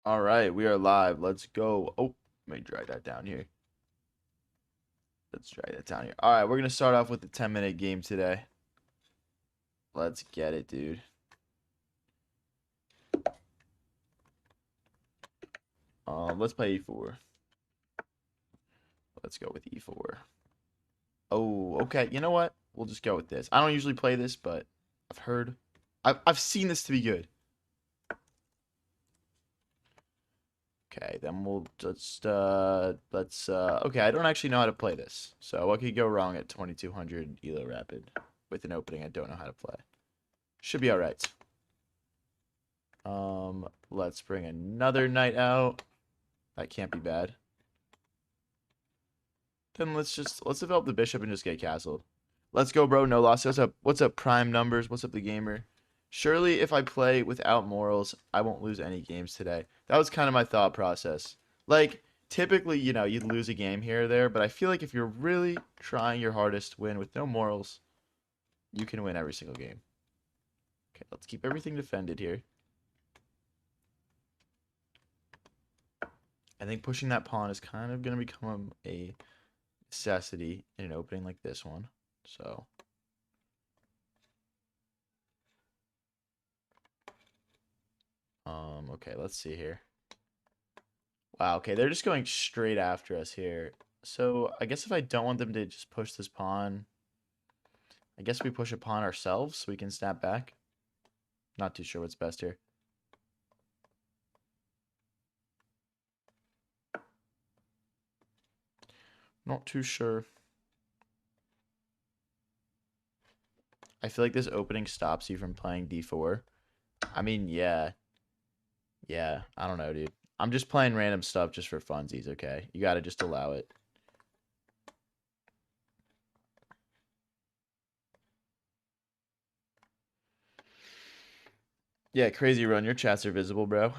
All right, we are live. Let's go. Oh, let me drag that down here. Let's drag that down here. All right, we're going to start off with the 10-minute game today. Let's get it, dude. Let's play E4. Let's go with E4. Oh, okay. You know what? We'll just go with this. I don't usually play this, but I've seen this to be good. Okay, then we'll just okay, I don't actually know how to play this. So what could go wrong at 2200 Elo Rapid with an opening I don't know how to play? Should be all right. Let's bring another knight out. That can't be bad. Then let's develop the bishop and just get castled. Let's go, bro. No loss. What's up, prime numbers? What's up, the gamer? Surely if I play without morals, I won't lose any games today. That was kind of my thought process. Like, typically, you'd lose a game here or there, but I feel like if you're really trying your hardest to win with no morals, you can win every single game. Okay, let's keep everything defended here. I think pushing that pawn is kind of going to become a necessity in an opening like this one. So, okay, let's see here. Wow, okay, they're just going straight after us here. So, I guess if I don't want them to just push this pawn, I guess we push a pawn ourselves so we can snap back. Not too sure what's best here. Not too sure. I feel like this opening stops you from playing d4. I mean, yeah. Yeah, I don't know, dude. I'm just playing random stuff just for funsies, okay? You gotta just allow it. Yeah, Crazy Run, your chats are visible, bro.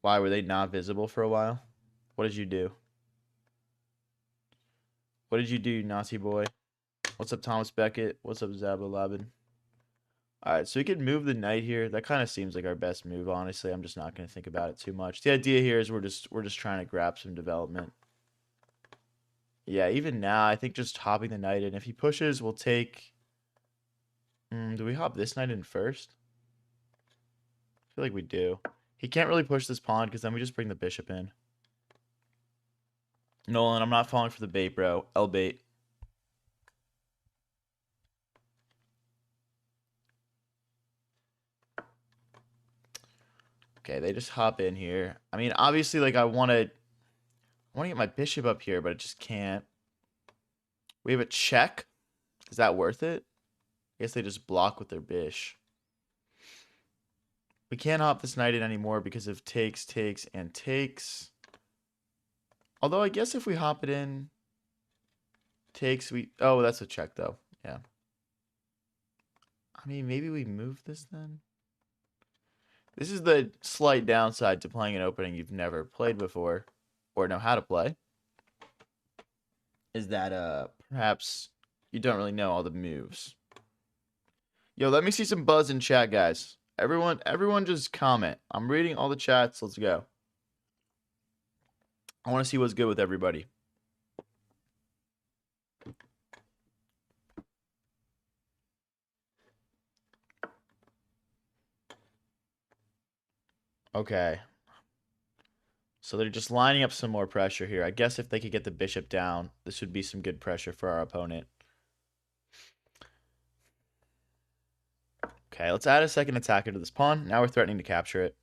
Why were they not visible for a while? What did you do? What did you do, Nazi boy? What's up, Thomas Beckett? What's up, Zabo Labin? Alright, so we could move the knight here. That kind of seems like our best move, honestly. I'm just not going to think about it too much. The idea here is we're just trying to grab some development. Yeah, even now, I think just hopping the knight in. If he pushes, we'll take... do we hop this knight in first? I feel like we do. He can't really push this pawn because then we just bring the bishop in. Nolan, I'm not falling for the bait, bro. L bait. Okay, they just hop in here. I mean, obviously, like, I want to get my bishop up here, but I just can't. We have a check. Is that worth it? I guess they just block with their bish. We can't hop this knight in anymore because of takes, takes, and takes. Although, I guess if we hop it in, takes, we... Oh, that's a check, though. Yeah. I mean, maybe we move this then? This is the slight downside to playing an opening you've never played before or know how to play. Is that perhaps you don't really know all the moves. Yo, let me see some buzz in chat, guys. Everyone just comment. I'm reading all the chats. Let's go. I want to see what's good with everybody. Okay. So they're just lining up some more pressure here. I guess if they could get the bishop down, this would be some good pressure for our opponent. Okay, let's add a second attacker to this pawn. Now we're threatening to capture it.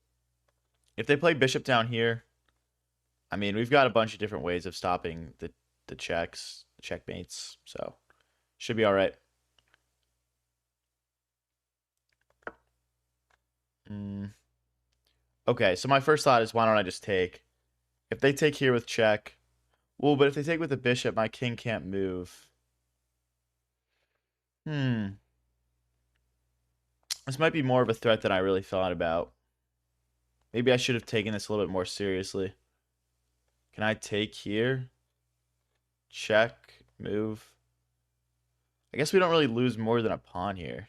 If they play bishop down here, I mean, we've got a bunch of different ways of stopping the checkmates, so should be all right. Okay, so my first thought is why don't I just take? If they take here with check, well, but if they take with the bishop, my king can't move. This might be more of a threat than I really thought about. Maybe I should have taken this a little bit more seriously. Can I take here? Check, move. I guess we don't really lose more than a pawn here.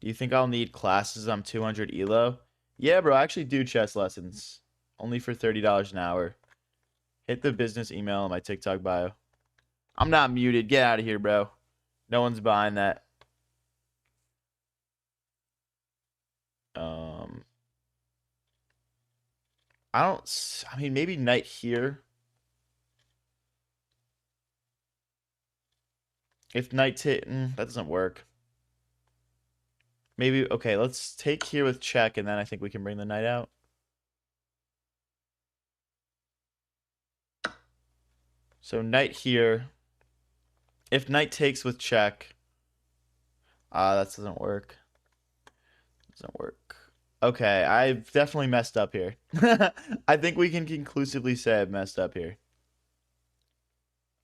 Do you think I'll need classes? I'm 200 elo. Yeah, bro, I actually do chess lessons. Only for $30 an hour. Hit the business email on my TikTok bio. I'm not muted. Get out of here, bro. No one's buying that. I mean, maybe knight here. If knight's hitting, that doesn't work. Maybe, okay, let's take here with check, and then I think we can bring the knight out. So knight here. If knight takes with check, that doesn't work. Doesn't work. Okay, I've definitely messed up here. I think we can conclusively say I've messed up here.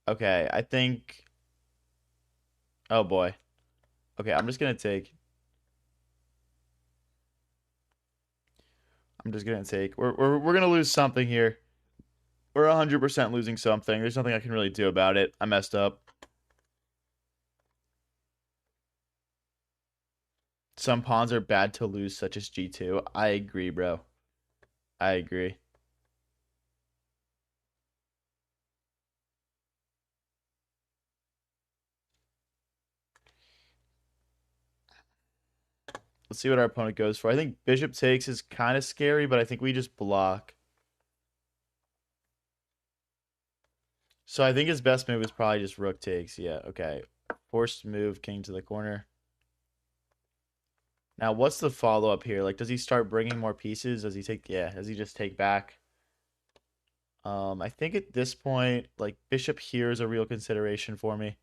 Okay, I think. Oh boy. Okay, I'm just gonna take. We're gonna lose something here. We're 100% losing something. There's nothing I can really do about it. I messed up. Some pawns are bad to lose, such as G2. I agree, bro. I agree. Let's see what our opponent goes for. I think bishop takes is kind of scary, but I think we just block. So I think his best move is probably just rook takes. Yeah, okay. Forced move, king to the corner. Now, what's the follow-up here? Like, does he start bringing more pieces? Does he take... Yeah, does he just take back? I think at this point, like, bishop here is a real consideration for me.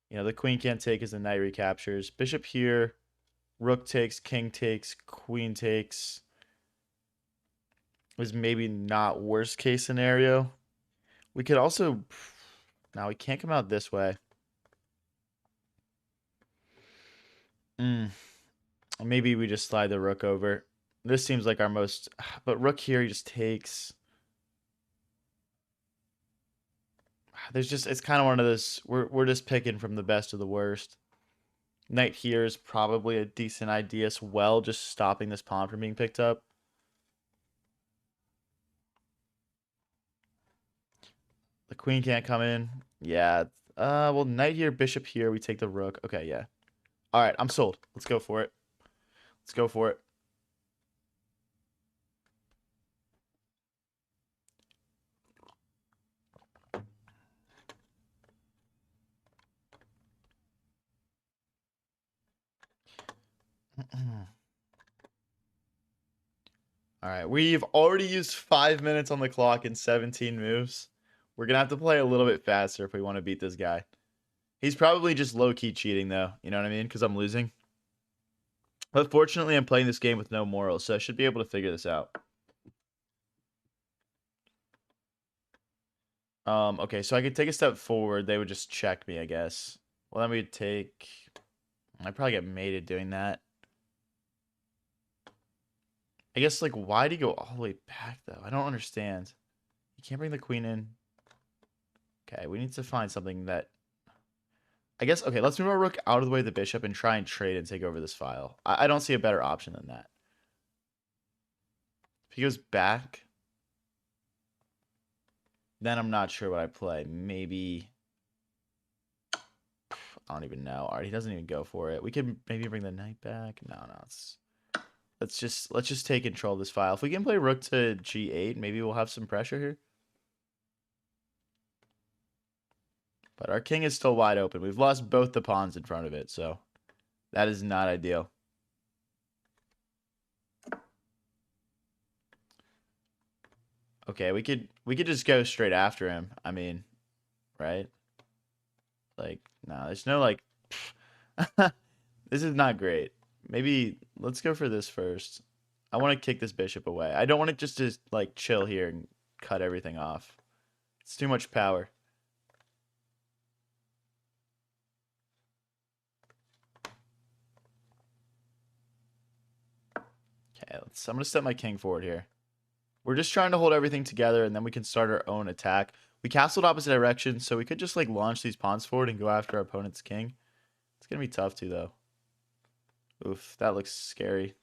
You know, the queen can't take as the knight recaptures. Bishop here, rook takes, king takes, queen takes. Was maybe not worst case scenario. We could also... Now, we can't come out this way. Maybe we just slide the rook over. This seems like our most... But rook here, he just takes... There's just... It's kind of one of those... We're just picking from the best of the worst. Knight here is probably a decent idea as well, just stopping this pawn from being picked up. The queen can't come in. Yeah. Well, knight here, bishop here. We take the rook. Okay, yeah. All right, I'm sold. Let's go for it. Let's go for it. All right, we've already used 5 minutes on the clock and 17 moves. We're going to have to play a little bit faster if we want to beat this guy. He's probably just low-key cheating, though. You know what I mean? Because I'm losing. But fortunately, I'm playing this game with no morals, so I should be able to figure this out. Okay, so I could take a step forward. They would just check me, I guess. Well, then we'd take... I'd probably get mated doing that. I guess, like, why do you go all the way back, though? I don't understand. You can't bring the queen in. Okay, we need to find something that... I guess, okay, let's move our rook out of the way of the bishop and try and trade and take over this file. I don't see a better option than that. If he goes back, then I'm not sure what I play. Maybe... I don't even know. Alright, he doesn't even go for it. We could maybe bring the knight back. No, it's... Let's just take control of this file. If we can play rook to g8, maybe we'll have some pressure here. But our king is still wide open. We've lost both the pawns in front of it, so that is not ideal. Okay, we could just go straight after him. I mean, right? Like, no, there's no like this is not great. Maybe let's go for this first. I want to kick this bishop away. I don't want it just to like chill here and cut everything off. It's too much power. Okay, I'm gonna step my king forward here. We're just trying to hold everything together, and then we can start our own attack. We castled opposite directions, so we could just like launch these pawns forward and go after our opponent's king. It's gonna be tough too, though. Oof, that looks scary.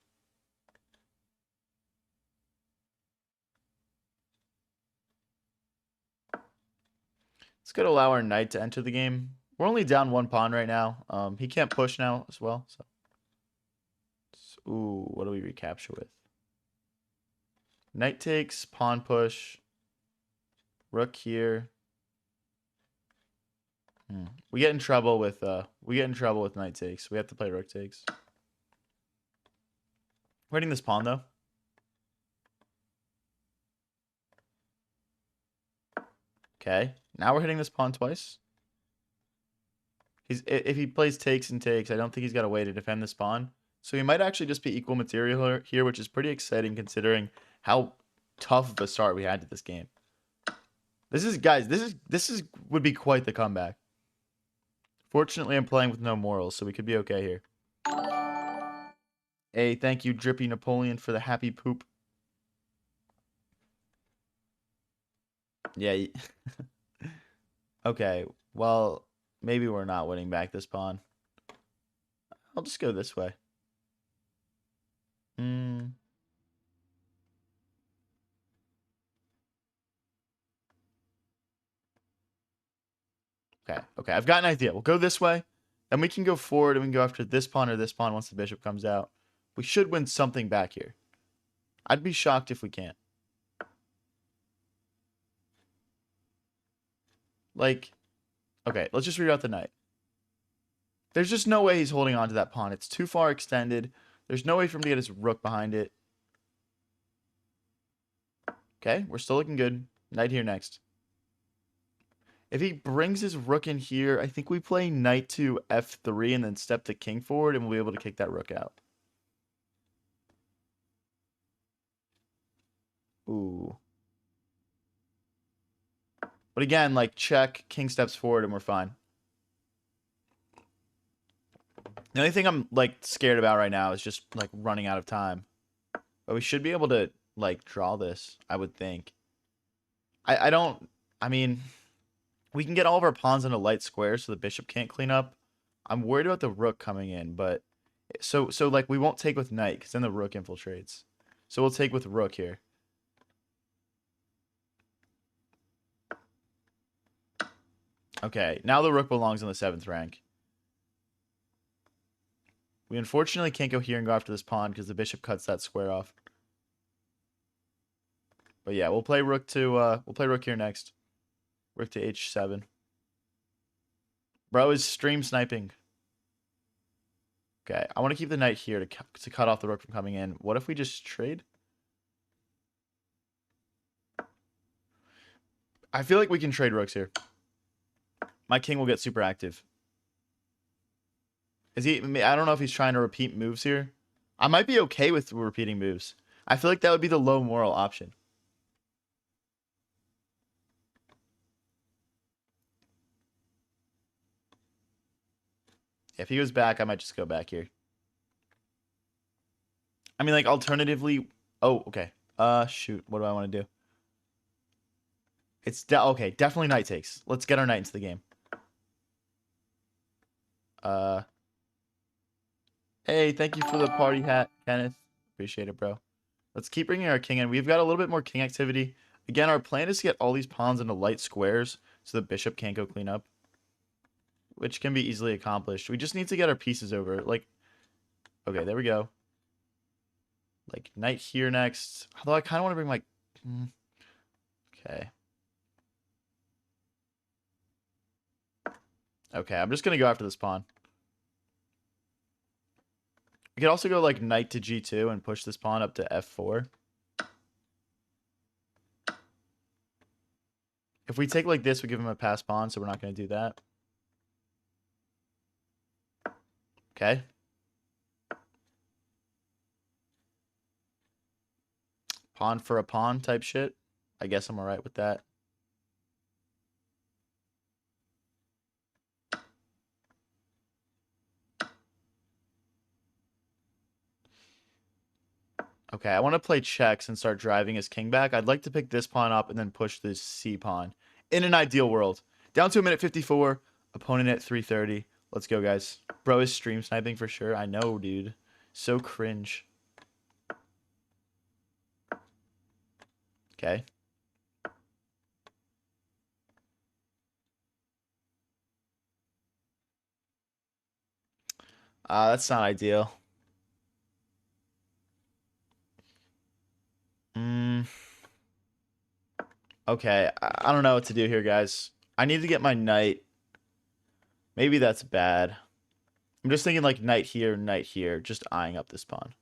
It's going to allow our knight to enter the game. We're only down 1 pawn right now. He can't push now as well. Ooh, what do we recapture with? Knight takes, pawn push, rook here. We get in trouble with knight takes. We have to play rook takes. We're hitting this pawn though. Okay, now we're hitting this pawn twice. If he plays takes and takes, I don't think he's got a way to defend this pawn. So he might actually just be equal material here, which is pretty exciting considering how tough of a start we had to this game. This would be quite the comeback. Fortunately, I'm playing with no morals, so we could be okay here. Hey, thank you, Drippy Napoleon, for the happy poop. Yeah. Okay, well, maybe we're not winning back this pawn. I'll just go this way. Okay, I've got an idea. We'll go this way, and we can go forward, and we can go after this pawn or this pawn once the bishop comes out. We should win something back here. I'd be shocked if we can't. Like, okay, let's just reroute the knight. There's just no way he's holding on to that pawn. It's too far extended. There's no way for him to get his rook behind it. Okay, we're still looking good. Knight here next. If he brings his rook in here, I think we play knight to f3 and then step the king forward, and we'll be able to kick that rook out. Ooh. But again, like, check, king steps forward, and we're fine. The only thing I'm, like, scared about right now is just, like, running out of time. But we should be able to, like, draw this, I would think. I mean, we can get all of our pawns into light squares so the bishop can't clean up. I'm worried about the rook coming in, but... So like, we won't take with knight, because then the rook infiltrates. So we'll take with rook here. Okay, now the rook belongs in the 7th rank. We unfortunately can't go here and go after this pawn because the bishop cuts that square off. But yeah, we'll play rook here next. Rook to h7. Bro is stream sniping. Okay, I want to keep the knight here to cut off the rook from coming in. What if we just trade? I feel like we can trade rooks here. My king will get super active. Is he? I don't know if he's trying to repeat moves here. I might be okay with repeating moves. I feel like that would be the low moral option. If he goes back, I might just go back here. I mean, like, alternatively... Oh, okay. Shoot. What do I want to do? It's... Okay, definitely knight takes. Let's get our knight into the game. Hey, thank you for the party hat, Kenneth. Appreciate it, bro. Let's keep bringing our king in. We've got a little bit more king activity. Again, our plan is to get all these pawns into light squares so the bishop can't go clean up, which can be easily accomplished. We just need to get our pieces over. Like, okay, there we go. Like, knight here next. Although I kind of want to bring my... Okay. Okay, I'm just going to go after this pawn. We could also go, like, knight to g2 and push this pawn up to f4. If we take like this, we give him a pass pawn, so we're not going to do that. Okay. Pawn for a pawn type shit. I guess I'm alright with that. Okay, I want to play checks and start driving his king back. I'd like to pick this pawn up and then push this c pawn. In an ideal world. Down to a minute 54. Opponent at 3:30. Let's go, guys. Bro is stream sniping for sure. I know, dude. So cringe. Okay. That's not ideal. Okay, I don't know what to do here, guys. I need to get my knight. Maybe that's bad. I'm just thinking like knight here, just eyeing up this pawn.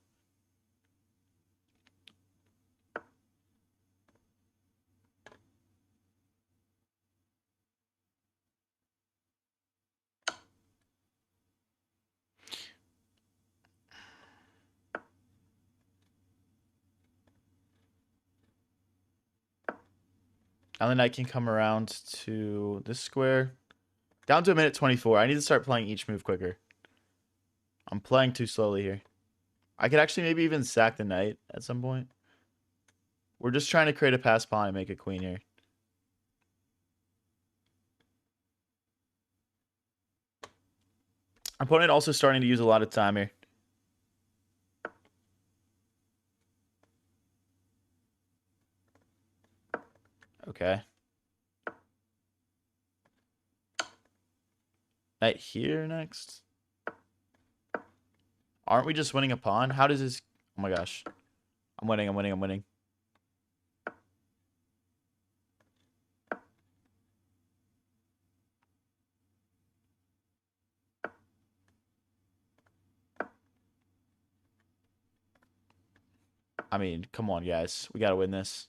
Now the knight can come around to this square. Down to a minute 24. I need to start playing each move quicker. I'm playing too slowly here. I could actually maybe even sack the knight at some point. We're just trying to create a pass pawn and make a queen here. Opponent also starting to use a lot of time here. Okay. Knight here next. Aren't we just winning a pawn? How does this... Oh my gosh. I'm winning. I mean, come on, guys. We got to win this.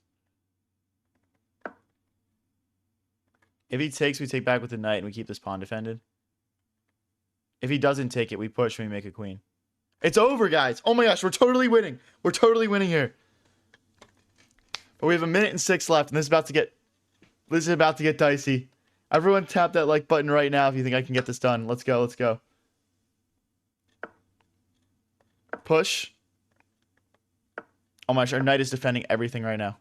If he takes, we take back with the knight and we keep this pawn defended. If he doesn't take it, we push and we make a queen. It's over, guys. Oh my gosh, we're totally winning. We're totally winning here. But we have a minute and 6 left, and this is about to get dicey. Everyone tap that like button right now if you think I can get this done. Let's go, let's go. Push. Oh my gosh, our knight is defending everything right now.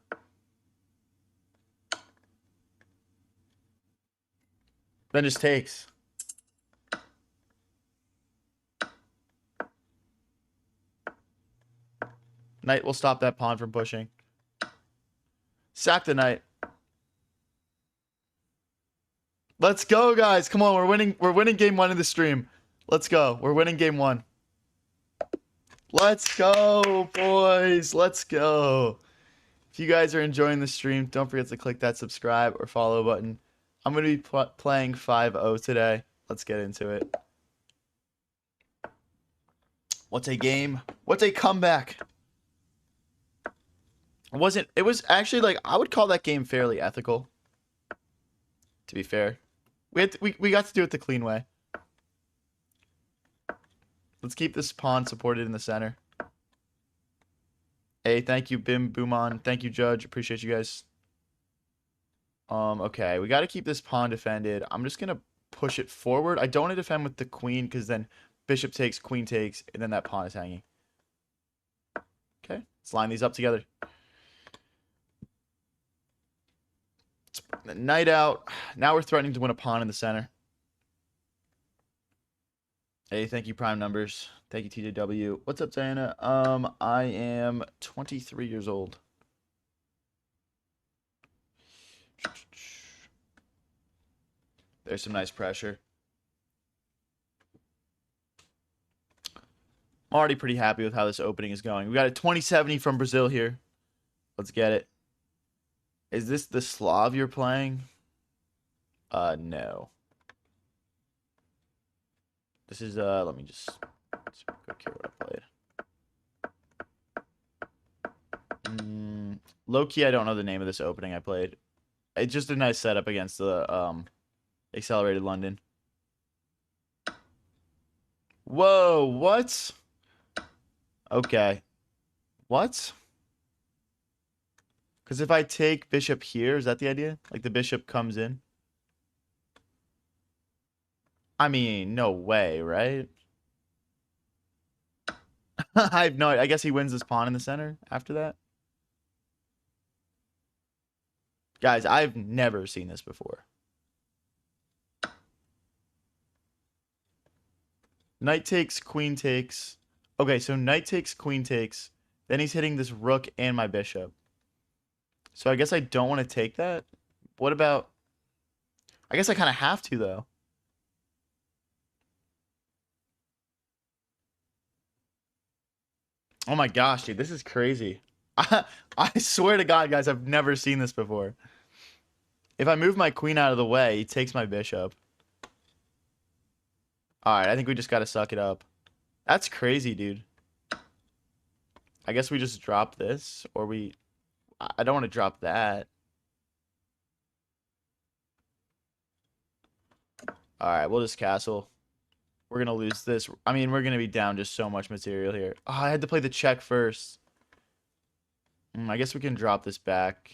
Then just takes. Knight will stop that pawn from pushing. Sack the knight. Let's go, guys. Come on, we're winning. We're winning game 1 of the stream. Let's go. We're winning game 1. Let's go, boys. Let's go. If you guys are enjoying the stream, don't forget to click that subscribe or follow button. I'm going to be playing 5-0 today. Let's get into it. What's a game? What's a comeback? It was actually like, I would call that game fairly ethical. To be fair. We got to do it the clean way. Let's keep this pawn supported in the center. Hey, thank you, Bim Boomon. Thank you, Judge. Appreciate you guys. Okay, we got to keep this pawn defended. I'm just gonna push it forward. I don't want to defend with the queen because then bishop takes, queen takes, and then that pawn is hanging. Okay, let's line these up together. Knight out. Now we're threatening to win a pawn in the center. Hey, thank you, Prime Numbers. Thank you, TJW. What's up, Diana? I am 23 years old. There's some nice pressure. I'm already pretty happy with how this opening is going. We got a 2070 from Brazil here. Let's get it. Is this the Slav you're playing? No. This is, let me just quick here what I played. Low-key, I don't know the name of this opening I played. It's just a nice setup against the, Accelerated London. Whoa, what? Okay. What? Because if I take bishop here, is that the idea? Like the bishop comes in? I mean, no way, right? I have no idea. I guess he wins this pawn in the center after that. Guys, I've never seen this before. Knight takes, queen takes. Okay, so knight takes, queen takes. Then he's hitting this rook and my bishop. So I guess I don't want to take that. What about... I guess I kind of have to, though. Oh my gosh, dude, this is crazy. I swear to God, guys, I've never seen this before. If I move my queen out of the way, he takes my bishop. Alright, I think we just gotta suck it up. That's crazy, dude. I guess we just drop this, or we... I don't want to drop that. Alright, we'll just castle. We're gonna lose this. I mean, we're gonna be down just so much material here. Oh, I had to play the check first. I guess we can drop this back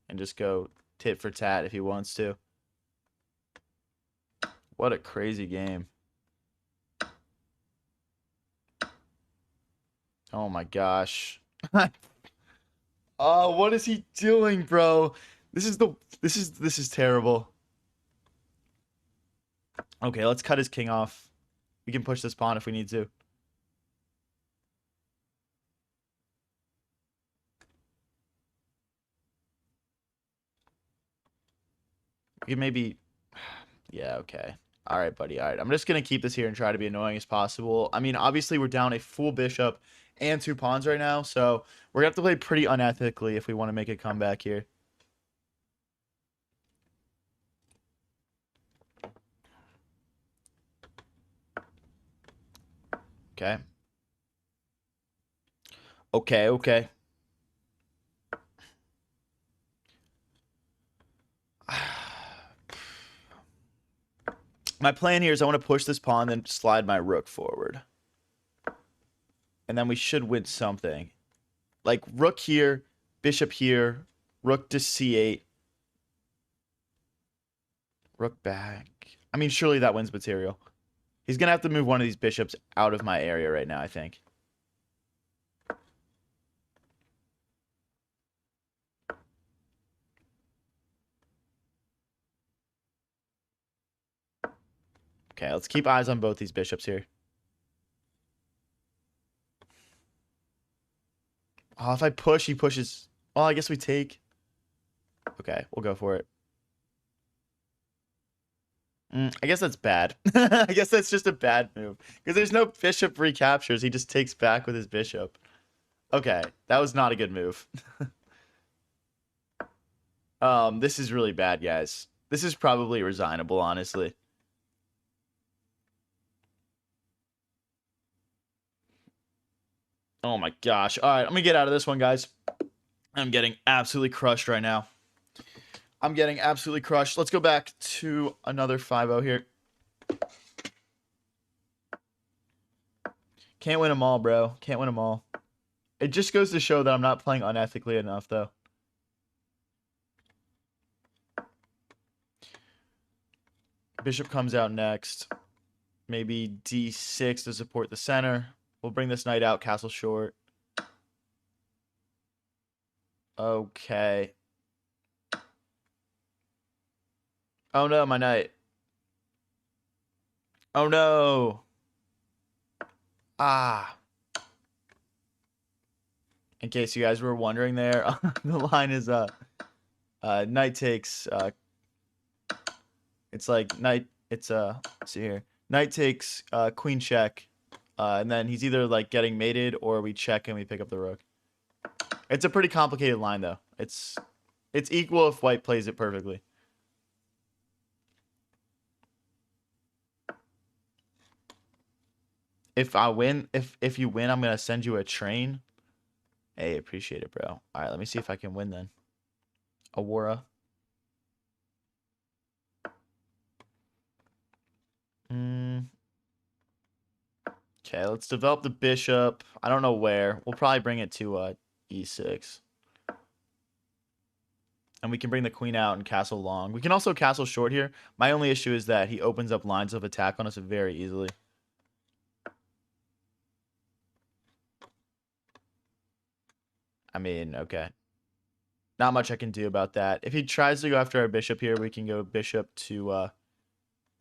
and just go tit for tat if he wants to. What a crazy game. Oh my gosh. Oh, what is he doing, bro? This is terrible. Okay, let's cut his king off. We can push this pawn if we need to. We can maybe... Yeah, okay. All right, buddy. All right. I'm just going to keep this here and try to be annoying as possible. I mean, obviously, we're down a full bishop and 2 pawns right now, so we're going to have to play pretty unethically if we want to make a comeback here. Okay. Okay, okay. My plan here is I want to push this pawn, then slide my rook forward. And then we should win something. Like, rook here, bishop here, rook to c8. Rook back. I mean, surely that wins material. He's going to have to move one of these bishops out of my area right now, I think. Okay, let's keep eyes on both these bishops here. Oh, if I push, he pushes. Oh, I guess we take. Okay, we'll go for it. I guess that's bad. I guess that's just a bad move. Because there's no bishop recaptures. He just takes back with his bishop. Okay, that was not a good move. This is really bad, guys. This is probably resignable, honestly. Oh my gosh. All right, I'm gonna get out of this one, guys. I'm getting absolutely crushed right now. I'm getting absolutely crushed. Let's go back to another 5-0 here. Can't win them all, bro. Can't win them all. It just goes to show that I'm not playing unethically enough, though. Bishop comes out next. Maybe d6 to support the center. We'll bring this knight out, castle short. Okay. Oh no, my knight. Oh no. Ah. In case you guys were wondering there, the line is knight takes it's like knight it's let's see here. Knight takes queen check. And then he's either like getting mated or we check and we pick up the rook. It's a pretty complicated line though. It's equal if white plays it perfectly. If I win, if you win, I'm gonna send you a train. Hey, appreciate it, bro. All right, let me see if I can win then. Aurora. Okay, let's develop the bishop. I don't know where. We'll probably bring it to e6. And we can bring the queen out and castle long. We can also castle short here. My only issue is that he opens up lines of attack on us very easily. I mean, okay. Not much I can do about that. If he tries to go after our bishop here, we can go bishop to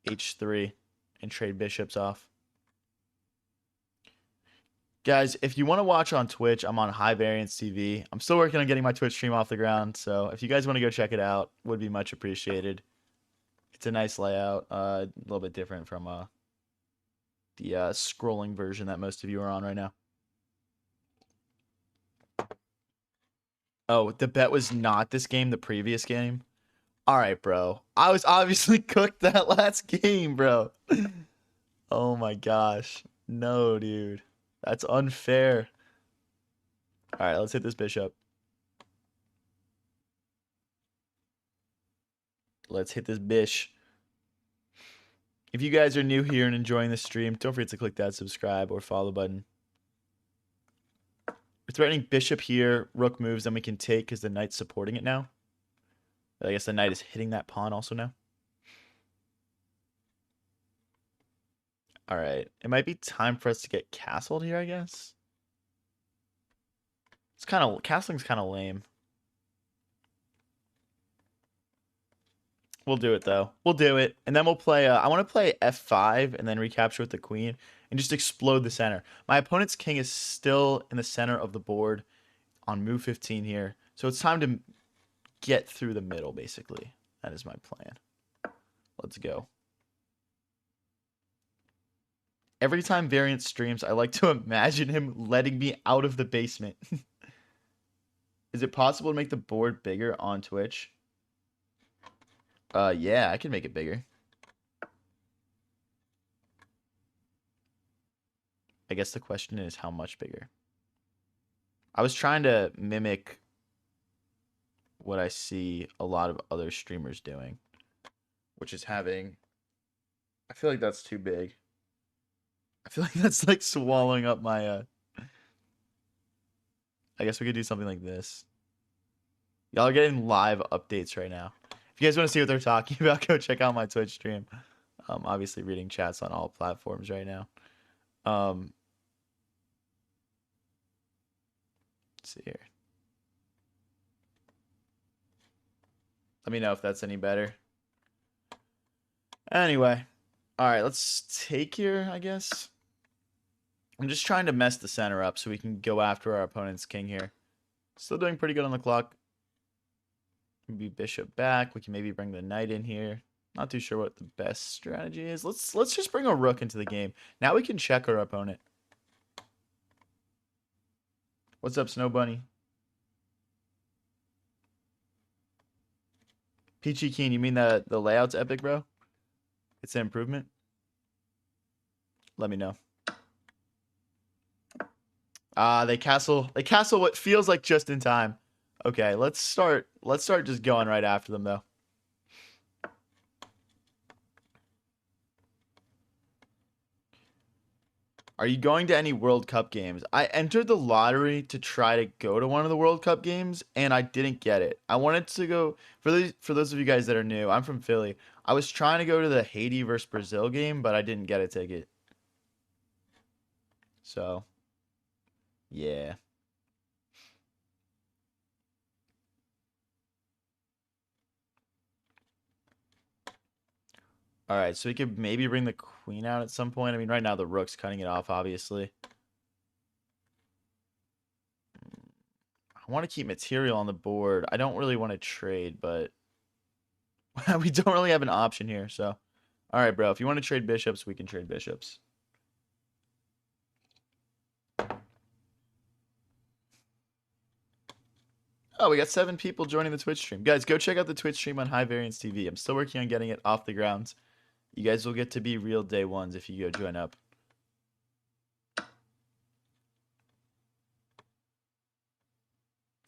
h3 and trade bishops off. Guys, if you want to watch on Twitch, I'm on High Variance TV. I'm still working on getting my Twitch stream off the ground, so if you guys want to go check it out, would be much appreciated. It's a nice layout, a little bit different from the scrolling version that most of you are on right now. Oh, the bet was not this game, the previous game? All right, bro. I was obviously cooked that last game, bro. Oh my gosh. No, dude. That's unfair. All right, let's hit this bishop. Let's hit this bish. If you guys are new here and enjoying the stream, don't forget to click that subscribe or follow button. We're threatening bishop here. Rook moves, then we can take because the knight's supporting it now. I guess the knight is hitting that pawn also now. All right. It might be time for us to get castled here, I guess. It's kind of... Castling's kind of lame. We'll do it, though. We'll do it. And then we'll play... I want to play f5 and then recapture with the queen and just explode the center. My opponent's king is still in the center of the board on move 15 here. So it's time to get through the middle, basically. That is my plan. Let's go. Every time Variant streams, I like to imagine him letting me out of the basement. Is it possible to make the board bigger on Twitch? Yeah, I can make it bigger. I guess the question is how much bigger. I was trying to mimic what I see a lot of other streamers doing, which is having... I feel like that's too big. I feel like that's like swallowing up my... I guess we could do something like this. Y'all are getting live updates right now. If you guys want to see what they're talking about, go check out my Twitch stream. Obviously reading chats on all platforms right now. Let's see here. Let me know if that's any better. Anyway. All right, let's take here, I guess. I'm just trying to mess the center up so we can go after our opponent's king here. Still doing pretty good on the clock. Maybe bishop back. We can maybe bring the knight in here. Not too sure what the best strategy is. Let's just bring a rook into the game. Now we can check our opponent. What's up, Snow Bunny? Peachy Keen, you mean the layout's epic, bro? It's an improvement? Let me know. They castle what feels like just in time. Okay, let's start just going right after them though. Are you going to any World Cup games? I entered the lottery to try to go to one of the World Cup games and I didn't get it. I wanted to go for those of you guys that are new. I'm from Philly. I was trying to go to the Haiti versus Brazil game, but I didn't get a ticket. So, yeah. All right, so we could maybe bring the queen out at some point. I mean, right now the rook's cutting it off, obviously. I want to keep material on the board. I don't really want to trade, but we don't really have an option here. So, all right, bro. If you want to trade bishops, we can trade bishops. Oh, we got 7 people joining the Twitch stream. Guys, go check out the Twitch stream on High Variance TV. I'm still working on getting it off the ground. You guys will get to be real day ones if you go join up.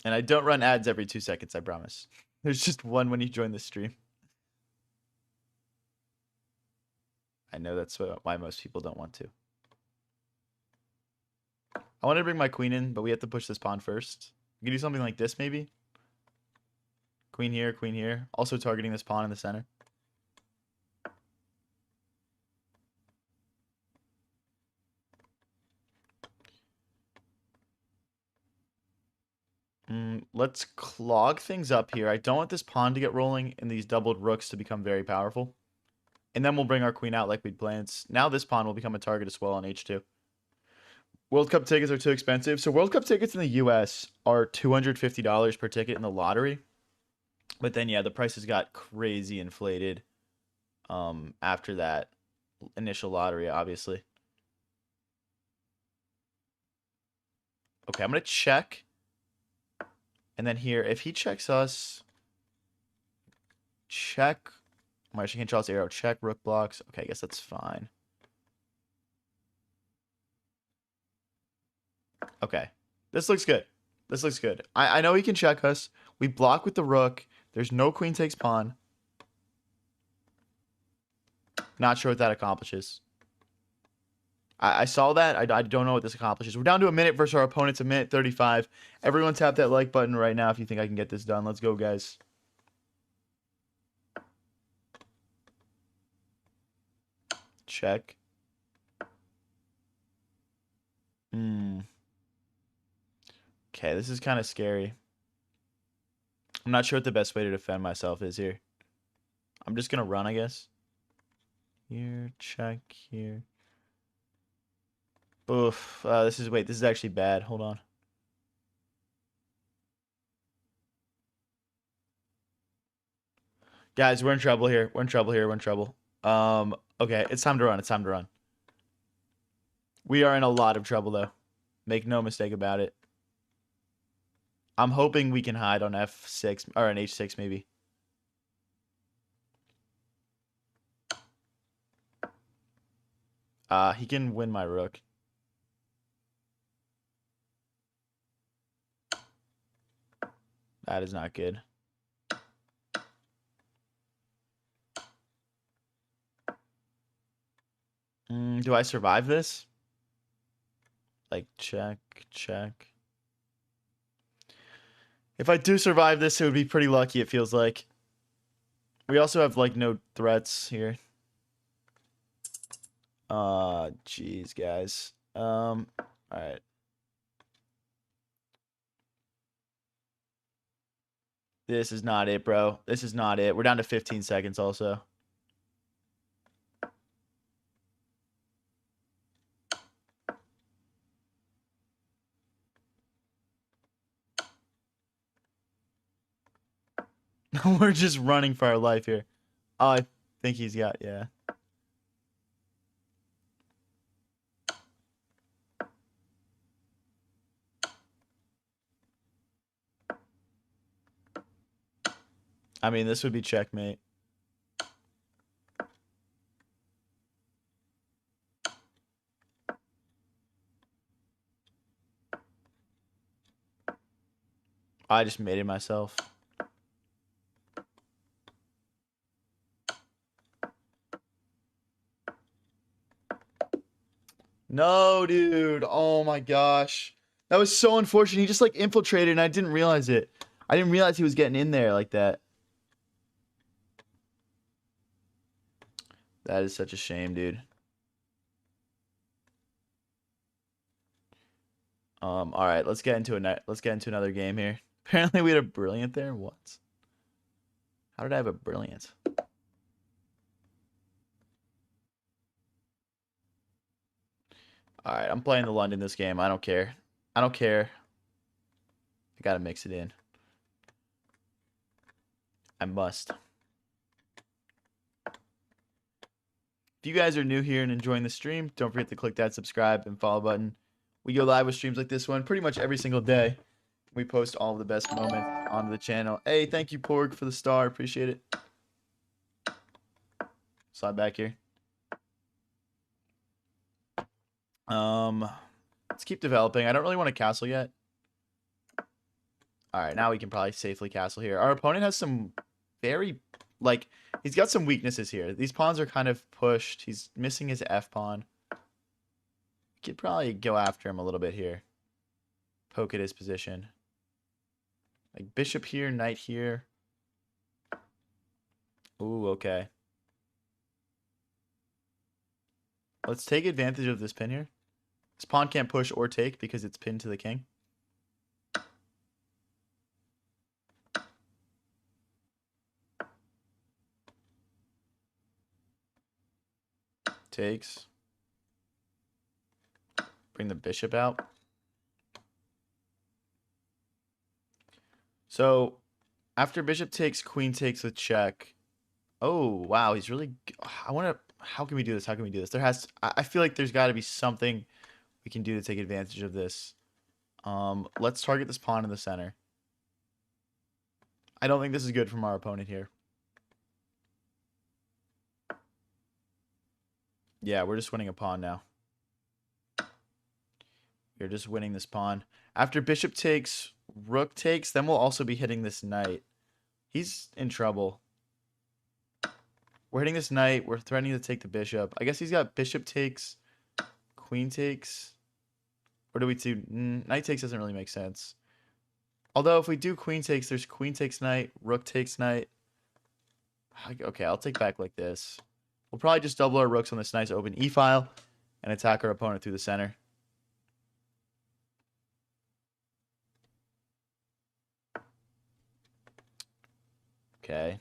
And I don't run ads every 2 seconds, I promise. There's just one when you join the stream. I know that's why most people don't want to. I want to bring my queen in, but we have to push this pawn first. We can do something like this, maybe. Queen here, queen here. Also targeting this pawn in the center. Let's clog things up here. I don't want this pawn to get rolling and these doubled rooks to become very powerful. And then we'll bring our queen out like we'd planned. Now this pawn will become a target as well on h2. World Cup tickets are too expensive. So World Cup tickets in the US are $250 per ticket in the lottery. But then yeah, the prices got crazy inflated after that initial lottery, obviously. Okay, I'm gonna check. And then here, if he checks us, check Martian Charles arrow, check rook blocks. Okay, I guess that's fine. Okay. This looks good. This looks good. I know he can check us. We block with the rook. There's no queen takes pawn. Not sure what that accomplishes. I saw that. I don't know what this accomplishes. We're down to a minute versus our opponent's a minute 35. Everyone tap that like button right now if you think I can get this done. Let's go, guys. Check. Okay, this is kind of scary. I'm not sure what the best way to defend myself is here. I'm just going to run, I guess. Here, check, here. Oof. This is actually bad. Hold on. Guys, we're in trouble here. We're in trouble here. We're in trouble. Okay, it's time to run. It's time to run. We are in a lot of trouble, though. Make no mistake about it. I'm hoping we can hide on F6 or an H6 maybe. He can win my rook. That is not good. Do I survive this? Like, check, check. If I do survive this, it would be pretty lucky, it feels like. We also have, like, no threats here. Jeez, guys. Alright. This is not it, bro. This is not it. We're down to 15 seconds also. We're just running for our life here. Oh, I think he's got, yeah. I mean, this would be checkmate. I just made it myself. No, dude. Oh my gosh. That was so unfortunate. He just like infiltrated and I didn't realize it. I didn't realize he was getting in there like that. That is such a shame, dude. All right, let's get into another game here. Apparently we had a brilliant there. What? How did I have a brilliant? All right, I'm playing the London this game. I don't care. I don't care. I gotta mix it in. I must. If you guys are new here and enjoying the stream, don't forget to click that subscribe and follow button. We go live with streams like this one pretty much every single day. We post all of the best moments onto the channel. Hey, thank you, Porg, for the star. Appreciate it. Slide back here. Let's keep developing. I don't really want to castle yet. All right, now we can probably safely castle here. Our opponent has some very, like, he's got some weaknesses here. These pawns are kind of pushed. He's missing his F pawn. Could probably go after him a little bit here. Poke at his position. Like bishop here, knight here. Ooh, okay. Let's take advantage of this pin here. This pawn can't push or take because it's pinned to the king. Takes. bring the bishop out. So after bishop takes, queen takes with check. Oh, wow. He's really... I want to... How can we do this? How can we do this? I feel like there's got to be something we can do to take advantage of this. Let's target this pawn in the center. I don't think this is good from our opponent here. Yeah, we're just winning a pawn now. We're just winning this pawn. After bishop takes, rook takes, then we'll also be hitting this knight. He's in trouble. We're hitting this knight. We're threatening to take the bishop. I guess he's got bishop takes, queen takes. Or do we do... Knight takes doesn't really make sense. Although if we do queen takes, there's queen takes knight, rook takes knight. Okay, I'll take back like this. We'll probably just double our rooks on this nice open e-file and attack our opponent through the center. Okay.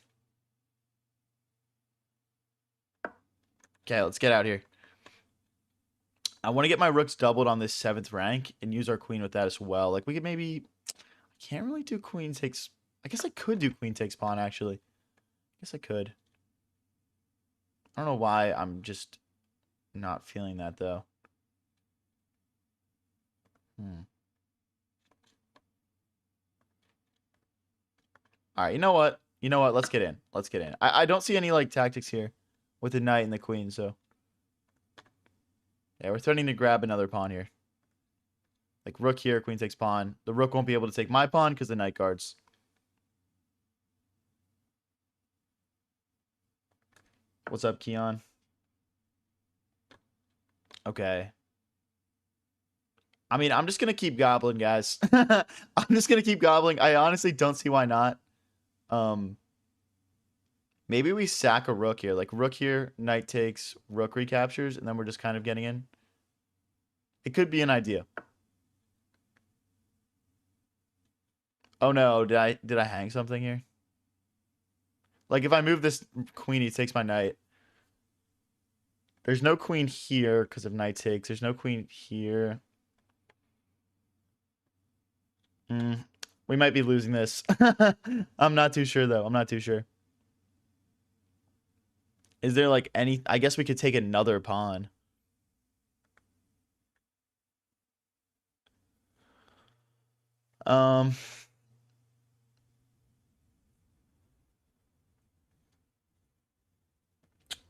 Okay, let's get out here. I want to get my rooks doubled on this 7th rank and use our queen with that as well. Like, we could maybe... I can't really do queen takes... I guess I could do queen takes pawn, actually. I guess I could. I don't know why I'm just not feeling that, though. All right, you know what? You know what? Let's get in. Let's get in. I don't see any, like, tactics here with the knight and the queen, so... Yeah, we're threatening to grab another pawn here. Like, rook here, queen takes pawn. The rook won't be able to take my pawn because the knight guards. What's up, Keon? Okay. I mean, I'm just going to keep gobbling, guys. I'm just going to keep gobbling. I honestly don't see why not. Maybe we sack a rook here. Like, rook here, knight takes, rook recaptures, and then we're just kind of getting in. It could be an idea. Oh no, did I hang something here? Like, if I move this queen, he takes my knight. There's no queen here because of knight takes. There's no queen here. We might be losing this. I'm not too sure, though. I'm not too sure. Is there, like, any... I guess we could take another pawn.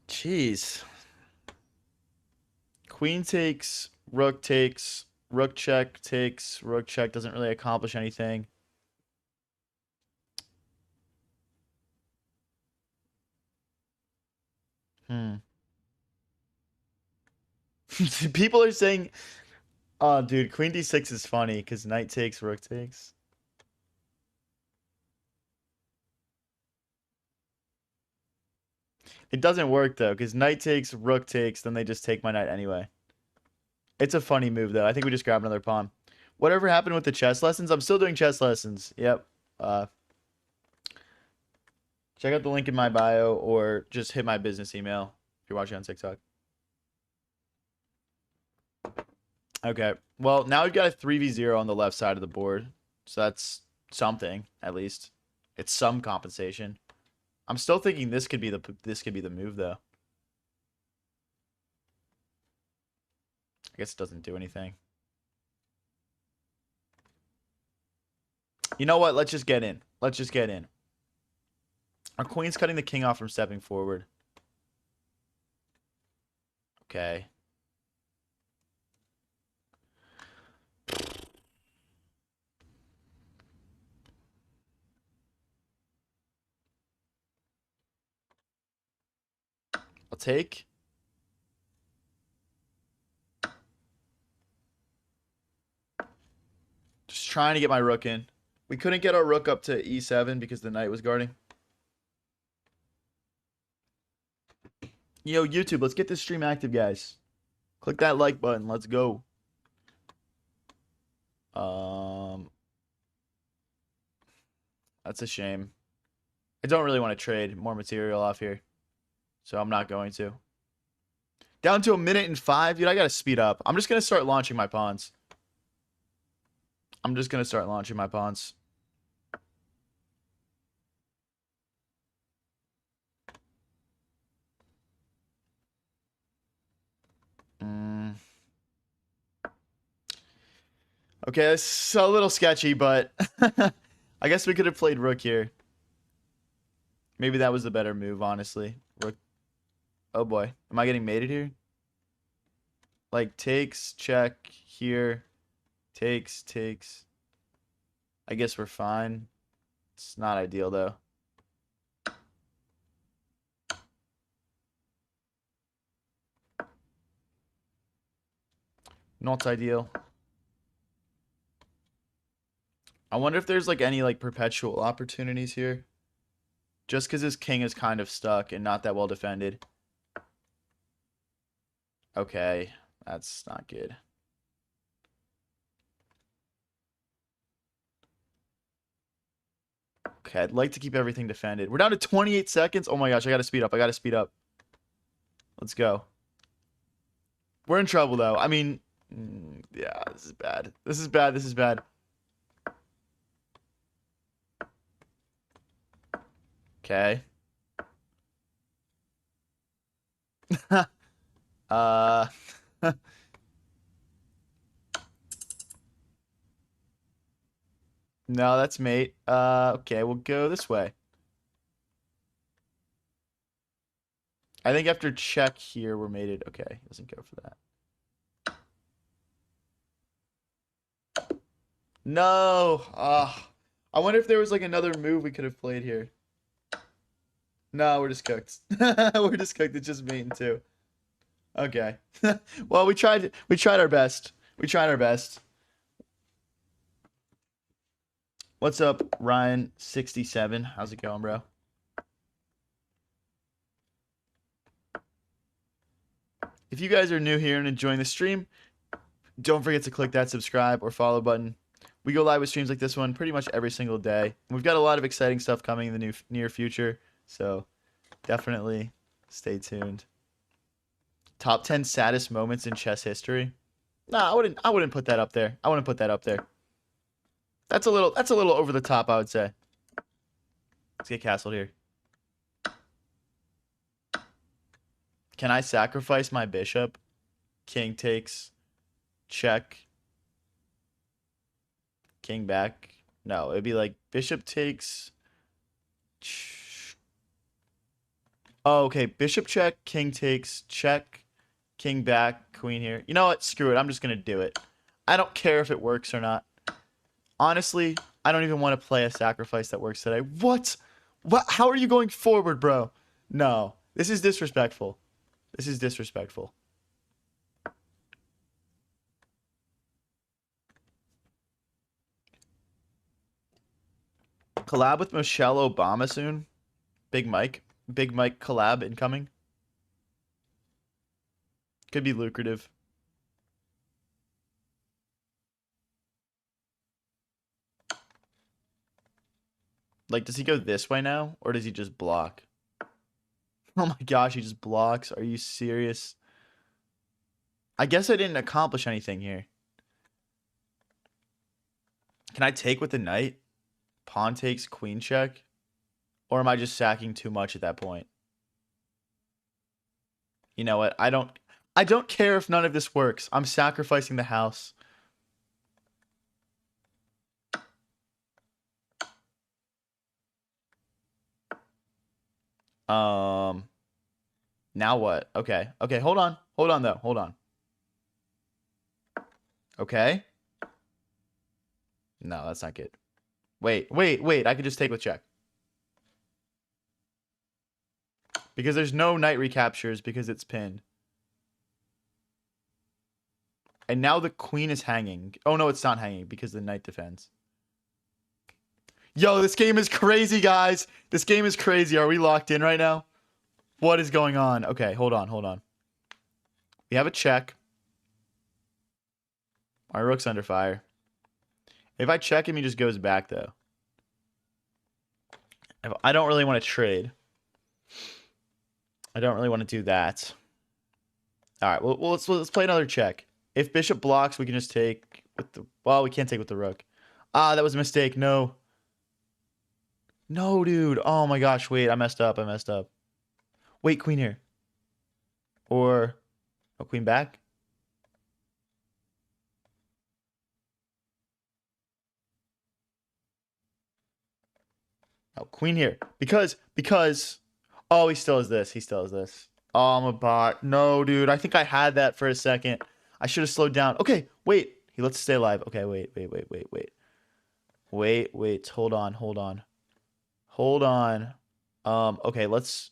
Jeez. Queen takes, rook check takes, rook check doesn't really accomplish anything. People are saying, oh, dude, queen d6 is funny because knight takes, rook takes. It doesn't work, though, because knight takes, rook takes, then they just take my knight anyway. It's a funny move, though. I think we just grab another pawn. Whatever happened with the chess lessons? I'm still doing chess lessons. Yep. Check out the link in my bio or just hit my business email if you're watching on TikTok. Okay. Well, now we've got a 3v0 on the left side of the board. So that's something, at least. It's some compensation. I'm still thinking this could be the move, though. I guess it doesn't do anything. You know what? Let's just get in. Let's just get in. Our queen's cutting the king off from stepping forward. Okay. I'll take. Just trying to get my rook in. We couldn't get our rook up to e7 because the knight was guarding. Yo, YouTube, let's get this stream active, guys. Click that like button. Let's go. That's a shame. I don't really want to trade more material off here, so I'm not going to. Down to 1:05. Dude, I gotta speed up. I'm just gonna start launching my pawns. I'm just gonna start launching my pawns. Okay, it's a little sketchy, but I guess we could have played rook here. Maybe that was the better move, honestly. Rook. Oh boy. Am I getting mated here? Like, takes, check, here. Takes, takes. I guess we're fine. It's not ideal, though. Not ideal. I wonder if there's, like, any, like, perpetual opportunities here. Just because his king is kind of stuck and not that well defended. Okay, that's not good. Okay, I'd like to keep everything defended. We're down to 28 seconds. Oh my gosh, I gotta speed up. I gotta speed up. Let's go. We're in trouble, though. I mean, yeah, this is bad. This is bad. This is bad. Okay. uh... No, that's mate. Okay, we'll go this way. I think after check here, we're mated. Okay, doesn't go for that. No. I wonder if there was like another move we could have played here. No, we're just cooked. We're just cooked. It's just mate and two. Okay. Well, we tried our best. We tried our best. What's up, Ryan67? How's it going, bro? If you guys are new here and enjoying the stream, don't forget to click that subscribe or follow button. We go live with streams like this one pretty much every single day. We've got a lot of exciting stuff coming in the near future, so definitely stay tuned. Top 10 saddest moments in chess history? Nah, I wouldn't put that up there. I wouldn't put that up there. That's a little over the top, I would say. Let's get castled here. Can I sacrifice my bishop? King takes. Check. King back. No, it'd be like bishop takes. Oh, okay. Bishop check. King takes. Check. King back. Queen here. You know what? Screw it. I'm just going to do it. I don't care if it works or not. Honestly, I don't even want to play a sacrifice that works today. What? How are you going forward, bro? No. This is disrespectful. This is disrespectful. Collab with Michelle Obama soon. Big Mike. Big Mike collab incoming. Could be lucrative. Like, does he go this way now? Or does he just block? Oh my gosh, he just blocks. Are you serious? I guess I didn't accomplish anything here. Can I take with the knight? Pawn takes, queen check? Or am I just sacking too much at that point? You know what? I don't care if none of this works. I'm sacrificing the house. Now what? Okay. Okay, hold on. Hold on, though. Hold on. Okay. No, that's not good. Wait. I could just take with check. Because there's no knight recaptures because it's pinned. And now the queen is hanging. Oh, no, it's not hanging because the knight defends. Yo, this game is crazy, guys. This game is crazy. Are we locked in right now? What is going on? Okay, hold on. We have a check. Our rook's under fire. If I check him, he just goes back, though. I don't really want to trade. I don't really want to do that. All right, well let's play another check. If bishop blocks, we can just take with the. Well, we can't take with the rook. Ah, that was a mistake. No. No, dude. Oh my gosh. Wait, I messed up. I messed up. Wait, queen here. Or a queen back. Oh, queen here. Because oh, he still has this. He still has this. Oh, I'm a bot. No, dude. I think I had that for a second. I should have slowed down. Okay, wait. He lets us stay alive. Okay, wait. Wait. Hold on. Hold on. Okay, let's.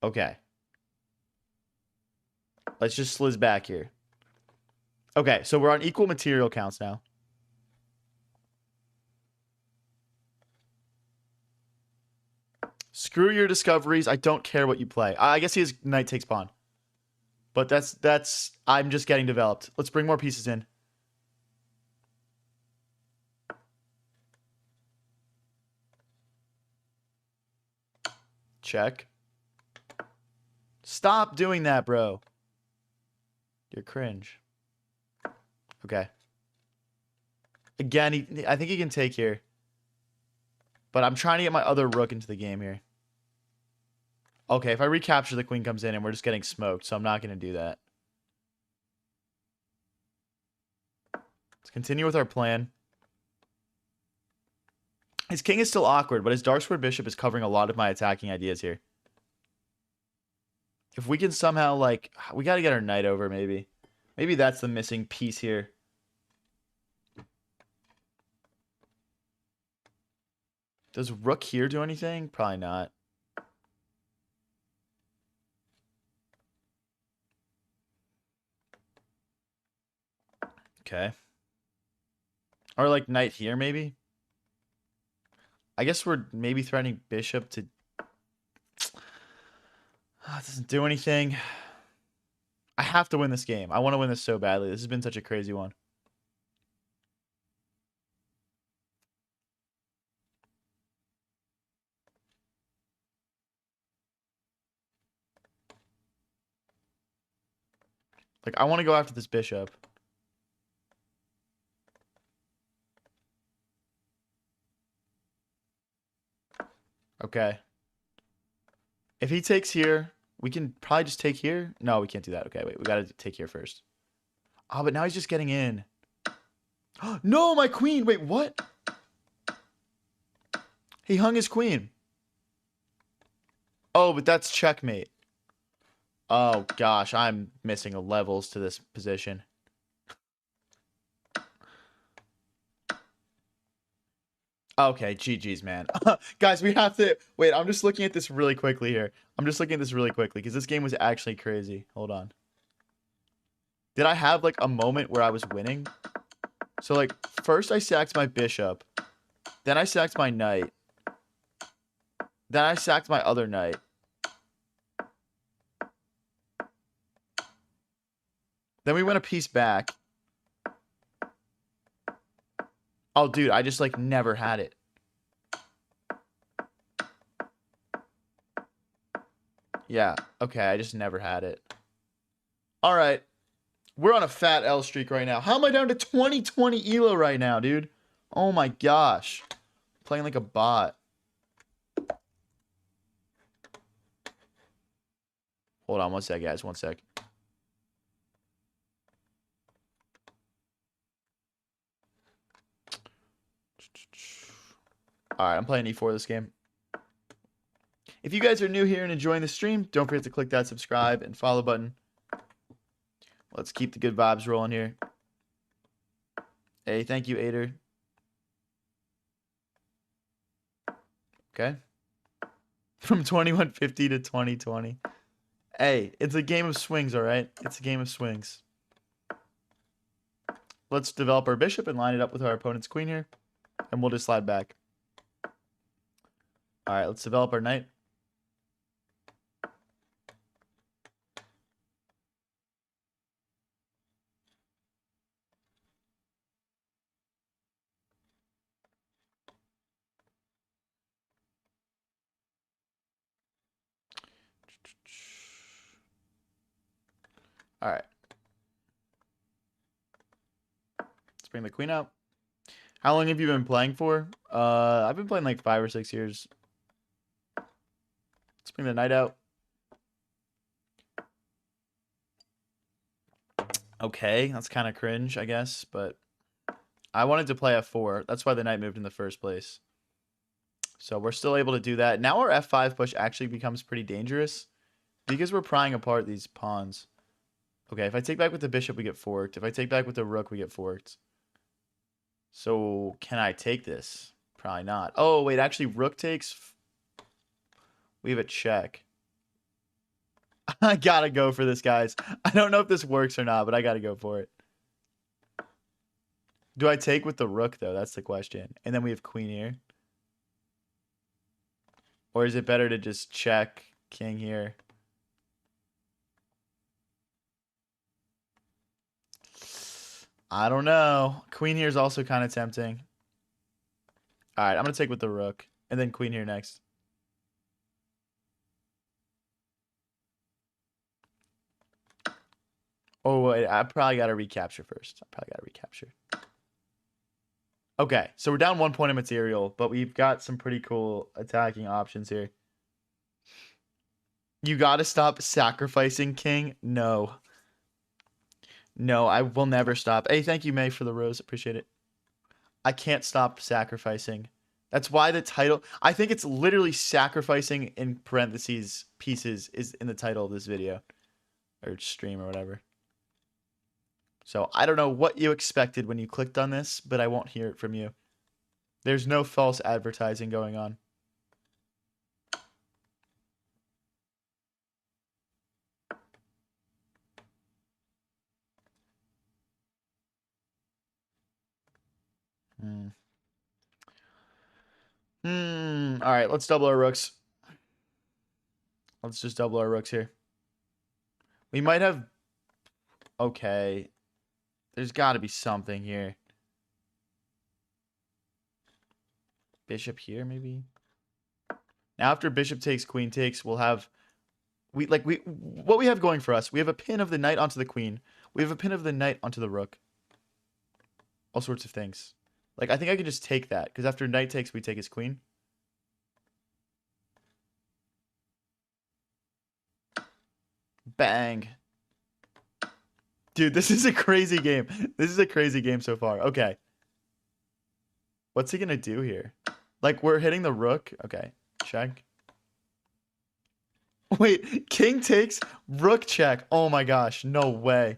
Okay. Let's just sliz back here. Okay, so we're on equal material counts now. Screw your discoveries. I don't care what you play. I guess he has knight takes pawn. But that's I'm just getting developed. Let's bring more pieces in. Check. Stop doing that, bro. You're cringe. Okay. Again, I think he can take here. But I'm trying to get my other rook into the game here. Okay, if I recapture, the queen comes in and we're just getting smoked, so I'm not going to do that. Let's continue with our plan. His king is still awkward, but his dark square bishop is covering a lot of my attacking ideas here. If we can somehow, like, we got to get our knight over, maybe. Maybe that's the missing piece here. Does rook here do anything? Probably not. Okay. Or like knight here, maybe? I guess we're maybe threatening bishop to... it doesn't do anything. I have to win this game. I want to win this so badly. This has been such a crazy one. Like, I want to go after this bishop. Okay. If he takes here, we can probably just take here. No, we can't do that. Okay, wait. We got to take here first. Oh, but now he's just getting in. No, my queen. Wait, what? He hung his queen. Oh, but that's checkmate. Oh, gosh. I'm missing levels to this position. Okay, GG's, man. Guys, we have to... Wait, I'm just looking at this really quickly here. I'm just looking at this really quickly because this game was actually crazy. Hold on. Did I have, like, a moment where I was winning? So, like, first I sacked my bishop. Then I sacked my knight. Then I sacked my other knight. Then we went a piece back. Oh, dude, I just, like, never had it. Yeah, okay, I just never had it. All right. We're on a fat L streak right now. How am I down to 2020 ELO right now, dude? Oh my gosh. Playing like a bot. Hold on one sec, guys. One sec. Alright, I'm playing E4 this game. If you guys are new here and enjoying the stream, don't forget to click that subscribe and follow button. Let's keep the good vibes rolling here. Hey, thank you, Ader. Okay. From 2150 to 2020. Hey, it's a game of swings, all right? It's a game of swings. Let's develop our bishop and line it up with our opponent's queen here. And we'll just slide back. All right, let's develop our knight. All right. Let's bring the queen out. How long have you been playing for? I've been playing like 5 or 6 years. Let's bring the knight out. Okay, that's kind of cringe, I guess, but I wanted to play f4. That's why the knight moved in the first place. So we're still able to do that. Now our f5 push actually becomes pretty dangerous because we're prying apart these pawns. Okay, if I take back with the bishop, we get forked. If I take back with the rook, we get forked. So can I take this? Probably not. Oh, wait, actually, rook takes. We have a check. I gotta go for this, guys. I don't know if this works or not, but I gotta go for it. Do I take with the rook, though? That's the question. And then we have queen here. Or is it better to just check king here? I don't know. Queen here is also kind of tempting. All right, I'm going to take with the rook. And then queen here next. Oh, wait, I probably got to recapture first. Okay, so we're down 1 point in material, but we've got some pretty cool attacking options here. You got to stop sacrificing king. No. No, I will never stop. Hey, thank you, May, for the rose. Appreciate it. I can't stop sacrificing. That's why the title, I think it's literally sacrificing in parentheses pieces is in the title of this video or stream or whatever. So I don't know what you expected when you clicked on this, but I won't hear it from you. There's no false advertising going on. All right, let's double our rooks. Let's just double our rooks here. We might have... Okay. There's got to be something here. Bishop here, maybe? Now, after bishop takes, queen takes, we'll have... What we have going for us, we have a pin of the knight onto the queen. We have a pin of the knight onto the rook. All sorts of things. Like, I think I could just take that, because after knight takes, we take his queen. Bang. Dude, this is a crazy game. This is a crazy game so far. Okay. What's he going to do here? Like, we're hitting the rook. Okay. Check. Wait, king takes, rook check. Oh my gosh. No way.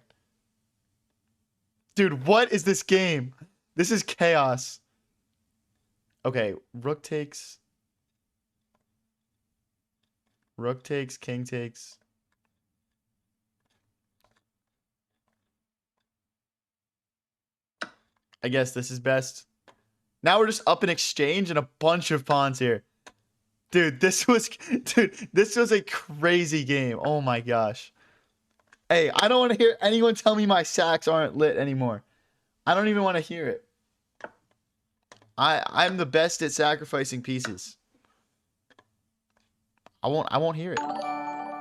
Dude, what is this game? This is chaos. Okay, rook takes. Rook takes, king takes. I guess this is best. Now we're just up in exchange and a bunch of pawns here. Dude, this was a crazy game. Oh my gosh. Hey, I don't want to hear anyone tell me my sacks aren't lit anymore. I don't even want to hear it. I'm the best at sacrificing pieces. I won't hear it.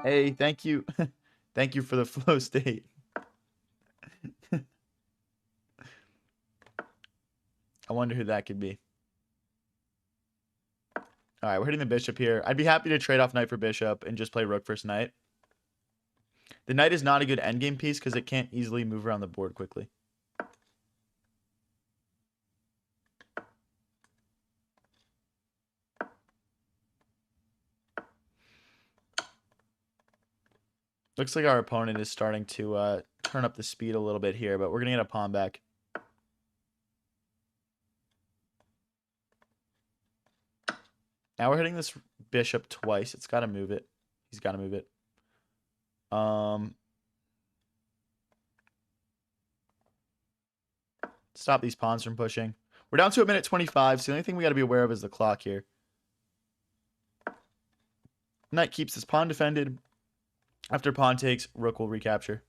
Hey, thank you. Thank you for the flow state. I wonder who that could be. All right, we're hitting the bishop here. I'd be happy to trade off knight for bishop and just play rook first knight. The knight is not a good endgame piece because it can't easily move around the board quickly. Looks like our opponent is starting to turn up the speed a little bit here, but we're going to get a pawn back. Now we're hitting this bishop twice. It's got to move it. He's got to move it. Stop these pawns from pushing. We're down to 1:25, so the only thing we got to be aware of is the clock here. Knight keeps this pawn defended. After pawn takes, rook will recapture.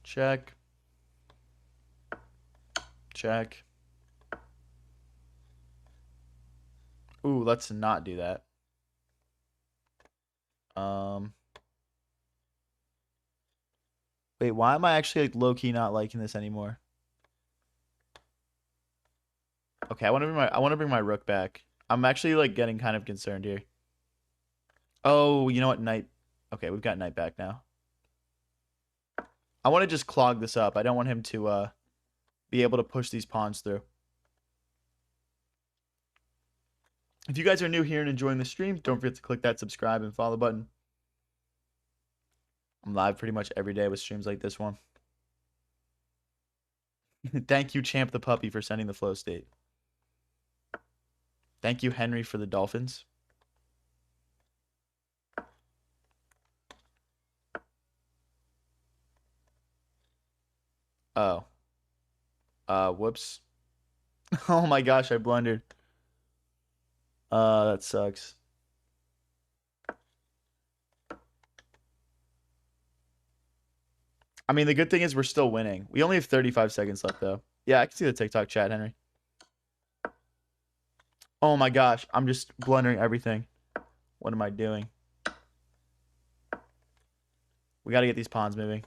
Check. Check. Ooh, let's not do that. Wait, why am I actually like low key not liking this anymore? Okay, I want to bring my rook back. I'm actually like getting kind of concerned here. Oh, you know what? Knight. Okay, we've got knight back now. I want to just clog this up. I don't want him to be able to push these pawns through. If you guys are new here and enjoying the stream, don't forget to click that subscribe and follow button. I'm live pretty much every day with streams like this one. Thank you, Champ the Puppy, for sending the flow state. Thank you, Henry, for the Dolphins. Oh. Whoops. Oh my gosh, I blundered. That sucks. I mean, the good thing is we're still winning. We only have 35 seconds left, though. Yeah, I can see the TikTok chat, Henry. Oh my gosh, I'm just blundering everything. What am I doing? We got to get these pawns moving.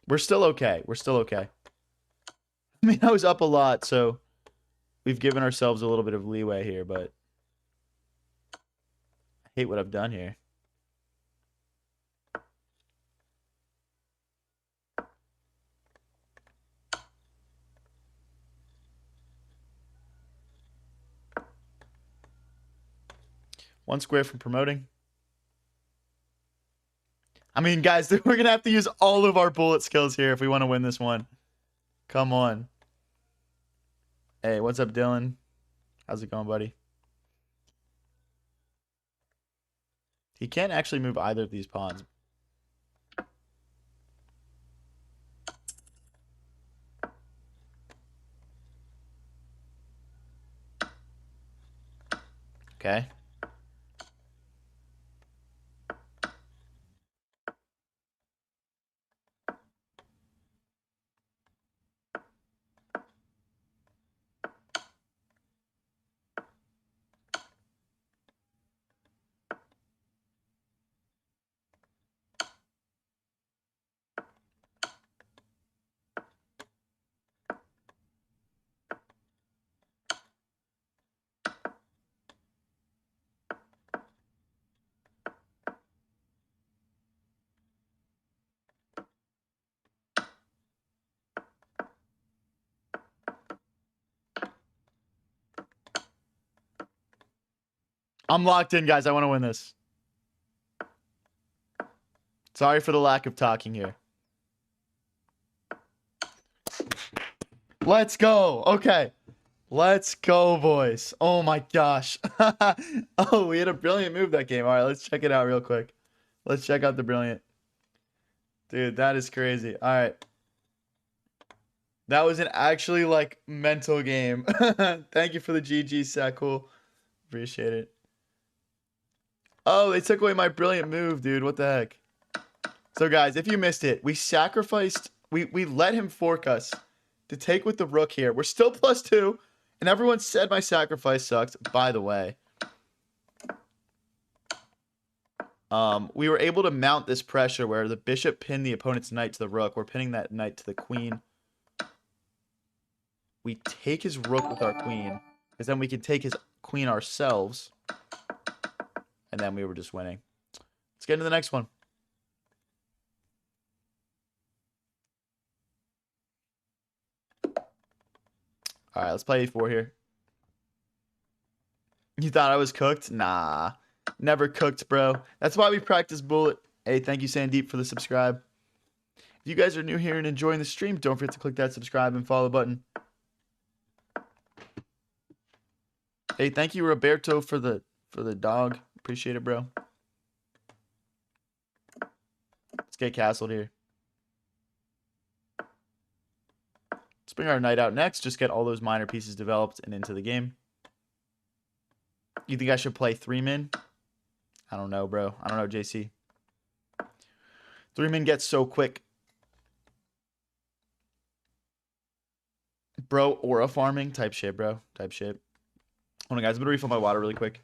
We're still okay. We're still okay. I mean, I was up a lot, so we've given ourselves a little bit of leeway here, but I hate what I've done here. One square from promoting. I mean, guys, we're going to have to use all of our bullet skills here if we want to win this one. Come on. Hey, what's up, Dylan? How's it going, buddy? He can't actually move either of these pawns. Okay. I'm locked in, guys. I want to win this. Sorry for the lack of talking here. Let's go. Okay. Let's go, boys. Oh my gosh. Oh, we had a brilliant move that game. All right, let's check it out real quick. Let's check out the brilliant. Dude, that is crazy. All right. That was an actually like mental game. Thank you for the GG, Sakul. Appreciate it. Oh, they took away my brilliant move, dude. What the heck? So guys, if you missed it, we sacrificed, we let him fork us to take with the rook here. We're still +2, and everyone said my sacrifice sucked, by the way. We were able to mount this pressure where the bishop pinned the opponent's knight to the rook. We're pinning that knight to the queen. We take his rook with our queen, because then we can take his queen ourselves. And then we were just winning. Let's get into the next one. All right, let's play a4 here. You thought I was cooked? Nah. Never cooked, bro. That's why we practice bullet. Hey, thank you, Sandeep, for the subscribe. If you guys are new here and enjoying the stream, don't forget to click that subscribe and follow button. Hey, thank you, Roberto, for the dog. Appreciate it, bro. Let's get castled here. Let's bring our knight out next. Just get all those minor pieces developed and into the game. You think I should play 3-min? I don't know, bro. I don't know, JC. 3-min gets so quick. Bro, aura farming? Type shit, bro. Type shit. Hold on, guys. I'm gonna refill my water really quick.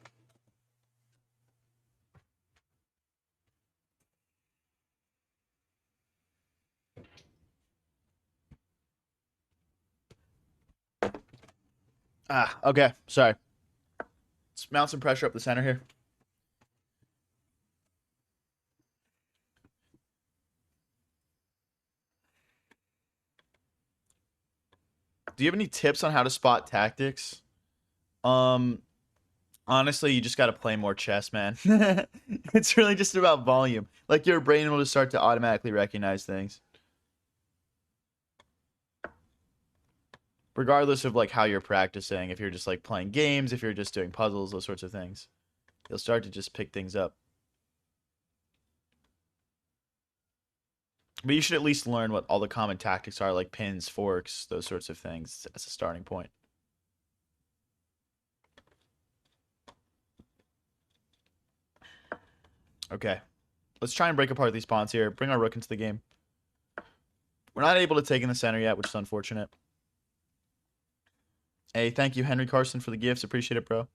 Ah, okay. Sorry. Let's mount some pressure up the center here. Do you have any tips on how to spot tactics? Um, Honestly, you just got to play more chess, man. It's really just about volume. Like your brain will just start to automatically recognize things. Regardless of like how you're practicing, if you're just like playing games, if you're just doing puzzles, those sorts of things. You'll start to just pick things up. But you should at least learn what all the common tactics are, like pins, forks, those sorts of things as a starting point. Okay. Let's try and break apart these pawns here. Bring our rook into the game. We're not able to take in the center yet, which is unfortunate. Hey, thank you, Henry Carson, for the gifts. Appreciate it, bro.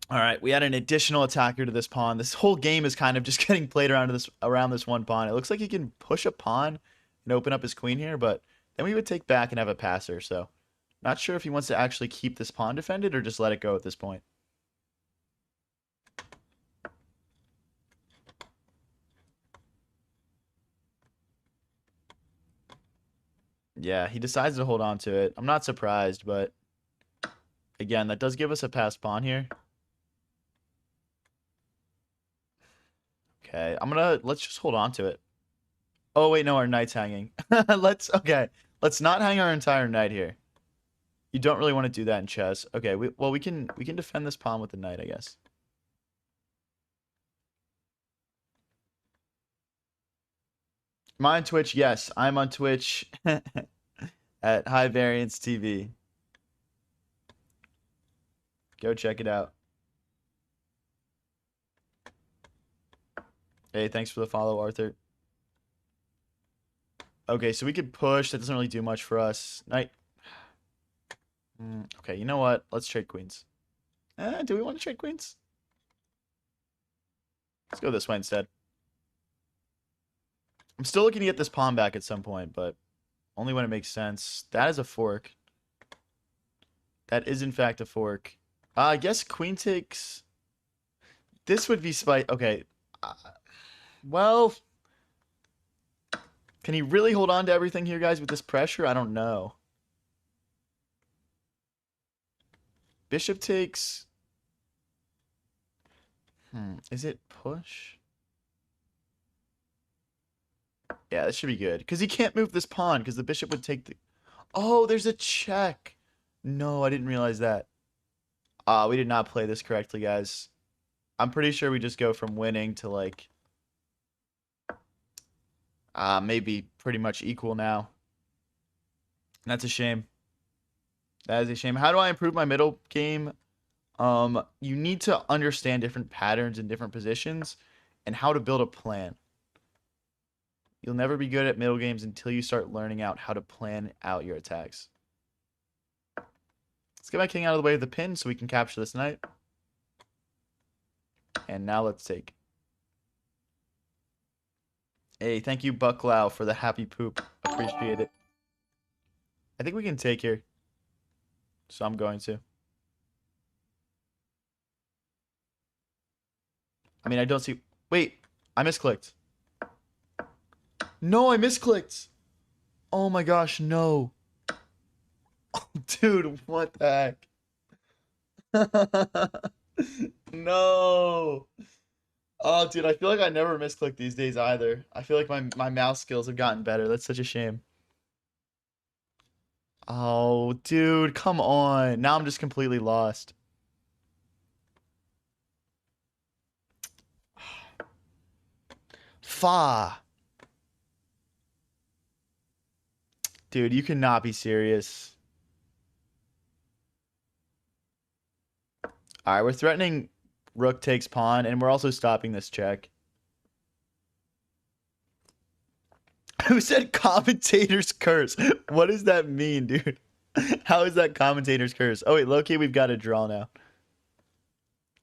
All right, we add an additional attacker to this pawn. This whole game is kind of just getting played around this one pawn. It looks like he can push a pawn and open up his queen here, but then we would take back and have a passer. So, not sure if he wants to actually keep this pawn defended or just let it go at this point. Yeah, he decides to hold on to it. I'm not surprised, but again, that does give us a passed pawn here. Okay, let's just hold on to it. Oh wait, no, our knight's hanging. Let's not hang our entire knight here. You don't really want to do that in chess. Okay, we can defend this pawn with the knight, I guess. Am I on Twitch? Yes, I'm on Twitch at High Variance TV. Go check it out. Hey, thanks for the follow, Arthur. Okay, so we could push. That doesn't really do much for us. Knight. Okay, you know what? Let's trade queens. Do we want to trade queens? Let's go this way instead. I'm still looking to get this pawn back at some point, but only when it makes sense. That is a fork. That is, in fact, a fork. I guess queen takes... This would be spite... Okay. Well... Can he really hold on to everything here, guys, with this pressure? I don't know. Bishop takes... Is it push? Yeah, this should be good. Because he can't move this pawn, because the bishop would take the... Oh, there's a check. No, I didn't realize that. We did not play this correctly, guys. I'm pretty sure we just go from winning to, like... maybe pretty much equal now. That's a shame. That is a shame. How do I improve my middle game? You need to understand different patterns in different positions and how to build a plan. You'll never be good at middle games until you start learning out how to plan out your attacks. Let's get my king out of the way of the pin so we can capture this knight. And now let's take. Hey, thank you, Bucklow, for the happy poop. Appreciate it. I think we can take here. So I'm going to. I mean, I don't see... Wait, I misclicked. No, I misclicked. Oh my gosh, no. Oh, dude, what the heck? No. Oh, dude, I feel like I never misclick these days either. I feel like my mouse skills have gotten better. That's such a shame. Oh, dude, come on. Now I'm just completely lost. Fa. Dude, you cannot be serious. All right, we're threatening rook takes pawn, and we're also stopping this check. Who said commentator's curse? What does that mean, dude? How is that commentator's curse? Oh wait, low-key, we've got a draw now.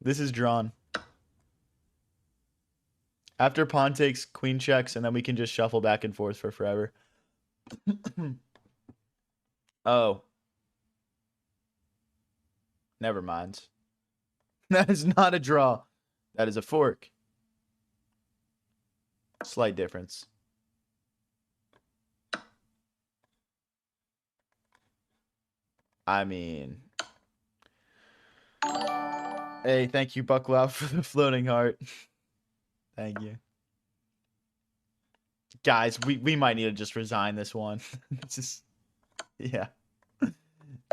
This is drawn. After pawn takes, queen checks, and then we can just shuffle back and forth for forever. Oh. Never mind. That is not a draw. That is a fork. Slight difference. I mean... Hey, thank you, Bucklow, for the floating heart. Thank you. Guys, we might need to just resign this one. Just... Yeah.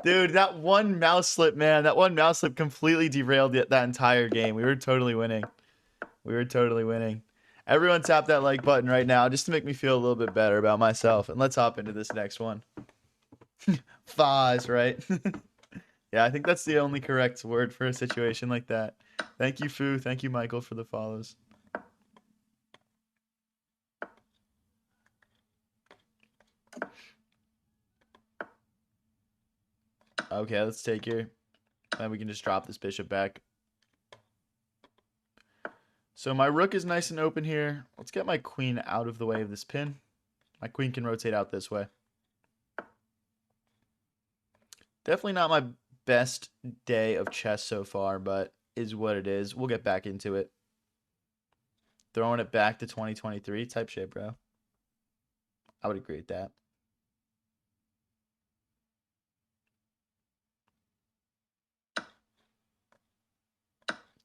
Dude, that one mouse slip, man. That one mouse slip completely derailed that entire game. We were totally winning. We were totally winning. Everyone tap that like button right now just to make me feel a little bit better about myself. And let's hop into this next one. Faz, right? Yeah, I think that's the only correct word for a situation like that. Thank you, Fu. Thank you, Michael, for the follows. Okay, let's take here. Then we can just drop this bishop back. So my rook is nice and open here. Let's get my queen out of the way of this pin. My queen can rotate out this way. Definitely not my best day of chess so far, but is what it is. We'll get back into it. Throwing it back to 2023 type shit, bro. I would agree with that.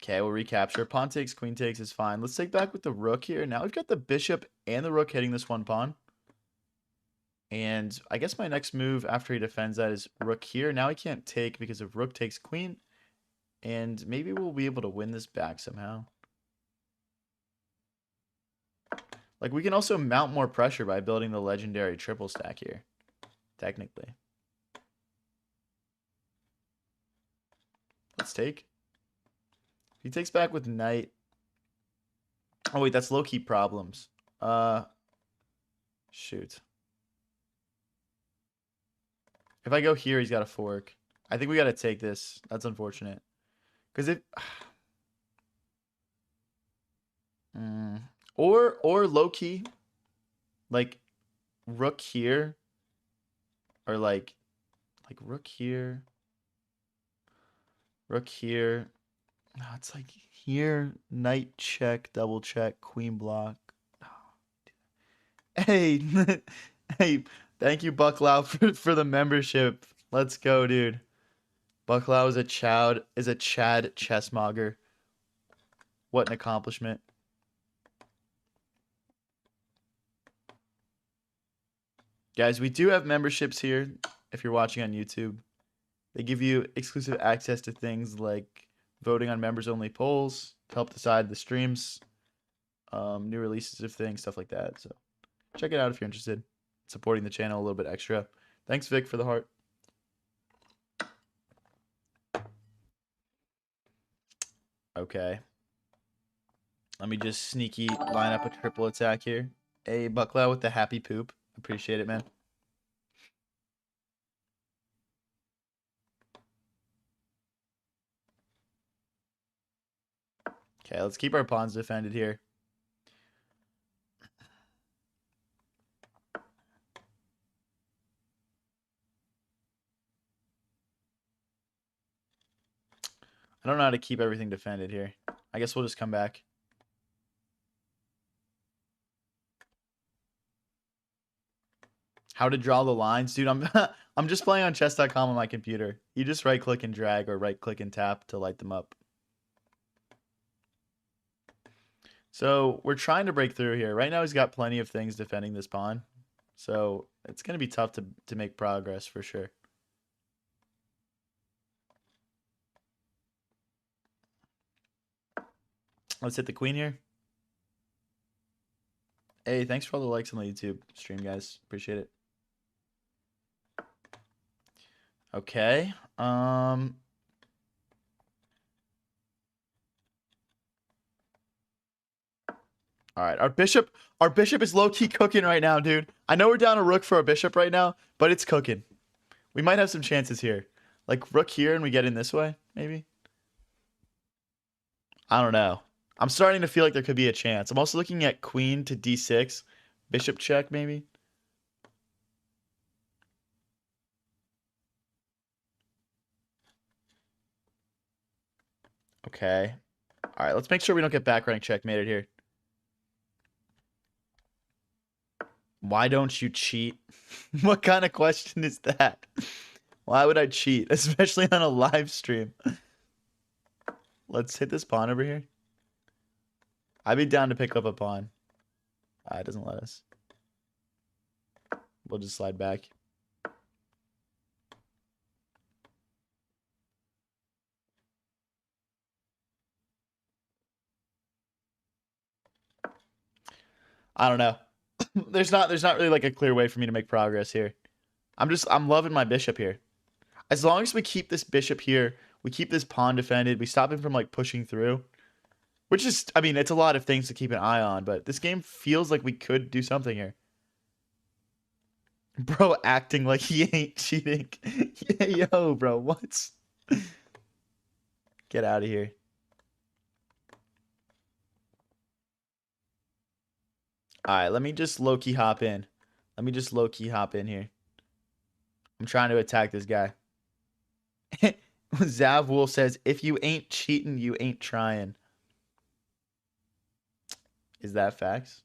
Okay, we'll recapture. Pawn takes, queen takes is fine. Let's take back with the rook here. Now we've got the bishop and the rook hitting this one pawn. And I guess my next move after he defends that is rook here. Now he can't take because if rook takes queen. And maybe we'll be able to win this back somehow. Like, we can also mount more pressure by building the legendary triple stack here. Technically. Let's take. He takes back with knight. Oh, wait, that's low-key problems. Shoot. If I go here, he's got a fork. I think we got to take this. That's unfortunate. Because if... Or low-key, like, rook here. Or, like rook here. Rook here. No, it's like here, knight check, double check, queen block. Hey, hey, thank you, Bucklow, for the membership. Let's go, dude. Bucklow is a Chad chessmogger. What an accomplishment. Guys, we do have memberships here if you're watching on YouTube. They give you exclusive access to things like voting on members-only polls to help decide the streams, new releases of things, stuff like that. So check it out if you're interested. Supporting the channel a little bit extra. Thanks, Vic, for the heart. Okay. Let me just sneaky line up a triple attack here. Hey, Bucklow with the happy poop. Appreciate it, man. Okay, let's keep our pawns defended here. I don't know how to keep everything defended here. I guess we'll just come back. How to draw the lines? Dude, I'm just playing on chess.com on my computer. You just right click and drag or right click and tap to light them up. So we're trying to break through here. Right now he's got plenty of things defending this pawn. So it's going to be tough to make progress for sure. Let's hit the queen here. Hey, thanks for all the likes on the YouTube stream, guys. Appreciate it. Okay. All right, our bishop is low-key cooking right now, dude. I know we're down a rook for our bishop right now, but it's cooking. We might have some chances here. Like rook here and we get in this way, maybe? I don't know. I'm starting to feel like there could be a chance. I'm also looking at queen to d6. Bishop check, maybe? Okay. All right, let's make sure we don't get back rank checkmated here. Why don't you cheat? What kind of question is that? Why would I cheat? Especially on a live stream. Let's hit this pawn over here. I'd be down to pick up a pawn. It doesn't let us. We'll just slide back. I don't know. There's not really like a clear way for me to make progress here. I'm loving my bishop here. As long as we keep this bishop here, we keep this pawn defended, we stop him from like pushing through. Which is, I mean, it's a lot of things to keep an eye on, but this game feels like we could do something here. Bro acting like he ain't cheating. Yeah, yo, bro, what? Get out of here. Alright, let me just low-key hop in. Let me just low-key hop in here. I'm trying to attack this guy. Zav Wolf says, if you ain't cheating, you ain't trying. Is that facts?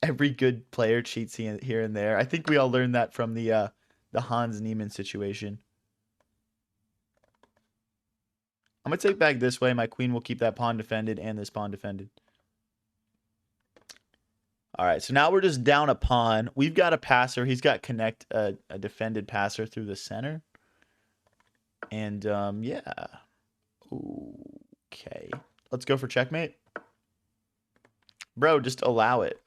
Every good player cheats here and there. I think we all learned that from the Hans Niemann situation. I'm going to take back this way. My queen will keep that pawn defended and this pawn defended. All right, so now we're just down a pawn. We've got a passer. He's got connect a defended passer through the center. And, yeah. Okay. Let's go for checkmate. Bro, just allow it.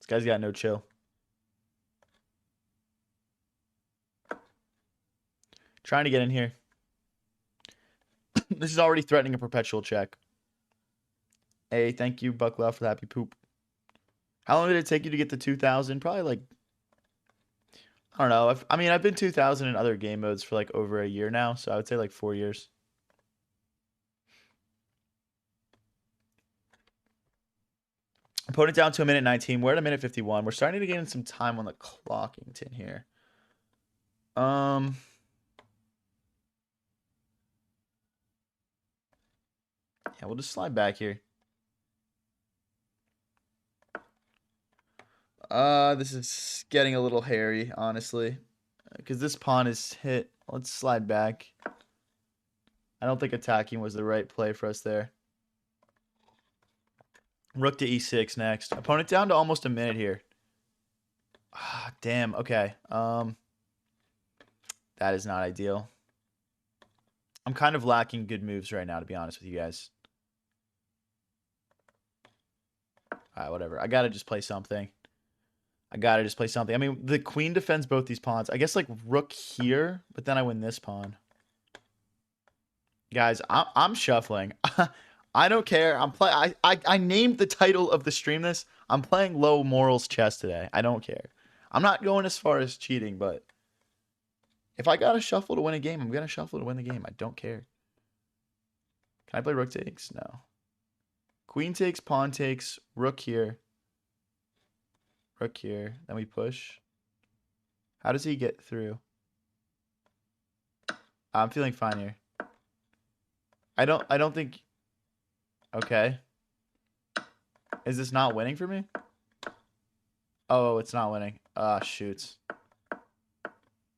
This guy's got no chill. Trying to get in here. This is already threatening a perpetual check. Hey, thank you, Bucklow, for the happy poop. How long did it take you to get to 2,000? Probably like, I don't know. I mean, I've been 2,000 in other game modes for like over a year now, so I would say like 4 years. Opponent down to a minute 19. We're at a minute 51. We're starting to gain some time on the Clockington here. Yeah, we'll just slide back here. This is getting a little hairy, honestly. Because this pawn is hit. Let's slide back. I don't think attacking was the right play for us there. Rook to e6 next. Opponent down to almost a minute here. Ah, damn. Okay. That is not ideal. I'm kind of lacking good moves right now, to be honest with you guys. Alright, whatever. I gotta just play something. I mean, the queen defends both these pawns. I guess like rook here, but then I win this pawn. Guys, I'm shuffling. I don't care. I named the title of the stream this. I'm playing low morals chess today. I don't care. I'm not going as far as cheating, but if I gotta shuffle to win a game, I'm gonna shuffle to win the game. I don't care. Can I play rook takes? No. Queen takes, pawn takes, rook here. Rook here. Then we push. How does he get through? I'm feeling fine here. I don't think. Okay. Is this not winning for me? Oh, it's not winning. Ah, shoots.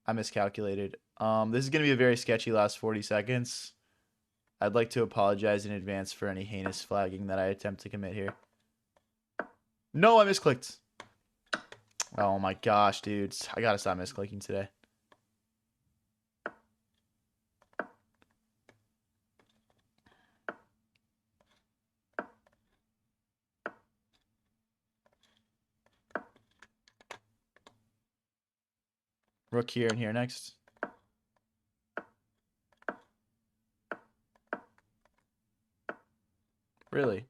I miscalculated. This is gonna be a very sketchy last 40 seconds. I'd like to apologize in advance for any heinous flagging that I attempt to commit here. No, I misclicked. Oh my gosh, dudes. I gotta stop misclicking today. Rook here and here next. Really?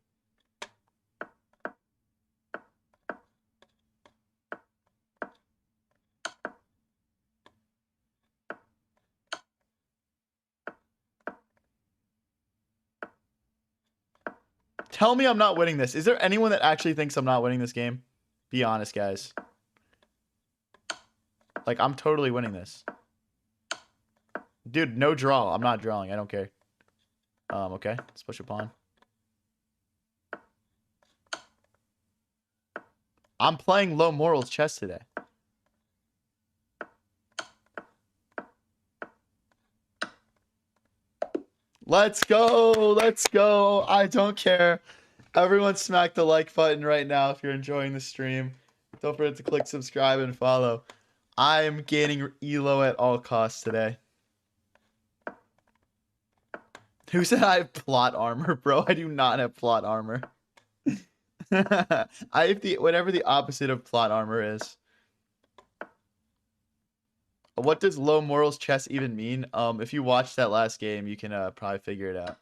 Tell me I'm not winning this. Is there anyone that actually thinks I'm not winning this game? Be honest, guys. Like, I'm totally winning this. Dude, no draw. I'm not drawing. I don't care. Okay. Let's push a pawn. I'm playing low morals chess today. Let's go. Let's go. I don't care. Everyone smack the like button right now if you're enjoying the stream. Don't forget to click subscribe and follow. I am gaining elo at all costs today. Who said I have plot armor, bro? I do not have plot armor. I have the whatever the opposite of plot armor is. What does low morals chess even mean? If you watched that last game, you can probably figure it out.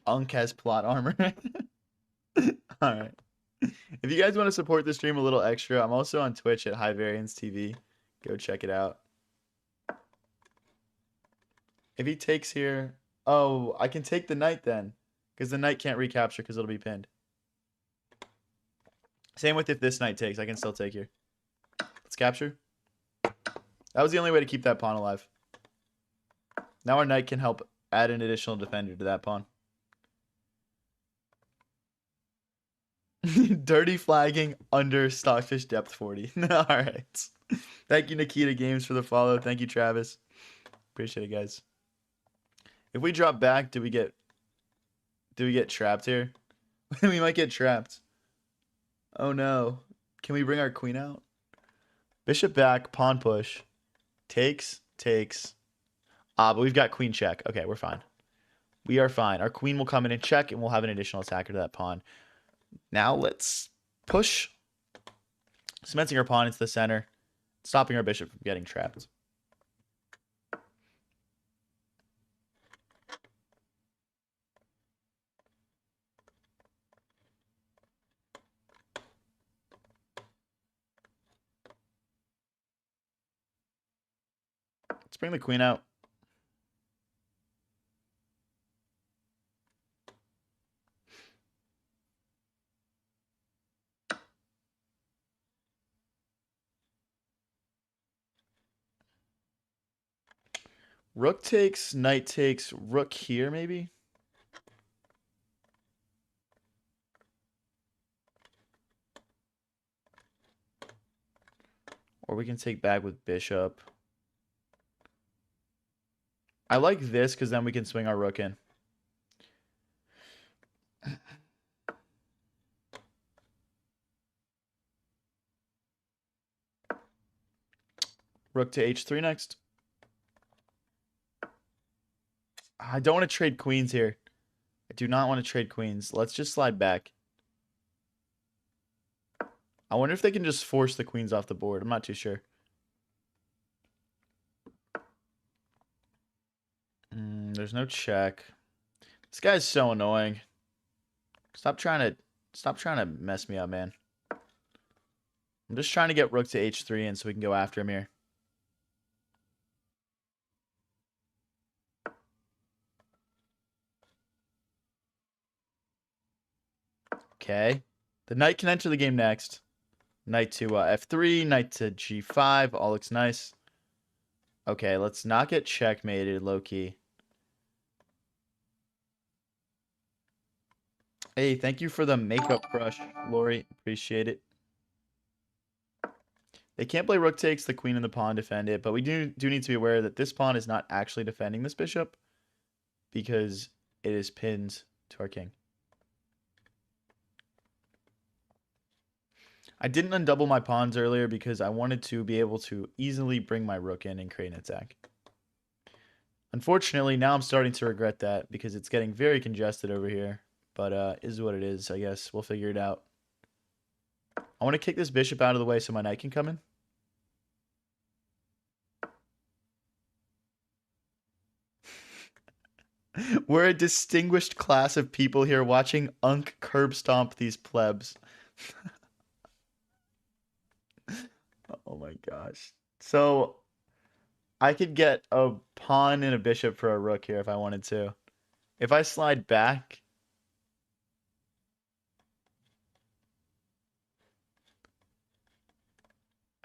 Unk has plot armor. All right. If you guys want to support the stream a little extra, I'm also on Twitch at High Variance TV. Go check it out. If he takes here, oh, I can take the knight then, because the knight can't recapture because it'll be pinned. Same with if this knight takes, I can still take here. Let's capture. That was the only way to keep that pawn alive. Now our knight can help add an additional defender to that pawn. Dirty flagging under Stockfish Depth 40. All right. Thank you, Nikita Games, for the follow. Thank you, Travis. Appreciate it, guys. If we drop back, do we get trapped here? We might get trapped. Oh no. Can we bring our queen out? Bishop back, pawn push. Takes. But we've got queen check. Okay, we're fine. We are fine. Our queen will come in and check, and we'll have an additional attacker to that pawn. Now let's push. Cementing our pawn into the center. Stopping our bishop from getting trapped. Let's bring the queen out. Rook takes, knight takes, rook here maybe? Or we can take back with bishop. I like this because then we can swing our rook in. Rook to h3 next. I don't want to trade queens here. I do not want to trade queens. Let's just slide back. I wonder if they can just force the queens off the board. I'm not too sure. There's no check. This guy's so annoying. Stop trying to mess me up, man. I'm just trying to get rook to h3 and so we can go after him here. Okay. The knight can enter the game next. Knight to f3, knight to g5. All looks nice. Okay, let's not get checkmated, low-key. Hey, thank you for the makeup brush, Lori. Appreciate it. They can't play rook takes, the queen and the pawn defend it, but we do need to be aware that this pawn is not actually defending this bishop because it is pinned to our king. I didn't undouble my pawns earlier because I wanted to be able to easily bring my rook in and create an attack. Unfortunately, now I'm starting to regret that because it's getting very congested over here. But is what it is, I guess. We'll figure it out. I want to kick this bishop out of the way so my knight can come in. We're a distinguished class of people here watching Unk curb stomp these plebs. Oh my gosh. So I could get a pawn and a bishop for a rook here if I wanted to. If I slide back,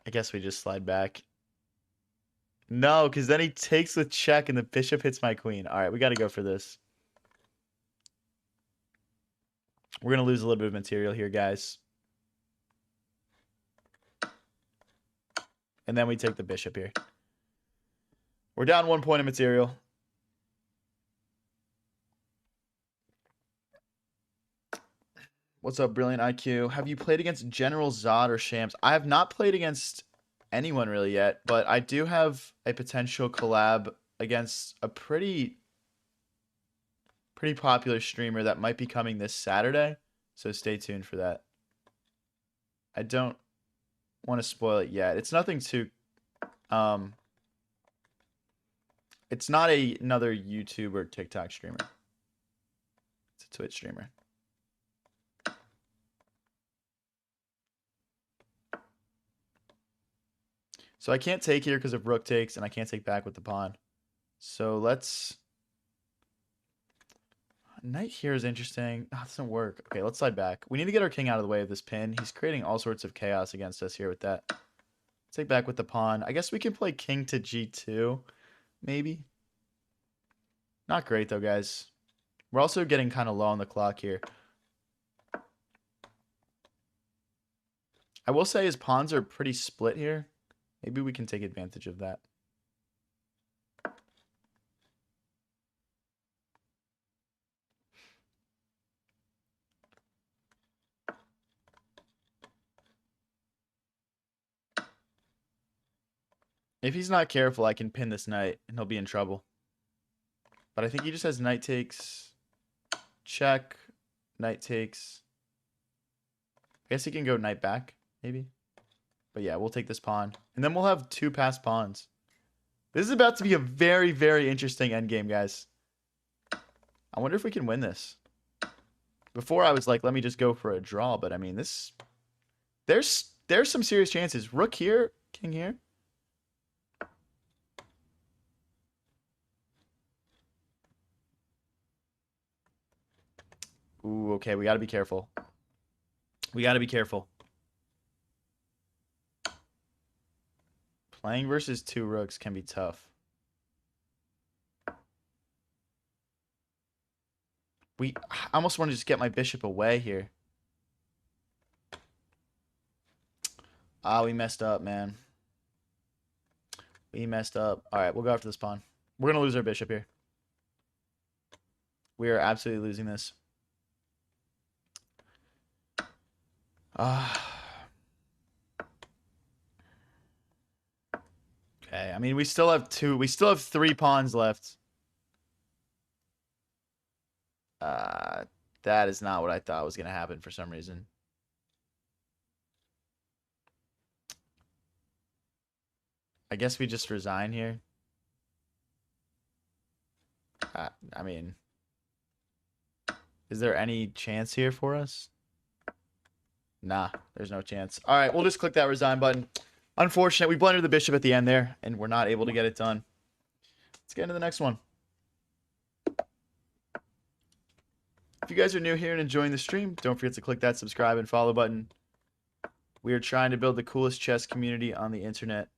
I guess we just slide back. No, because then he takes the check and the bishop hits my queen. All right, we got to go for this. We're going to lose a little bit of material here, guys. And then we take the bishop here. We're down 1 point of material. What's up, Brilliant IQ? Have you played against General Zod or Shams? I have not played against anyone really yet, but I do have a potential collab against a pretty popular streamer that might be coming this Saturday. So stay tuned for that. I don't want to spoil it yet. It's nothing too it's not another YouTube or TikTok streamer. It's a Twitch streamer. So I can't take here because of rook takes, and I can't take back with the pawn. So let's... Knight here is interesting. Oh, it doesn't work. Okay, let's slide back. We need to get our king out of the way of this pin. He's creating all sorts of chaos against us here with that. Let's take back with the pawn. I guess we can play king to g2, maybe. Not great, though, guys. We're also getting kind of low on the clock here. I will say his pawns are pretty split here. Maybe we can take advantage of that. If he's not careful, I can pin this knight, and he'll be in trouble. But I think he just has knight takes, check, knight takes. I guess he can go knight back, maybe. But yeah, we'll take this pawn. And then we'll have 2 passed pawns. This is about to be a very, very interesting endgame, guys. I wonder if we can win this. Before I was like, let me just go for a draw. But I mean, this... There's some serious chances. Rook here, king here. Ooh, okay, we got to be careful. We got to be careful. Playing versus 2 rooks can be tough. I almost want to just get my bishop away here. Ah, we messed up, man. We messed up. All right, we'll go after this pawn. We're going to lose our bishop here. We are absolutely losing this. Okay, I mean, we still have 3 pawns left. That is not what I thought was going to happen for some reason. I guess we just resign here. I mean, is there any chance here for us? Nah, there's no chance. All right, we'll just click that resign button. Unfortunate, we blundered the bishop at the end there, and we're not able to get it done. Let's get into the next one. If you guys are new here and enjoying the stream, don't forget to click that subscribe and follow button. We are trying to build the coolest chess community on the internet.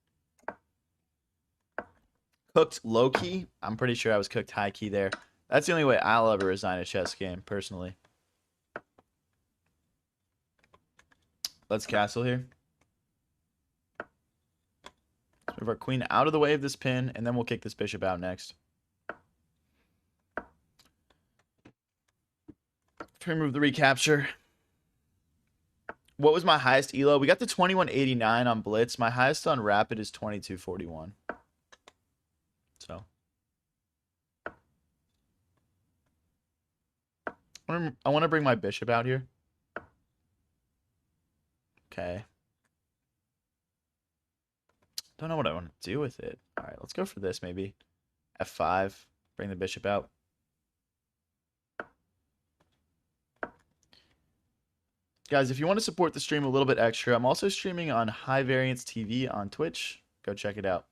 Cooked low-key? I'm pretty sure I was cooked high-key there. That's the only way I'll ever resign a chess game, personally. Let's castle here. Let's move our queen out of the way of this pin, and then we'll kick this bishop out next. Remove the recapture. What was my highest elo? We got to 2189 on Blitz. My highest on Rapid is 2241. So. I want to bring my bishop out here. Okay. Don't know what I want to do with it. All right, let's go for this maybe. F5. Bring the bishop out. Guys, if you want to support the stream a little bit extra, I'm also streaming on High Variance TV on Twitch. Go check it out.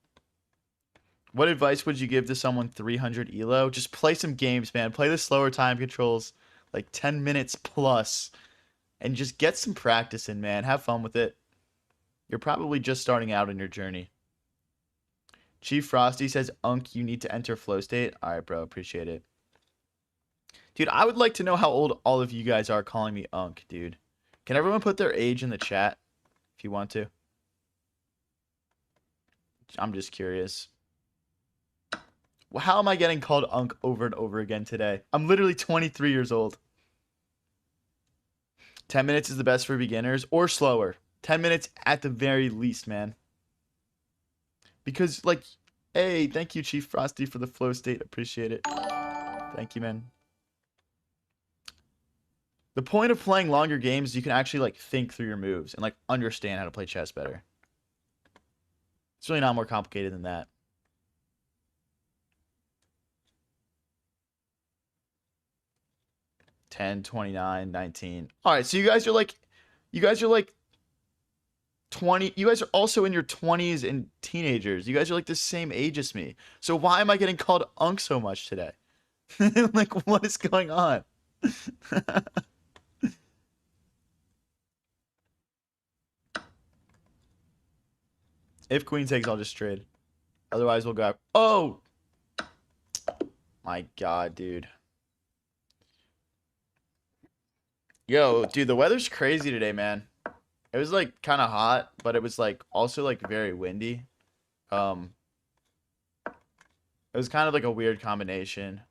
What advice would you give to someone 300 elo? Just play some games, man. Play the slower time controls, like 10 minutes plus, and just get some practice in, man. Have fun with it. You're probably just starting out in your journey. Chief Frosty says, Unk, you need to enter flow state. All right, bro. Appreciate it. Dude, I would like to know how old all of you guys are calling me Unk, dude. Can everyone put their age in the chat if you want to? I'm just curious. Well, how am I getting called Unk over and over again today? I'm literally 23 years old. 10 minutes is the best for beginners or slower. 10 minutes at the very least, man. Because, like, hey, thank you, Chief Frosty, for the flow state. Appreciate it. Thank you, man. The point of playing longer games is you can actually, like, think through your moves and, like, understand how to play chess better. It's really not more complicated than that. $10, $29, $19. All right, so you guys are like 20. You guys are also in your 20s and teenagers. You guys are like the same age as me. So why am I getting called Unk so much today? Like, what is going on? If queen takes, I'll just trade. Otherwise, we'll go. Oh! My God, dude. Yo, dude, the weather's crazy today, man. It was like kind of hot, but it was like also like very windy. It was kind of like a weird combination.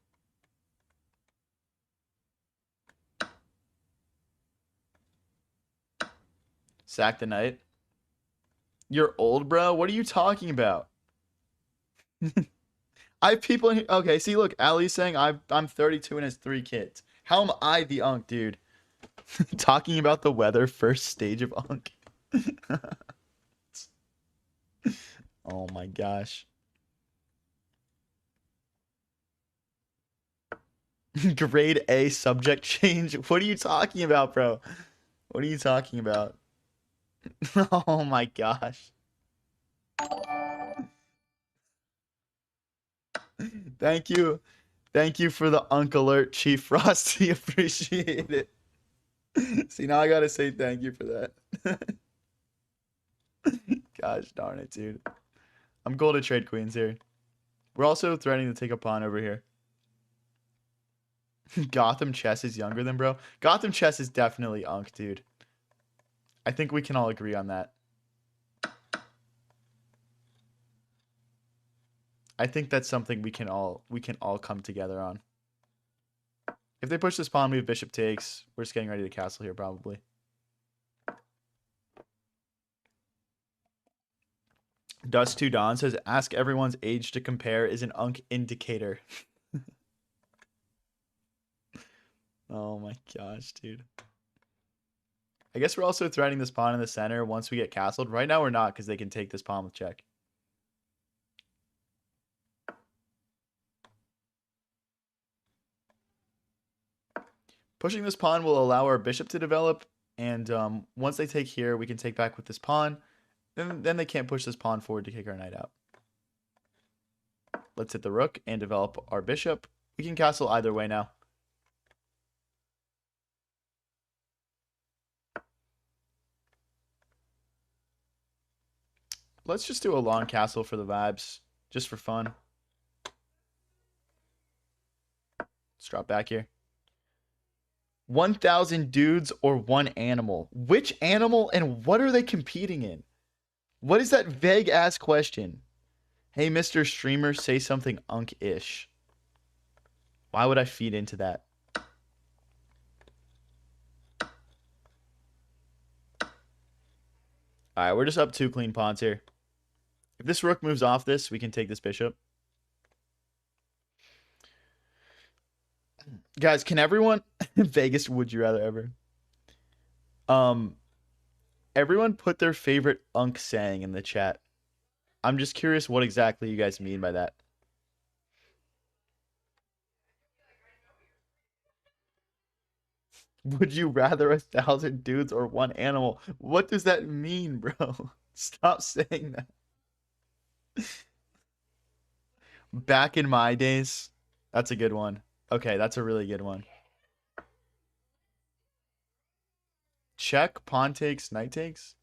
Sack the knight. You're old, bro? What are you talking about? I have people in here. Okay, see, look, Ali's saying I'm 32 and has 3 kids. How am I the Unk, dude? Talking about the weather, first stage of Unk. Oh my gosh. Grade A subject change. What are you talking about, bro? What are you talking about? Oh my gosh. Thank you. Thank you for the Unk alert, Chief Frosty. Appreciate it. See, now I gotta say thank you for that. Gosh darn it, dude. I'm gold at trade queens here. We're also threatening to take a pawn over here. Gotham Chess is younger than bro. Gotham Chess is definitely Unk, dude. I think we can all agree on that. I think that's something we can all come together on. If they push this pawn, we have bishop takes. We're just getting ready to castle here, probably. Dust to Dawn says, ask everyone's age to compare is an Unk indicator. Oh my gosh, dude. I guess we're also threatening this pawn in the center once we get castled. Right now we're not because they can take this pawn with check. Pushing this pawn will allow our bishop to develop. And once they take here, we can take back with this pawn. Then they can't push this pawn forward to kick our knight out. Let's hit the rook and develop our bishop. We can castle either way now. Let's just do a long castle for the vibes, just for fun. Let's drop back here. 1,000 dudes or one animal? Which animal and what are they competing in? What is that vague ass question? Hey, Mr. Streamer, say something Unk-ish. Why would I feed into that? Alright, we're just up 2 clean pawns here. If this rook moves off this, we can take this bishop. Guys, can everyone... Vegas, would you rather ever? Everyone put their favorite Unk saying in the chat. I'm just curious what exactly you guys mean by that. Would you rather 1,000 dudes or one animal? What does that mean, bro? Stop saying that. Back in my days. That's a good one. Okay, that's a really good one. Check, pawn takes, knight takes.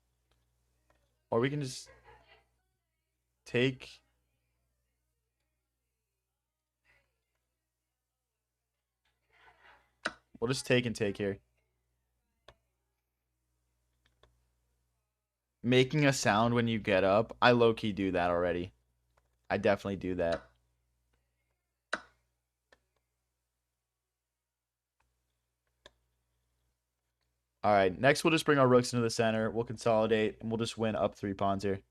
Or we can just take. We'll just take and take here. Making a sound when you get up. I low-key do that already. I definitely do that. All right, next we'll just bring our rooks into the center. We'll consolidate, and we'll just win up 3 pawns here.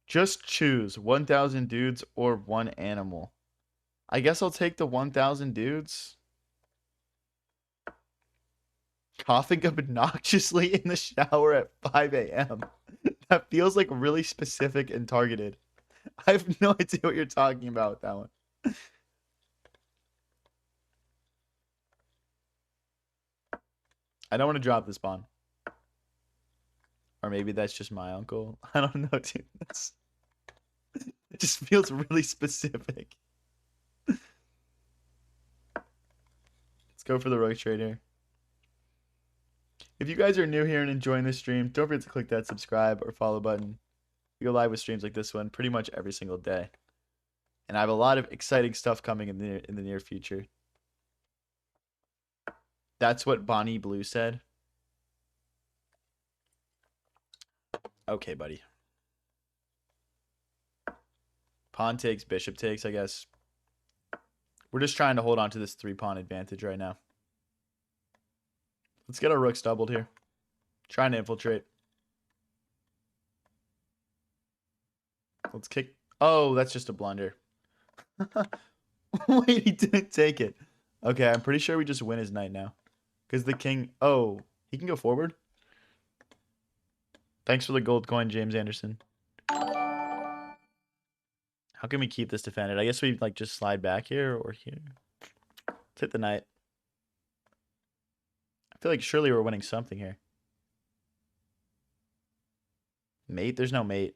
Just choose 1,000 dudes or one animal. I guess I'll take the 1,000 dudes. Coughing obnoxiously in the shower at 5 a.m. That feels like really specific and targeted. I have no idea what you're talking about with that one. I don't want to drop this pawn. Or maybe that's just my uncle. I don't know, dude. It just feels really specific. Let's go for the rook trade here. If you guys are new here and enjoying this stream, don't forget to click that subscribe or follow button. We go live with streams like this one pretty much every single day. And I have a lot of exciting stuff coming in the near future. That's what Bonnie Blue said. Okay, buddy. Pawn takes, bishop takes, I guess. We're just trying to hold on to this 3-pawn advantage right now. Let's get our rooks doubled here. Trying to infiltrate. Let's kick. Oh, that's just a blunder. Wait, he didn't take it. Okay, I'm pretty sure we just win his knight now. Because the king... Oh, he can go forward? Thanks for the gold coin, James Anderson. How can we keep this defended? I guess we like just slide back here or here. Let's hit the knight. I feel like surely we're winning something here. Mate? There's no mate.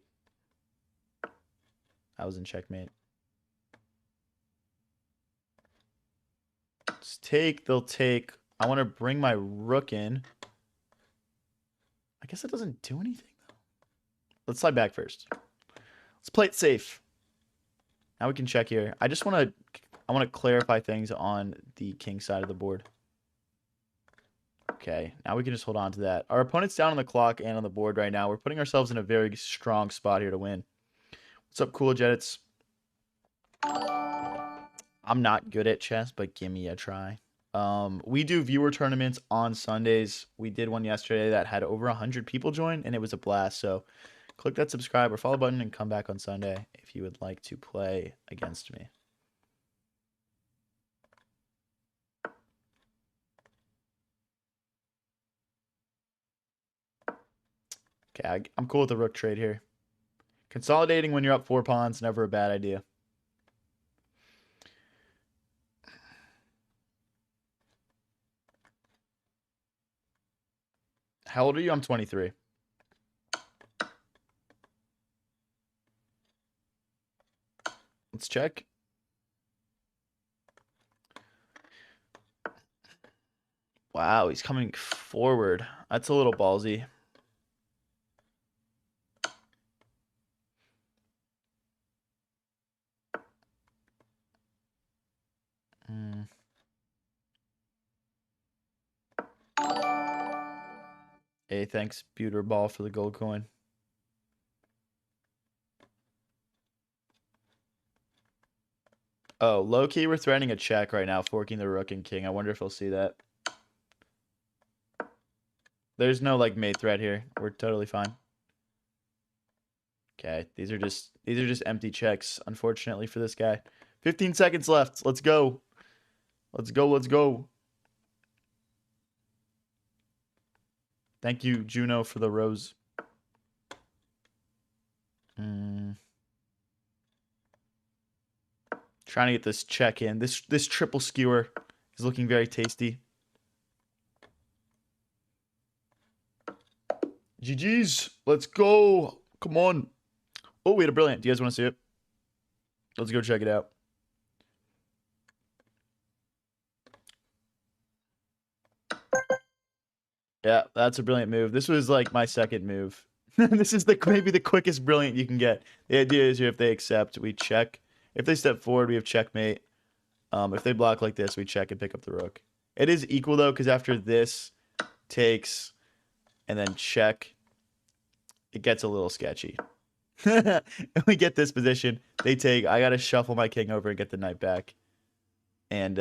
I was in checkmate. Let's take. They'll take. I want to bring my rook in. I guess it doesn't do anything, though. Let's slide back first. Let's play it safe. Now we can check here. I want to clarify things on the king side of the board. Okay, now we can just hold on to that. Our opponent's down on the clock and on the board right now. We're putting ourselves in a very strong spot here to win. What's up, Cool Jets? I'm not good at chess, but give me a try. We do viewer tournaments on Sundays. We did one yesterday that had over 100 people join, and it was a blast. So click that subscribe or follow button and come back on Sunday if you would like to play against me. Okay, I'm cool with the rook trade here. Consolidating when you're up 4 pawns, never a bad idea. How old are you? I'm 23. Let's check. Wow, he's coming forward. That's a little ballsy. Hey, thanks, Buter Ball, for the gold coin. Oh, low-key, we're threatening a check right now, forking the rook and king. I wonder if he'll see that. There's no, like, mate threat here. We're totally fine. Okay, these are just empty checks, unfortunately, for this guy. 15 seconds left. Let's go. Let's go, let's go. Thank you, Juno, for the rose. Trying to get this check in. This triple skewer is looking very tasty. GG's. Let's go. Come on. Oh, we had a brilliant. Do you guys want to see it? Let's go check it out. Yeah, that's a brilliant move. This was like my second move. This is maybe the quickest brilliant you can get. The idea is here, if they accept, we check. If they step forward, we have checkmate. If they block like this, we check and pick up the rook. It is equal though, because after this takes and then check, it gets a little sketchy. And we get this position. They take. I gotta shuffle my king over and get the knight back. And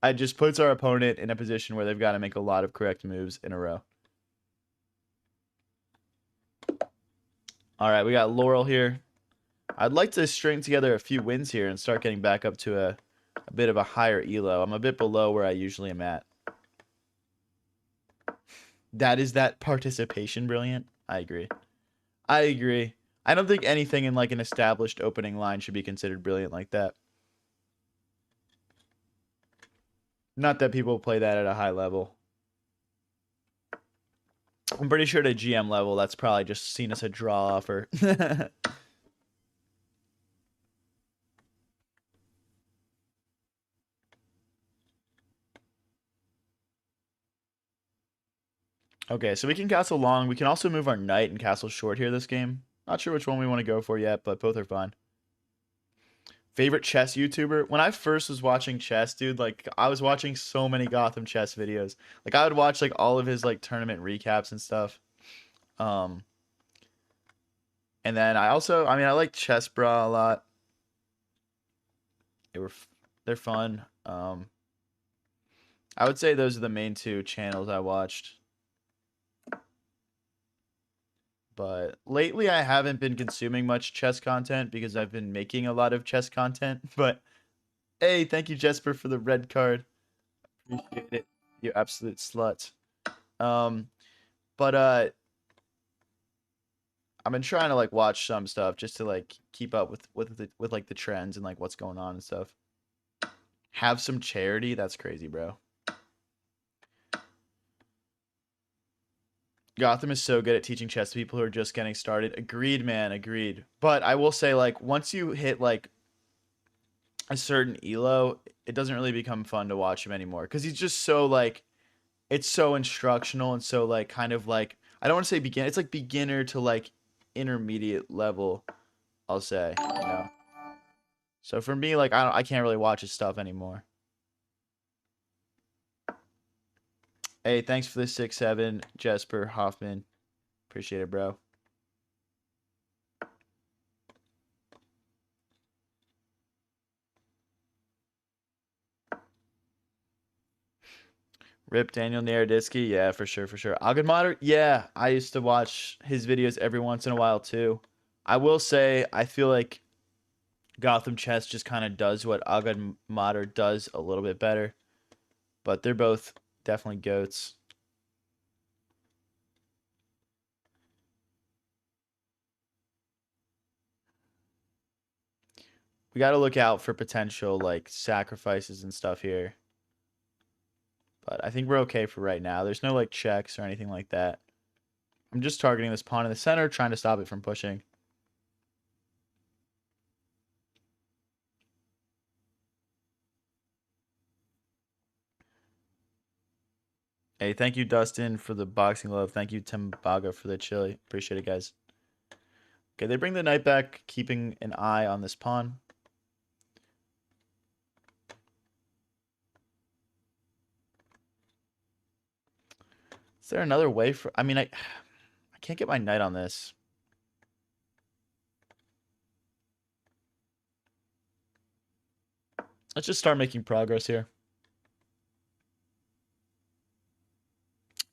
it just puts our opponent in a position where they've got to make a lot of correct moves in a row. All right, we got Laurel here. I'd like to string together a few wins here and start getting back up to a bit of a higher elo. I'm a bit below where I usually am at. That is that participation brilliant? I agree. I agree. I don't think anything in like an established opening line should be considered brilliant like that. Not that people play that at a high level. I'm pretty sure at a GM level, that's probably just seen as a draw offer. Okay, so we can castle long. We can also move our knight and castle short here this game. Not sure which one we want to go for yet, but both are fine. Favorite chess YouTuber? When I first was watching chess, dude, like I was watching so many Gotham chess videos. Like I would watch like all of his like tournament recaps and stuff. And then I like Chess Bra a lot. They're fun. I would say those are the main two channels I watched. But lately I haven't been consuming much chess content because I've been making a lot of chess content. But hey, thank you, Jesper, for the red card. Appreciate it. You absolute slut. But I've been trying to like watch some stuff just to like keep up with like the trends and like what's going on and stuff. Have some charity? That's crazy, bro. Gotham is so good at teaching chess to people who are just getting started. Agreed, man. Agreed. But I will say, like, once you hit like a certain elo, it doesn't really become fun to watch him anymore because he's just so like, it's so instructional and so like kind of like I don't want to say begin. It's like beginner to like intermediate level. I'll say, you know. So for me, like I can't really watch his stuff anymore. Hey, thanks for the 6-7, Jesper Hoffman. Appreciate it, bro. Rip Daniel Naroditsky. Yeah, for sure, for sure. Agad yeah, I used to watch his videos every once in a while too. I will say, I feel like Gotham Chess just kind of does what Agad does a little bit better. But they're both definitely goats. We got to look out for potential like sacrifices and stuff here. But I think we're okay for right now. There's no like checks or anything like that. I'm just targeting this pawn in the center, trying to stop it from pushing. Hey, thank you, Dustin, for the boxing love. Thank you, Tim Baga, for the chili. Appreciate it, guys. Okay, they bring the knight back, keeping an eye on this pawn. Is there another way for... I mean, I can't get my knight on this. Let's just start making progress here.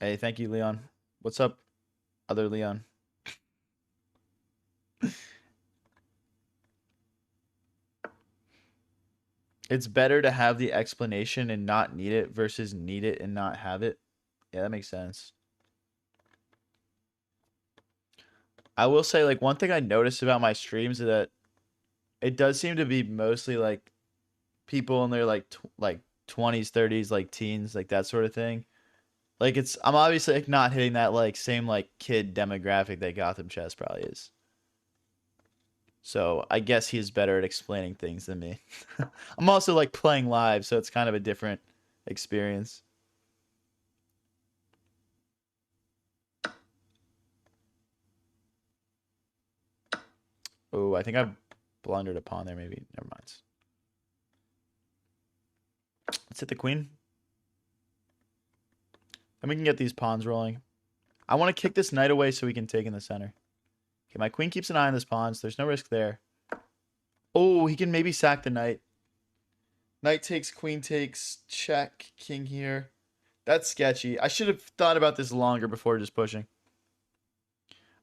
Hey, thank you, Leon. What's up, other Leon? It's better to have the explanation and not need it versus need it and not have it. Yeah, that makes sense. I will say, like, one thing I noticed about my streams is that it does seem to be mostly like people in their like 20s, 30s, like teens, like that sort of thing. Like I'm obviously like not hitting that like same like kid demographic that Gotham Chess probably is. So I guess he's better at explaining things than me. I'm also like playing live, so it's kind of a different experience. Oh, I think I've blundered a pawn there. Maybe never mind. Let's hit the queen. And we can get these pawns rolling. I want to kick this knight away so we can take in the center. Okay, my queen keeps an eye on this pawn, so there's no risk there. Oh, he can maybe sack the knight. Knight takes, queen takes, check, king here. That's sketchy. I should have thought about this longer before just pushing.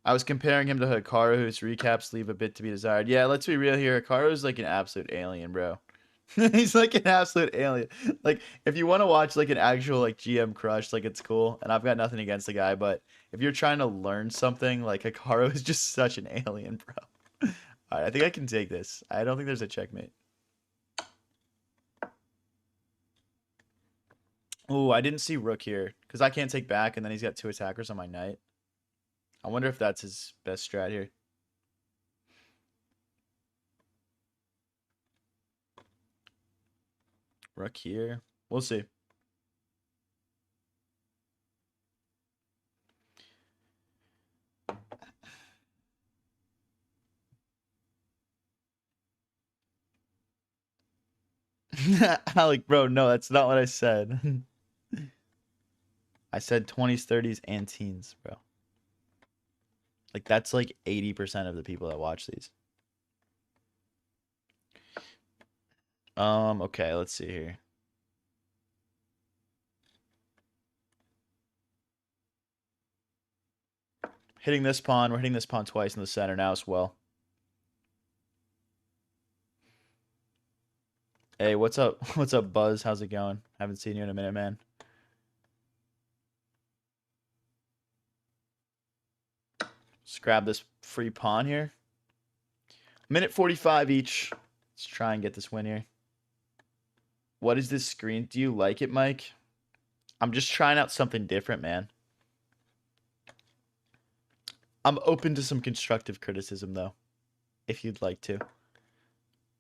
I was comparing him to Hikaru, whose recaps leave a bit to be desired. Yeah, let's be real here. Hikaru's like an absolute alien, bro. He's like an absolute alien. Like, if you want to watch like an actual like GM crush, like it's cool. And I've got nothing against the guy, but if you're trying to learn something, like Hikaru is just such an alien, bro. All right, I think I can take this. I don't think there's a checkmate. Oh, I didn't see rook here because I can't take back, and then he's got two attackers on my knight. I wonder if that's his best strat here. Rook here. We'll see. Alec, bro, no, that's not what I said. I said 20s, 30s, and teens, bro. Like, that's like 80% of the people that watch these. Okay, let's see here. Hitting this pawn. We're hitting this pawn twice in the center now as well. Hey, what's up? What's up, Buzz? How's it going? Haven't seen you in a minute, man. Just grab this free pawn here. Minute 45 each. Let's try and get this win here. What is this screen? Do you like it, Mike? I'm just trying out something different, man. I'm open to some constructive criticism, though, if you'd like to.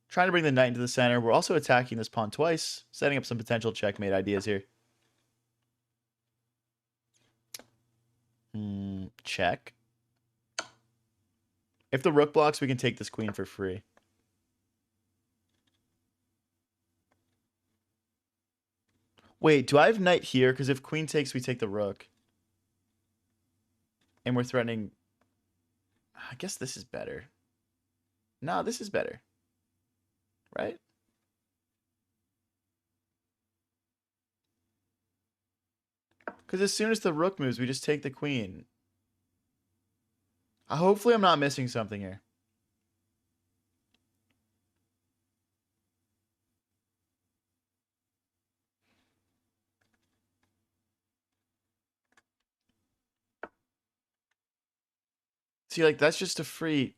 Trying to bring the knight into the center. We're also attacking this pawn twice, setting up some potential checkmate ideas here. Check. If the rook blocks, we can take this queen for free. Wait, do I have knight here? Because if queen takes, we take the rook. And we're threatening... I guess this is better. No, this is better. Right? Because as soon as the rook moves, we just take the queen. Hopefully I'm not missing something here. See, like, that's just a free...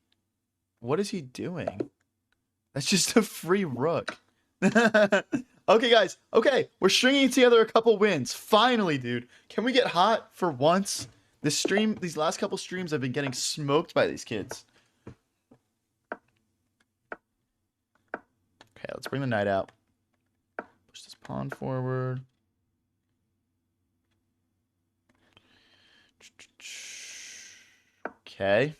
What is he doing? That's just a free rook. Okay, guys. Okay, we're stringing together a couple wins. Finally, dude. Can we get hot for once? This stream, these last couple streams, I've been getting smoked by these kids. Okay, let's bring the knight out. Push this pawn forward. Okay.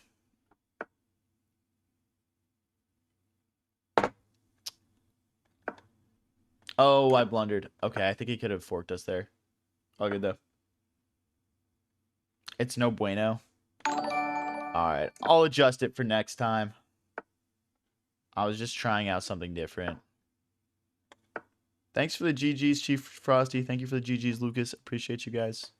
Oh, I blundered. Okay, I think he could have forked us there. All good, though. It's no bueno. Alright, I'll adjust it for next time. I was just trying out something different. Thanks for the GGs, Chief Frosty. Thank you for the GGs, Lucas. Appreciate you guys.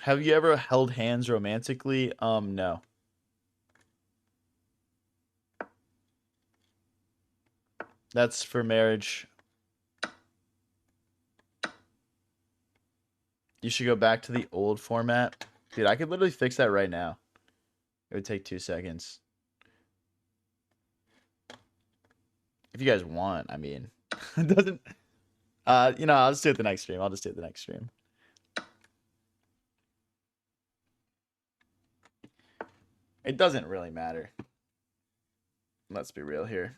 Have you ever held hands romantically? No. That's for marriage. You should go back to the old format. Dude, I could literally fix that right now. It would take 2 seconds. If you guys want, I mean, it doesn't. I'll just do it the next stream. I'll just do it the next stream. It doesn't really matter. Let's be real here.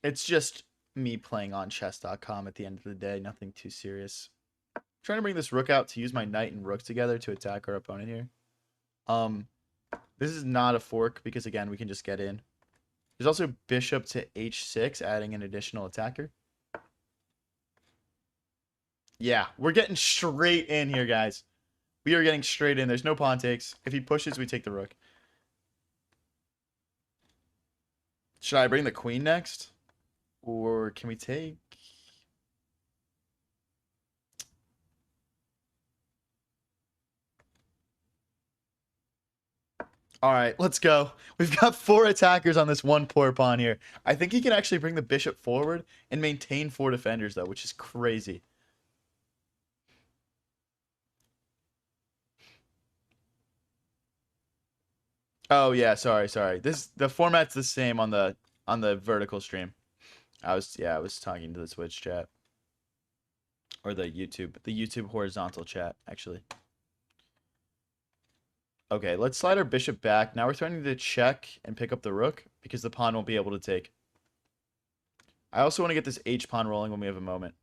It's just me playing on chess.com at the end of the day. Nothing too serious. I'm trying to bring this rook out to use my knight and rook together to attack our opponent here. This is not a fork because, again, we can just get in. There's also bishop to h6, adding an additional attacker. Yeah, we're getting straight in here, guys. We are getting straight in. There's no pawn takes. If he pushes, we take the rook. Should I bring the queen next? Or can we take... All right, let's go. We've got 4 attackers on this one poor pawn here. I think he can actually bring the bishop forward and maintain 4 defenders, though, which is crazy. Oh yeah, sorry. The format's the same on the vertical stream. I was talking to the Twitch chat. Or the YouTube horizontal chat, actually. Okay, let's slide our bishop back. Now we're threatening to check and pick up the rook because the pawn won't be able to take. I also want to get this H pawn rolling when we have a moment.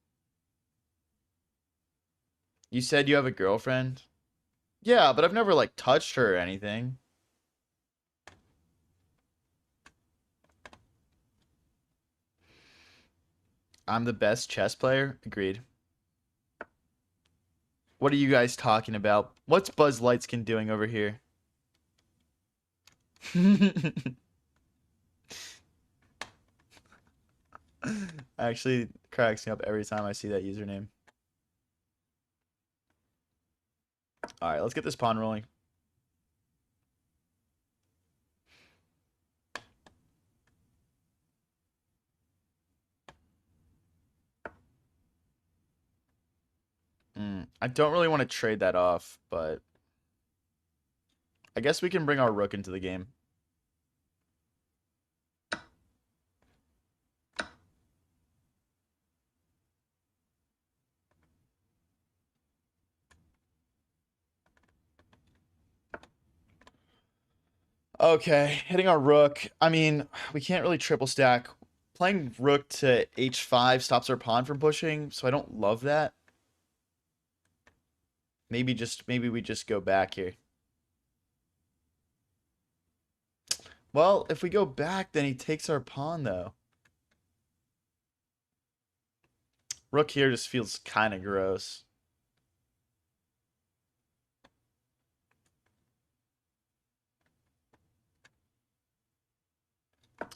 You said you have a girlfriend? Yeah, but I've never, like, touched her or anything. I'm the best chess player? Agreed. What are you guys talking about? What's Buzz Lightskin doing over here? Actually cracks me up every time I see that username. Alright, let's get this pawn rolling. I don't really want to trade that off, but I guess we can bring our rook into the game. Okay, hitting our rook. I mean, we can't really triple stack. Playing rook to h5 stops our pawn from pushing, so I don't love that. Maybe we just go back here. Well, if we go back, then he takes our pawn, though. Rook here just feels kind of gross.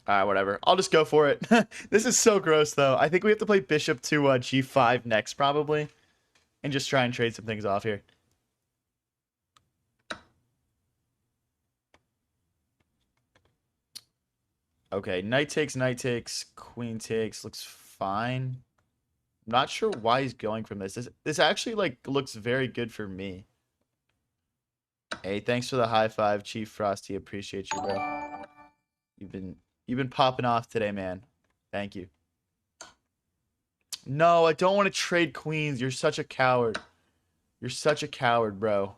Whatever. I'll just go for it. This is so gross, though. I think we have to play bishop to g5 next, probably. And just try and trade some things off here. Okay, knight takes, queen takes. Looks fine. I'm not sure why he's going from this. This actually, like, looks very good for me. Hey, thanks for the high five, Chief Frosty. Appreciate you, bro. You've been popping off today, man. Thank you. No, I don't want to trade queens. You're such a coward. You're such a coward, bro.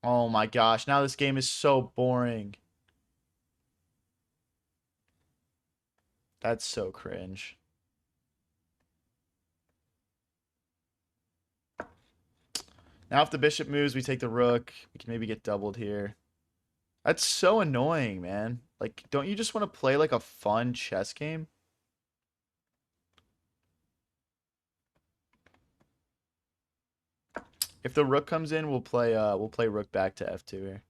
Oh my gosh, now this game is so boring. That's so cringe. Now if the bishop moves, we take the rook. We can maybe get doubled here. That's so annoying, man. Like, don't you just want to play like a fun chess game? If the rook comes in, we'll play rook back to f2 here.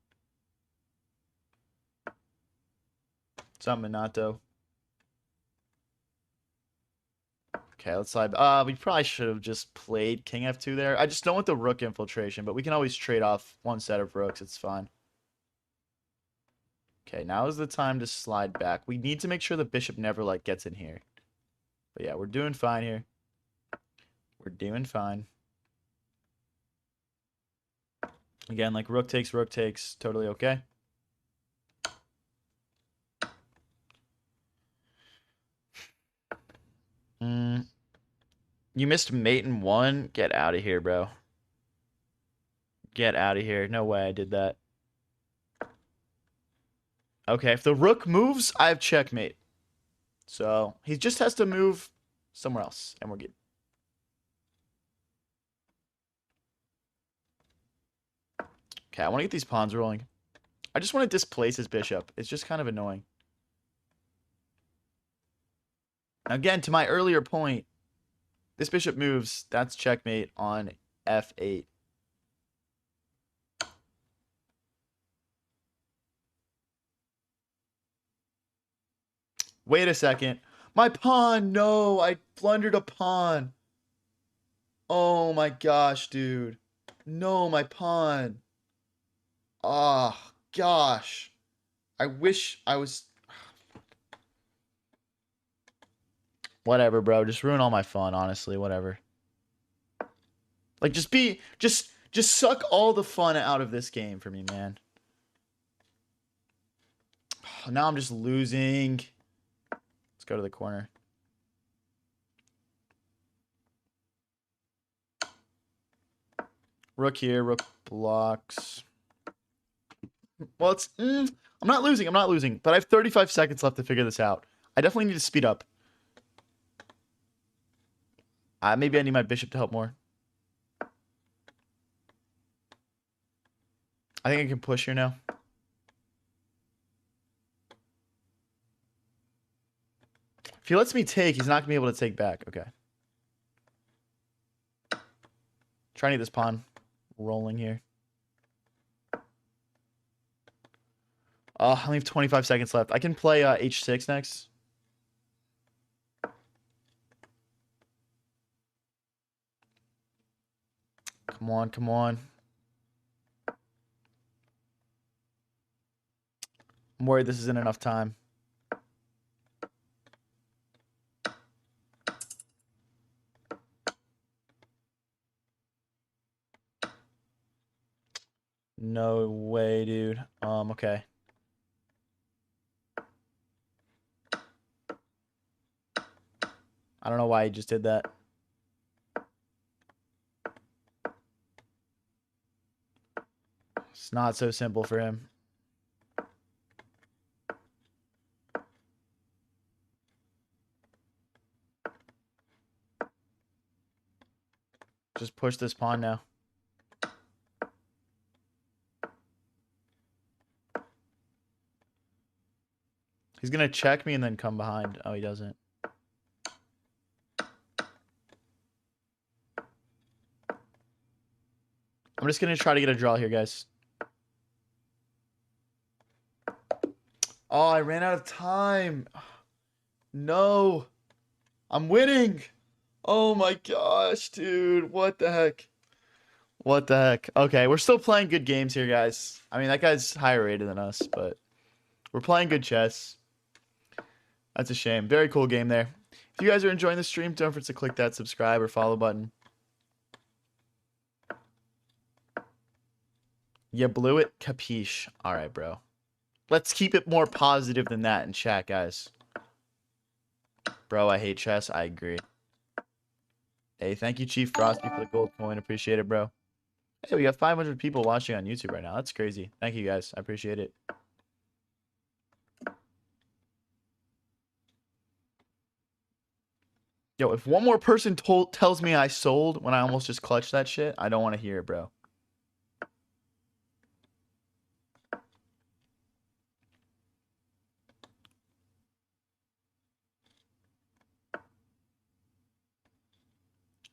What's up, Minato? Okay, let's slide. We probably should have just played king f2 there. I just don't want the rook infiltration, but we can always trade off one set of rooks. It's fine. Okay, now is the time to slide back. We need to make sure the bishop never, like, gets in here. But yeah, we're doing fine here. We're doing fine. Again, like, rook takes, totally okay. You missed mate in 1? Get out of here, bro. Get out of here. No way I did that. Okay, if the rook moves, I have checkmate. So he just has to move somewhere else, and we're good. Okay, I want to get these pawns rolling. I just want to displace his bishop. It's just kind of annoying. Again, to my earlier point, this bishop moves. That's checkmate on f8. Wait a second. My pawn! No, I blundered a pawn. Oh my gosh, dude. No, my pawn. Oh, gosh. I wish I was... Whatever, bro. Just ruin all my fun, honestly. Whatever. Like, just suck all the fun out of this game for me, man. Now I'm just losing. Let's go to the corner. Rook here. Rook blocks. Well, it's... I'm not losing. I'm not losing. But I have 35 seconds left to figure this out. I definitely need to speed up. Maybe I need my bishop to help more. I think I can push here now. If he lets me take, he's not going to be able to take back. Okay. Trying to get this pawn rolling here. I only have 25 seconds left. I can play h6 next. Come on, come on. I'm worried this isn't enough time. No way, dude. Okay. I don't know why he just did that. It's not so simple for him. Just push this pawn now. He's going to check me and then come behind. Oh, he doesn't. I'm just going to try to get a draw here, guys. Oh, I ran out of time. No. I'm winning. Oh my gosh, dude. What the heck? What the heck? Okay, we're still playing good games here, guys. I mean, that guy's higher rated than us, but we're playing good chess. That's a shame. Very cool game there. If you guys are enjoying the stream, don't forget to click that subscribe or follow button. You blew it? Capiche. All right, bro. Let's keep it more positive than that in chat, guys. Bro, I hate chess. I agree. Hey, thank you, Chief Frosty, for the gold coin. Appreciate it, bro. Hey, we got 500 people watching on YouTube right now. That's crazy. Thank you, guys. I appreciate it. Yo, if one more person tells me I sold when I almost just clutched that shit, I don't want to hear it, bro.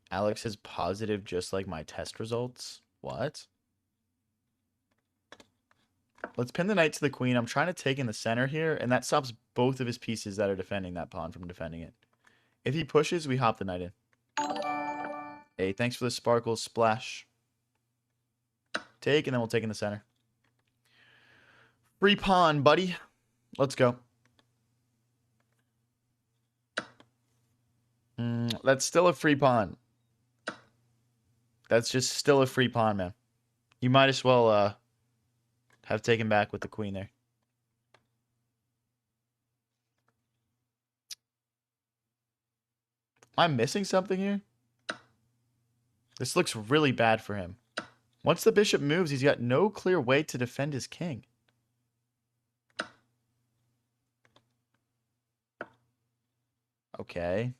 Alex is positive just like my test results. What? Let's pin the knight to the queen. I'm trying to take in the center here, and that stops both of his pieces that are defending that pawn from defending it. If he pushes, we hop the knight in. Hey, thanks for the sparkle splash. Take, and then we'll take in the center. Free pawn, buddy. Let's go. That's still a free pawn. That's just still a free pawn, man. You might as well have taken back with the queen there. Am I missing something here? This looks really bad for him. Once the bishop moves, he's got no clear way to defend his king. Okay.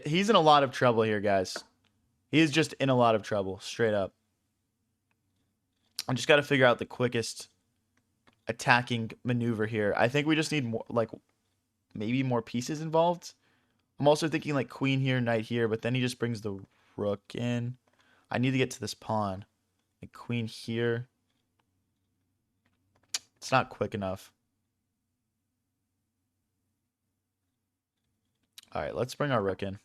He's in a lot of trouble here, guys. He is just in a lot of trouble, straight up. I just got to figure out the quickest attacking maneuver here. I think we just need more, like, maybe more pieces involved. I'm also thinking, like, queen here, knight here, but then he just brings the rook in. I need to get to this pawn. Like, queen here. It's not quick enough. All right, let's bring our rook in.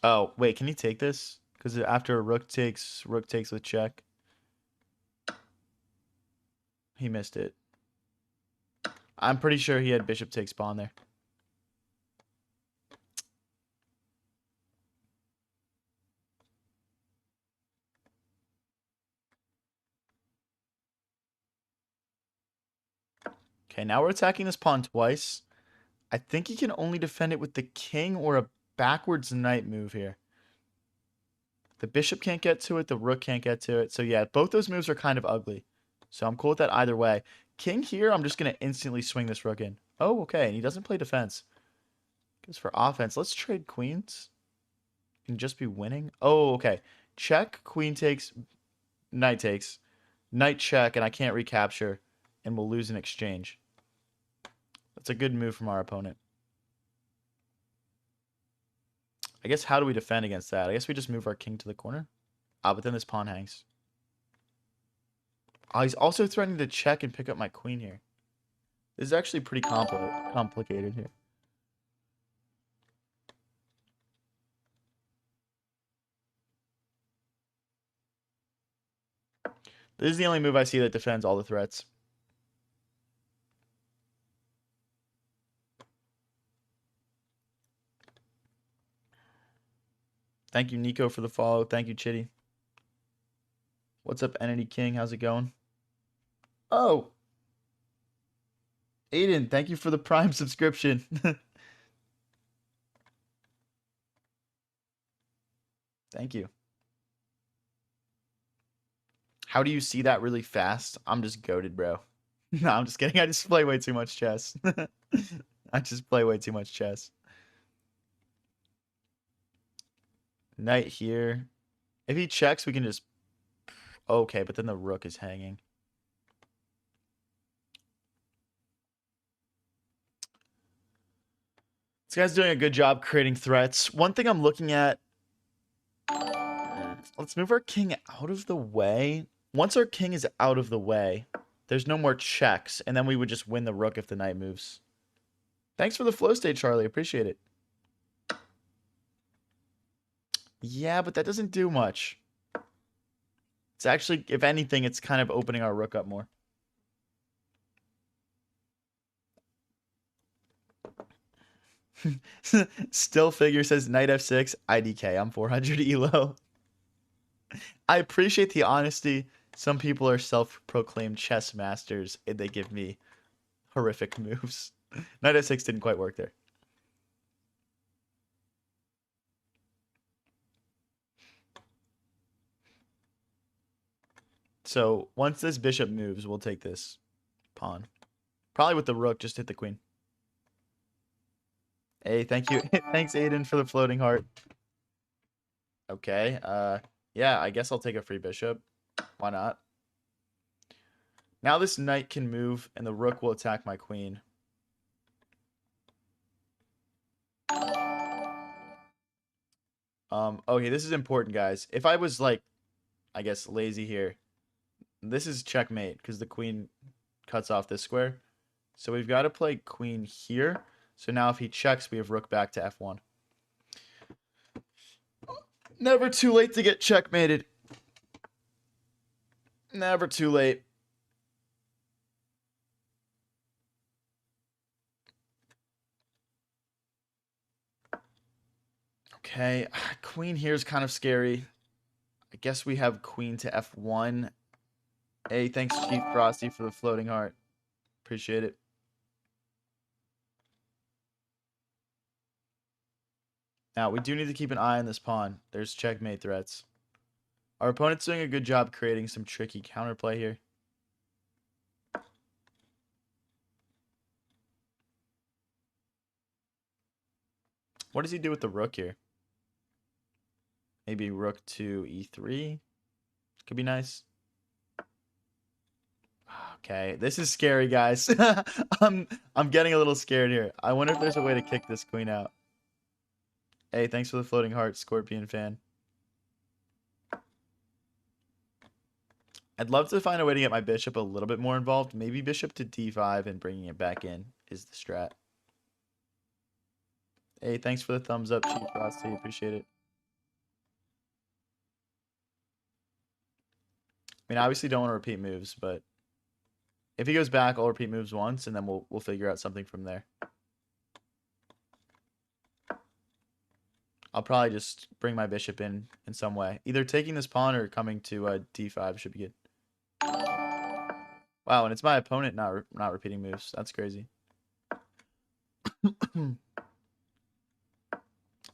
Oh, wait, can he take this? Because after rook takes with check. He missed it. I'm pretty sure he had bishop takes pawn there. Okay, now we're attacking this pawn twice. I think he can only defend it with the king or a backwards knight move here. The bishop can't get to it. The rook can't get to it. So yeah, both those moves are kind of ugly. So I'm cool with that either way. King here, I'm just going to instantly swing this rook in. Oh, okay. And he doesn't play defense. Goes for offense. Let's trade queens. Can just be winning. Oh, okay. Check, queen takes, knight takes. Knight check, and I can't recapture. And we'll lose in exchange. That's a good move from our opponent. I guess how do we defend against that? I guess we just move our king to the corner. Ah, but then this pawn hangs. Oh, he's also threatening to check and pick up my queen here. This is actually pretty complicated here. This is the only move I see that defends all the threats. Thank you, Nico, for the follow. Thank you, Chitty. What's up, Entity King? How's it going? Oh, Aiden, thank you for the Prime subscription. Thank you. How do you see that really fast? I'm just goated, bro. No, I'm just kidding. I just play way too much chess. I just play way too much chess. Knight here. If he checks, we can just... Okay, but then the rook is hanging. This guy's doing a good job creating threats. One thing I'm looking at... Let's move our king out of the way. Once our king is out of the way, there's no more checks, and then we would just win the rook if the knight moves. Thanks for the flow state, Charlie. Appreciate it. Yeah, but that doesn't do much. It's actually, if anything, it's kind of opening our rook up more. Still Figure says knight f6, IDK. I'm 400 elo. I appreciate the honesty. Some people are self-proclaimed chess masters, and they give me horrific moves. Knight f6 didn't quite work there. So once this bishop moves, we'll take this pawn. Probably with the rook, just hit the queen. Hey, thank you. Thanks, Aiden, for the floating heart. Okay. Yeah, I guess I'll take a free bishop. Why not? Now this knight can move, and the rook will attack my queen. Okay, this is important, guys. If I was, like, I guess, lazy here, this is checkmate, because the queen cuts off this square. So we've got to play queen here. So now if he checks, we have rook back to f1. Never too late to get checkmated. Never too late. Okay, queen here is kind of scary. I guess we have queen to f1. Hey, thanks, Chief Frosty, for the floating heart. Appreciate it. Now, we do need to keep an eye on this pawn. There's checkmate threats. Our opponent's doing a good job creating some tricky counterplay here. What does he do with the rook here? Maybe rook to e3? Could be nice. Okay, this is scary, guys. I'm getting a little scared here. I wonder if there's a way to kick this queen out. Hey, thanks for the floating heart, Scorpion fan. I'd love to find a way to get my bishop a little bit more involved. Maybe bishop to d5 and bringing it back in is the strat. Hey, thanks for the thumbs up, Chief Frosty. Appreciate it. I mean, obviously don't want to repeat moves, but if he goes back, I'll repeat moves once, and then we'll figure out something from there. I'll probably just bring my bishop in some way. Either taking this pawn or coming to d5 should be good. Wow, and it's my opponent not repeating moves. That's crazy.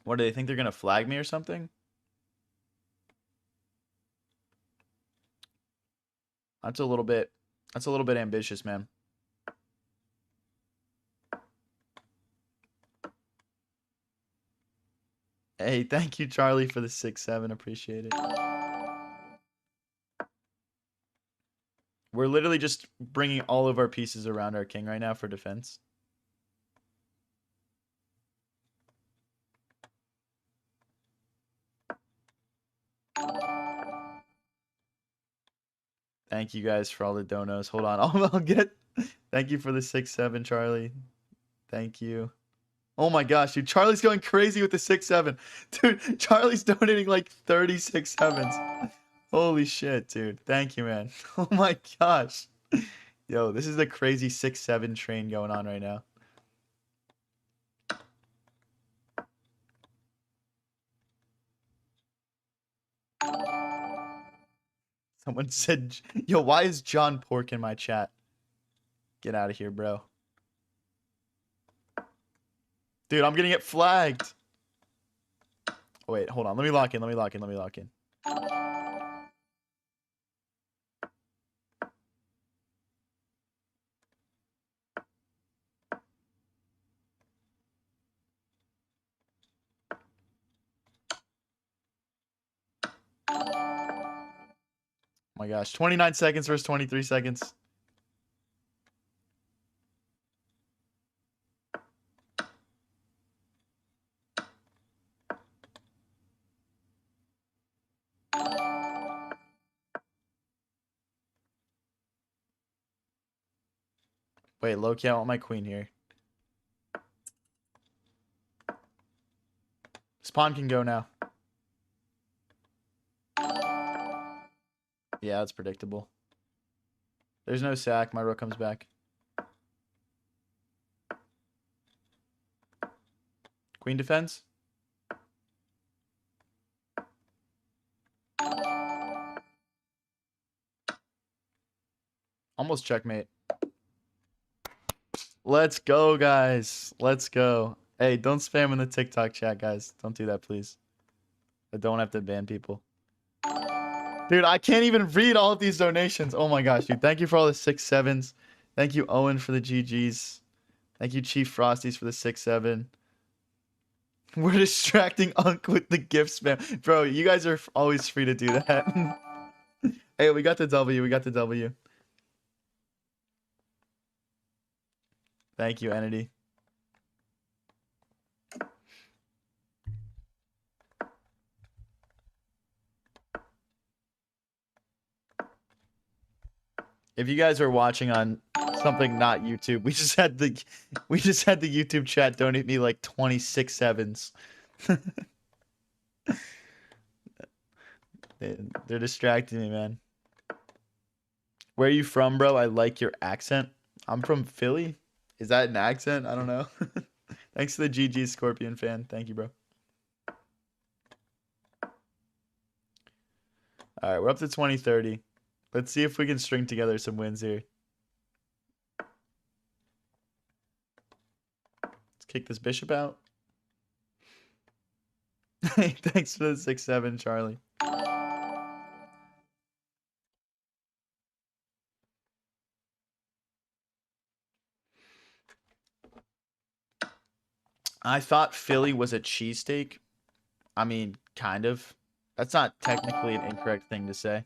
What, do they think they're gonna flag me or something? That's a little bit ambitious, man. Hey, thank you, Charlie, for the 6-7. Appreciate it. We're literally just bringing all of our pieces around our king right now for defense. Thank you guys for all the donos. Hold on, I'll get. Thank you for the 6-7, Charlie. Thank you. Oh my gosh, dude, Charlie's going crazy with the 6-7. Dude, Charlie's donating like 36 sevens. Holy shit, dude. Thank you, man. Oh my gosh. Yo, this is a crazy 6-7 train going on right now. Someone said, yo, why is John Pork in my chat? Get out of here, bro. Dude, I'm gonna get flagged. Oh, wait, hold on. Let me lock in. Oh my gosh, 29 seconds versus 23 seconds. Wait, low-key, I want my queen here. This pawn can go now. Yeah, that's predictable. There's no sack. My rook comes back. Queen defends. Almost checkmate. Let's go, guys. Let's go. Hey, don't spam in the TikTok chat, guys. Don't do that, please. I don't have to ban people. Dude, I can't even read all of these donations. Oh my gosh, dude. Thank you for all the 6-7s. Thank you, Owen, for the GGs. Thank you, Chief Frosties, for the 6-7. We're distracting Unk with the gift spam. Bro, you guys are always free to do that. Hey, we got the W. We got the W. Thank you, Entity. If you guys are watching on something not YouTube, we just had the YouTube chat donate me like 26 sevens. They're distracting me, man. Where are you from, bro? I like your accent. I'm from Philly. Is that an accent? I don't know. Thanks to the GG Scorpion fan. Thank you, bro. All right, we're up to 20-30. Let's see if we can string together some wins here. Let's kick this bishop out. Thanks for the 6-7, Charlie. I thought Philly was a cheesesteak. I mean, kind of. That's not technically an incorrect thing to say.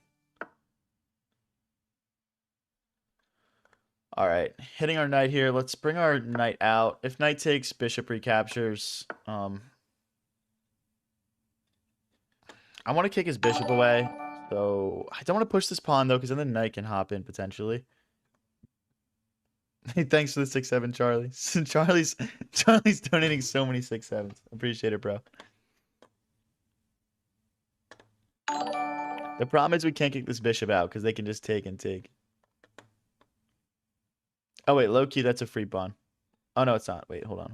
All right, hitting our knight here. Let's bring our knight out. If knight takes, bishop recaptures. I want to kick his bishop away. So I don't want to push this pawn though, because then the knight can hop in potentially. Hey, thanks for the 6-7, Charlie. Charlie's donating so many 6-7s. Appreciate it, bro. The problem is we can't kick this bishop out because they can just take and take. Oh wait, low key, that's a free pawn. Oh no, it's not. Wait, hold on.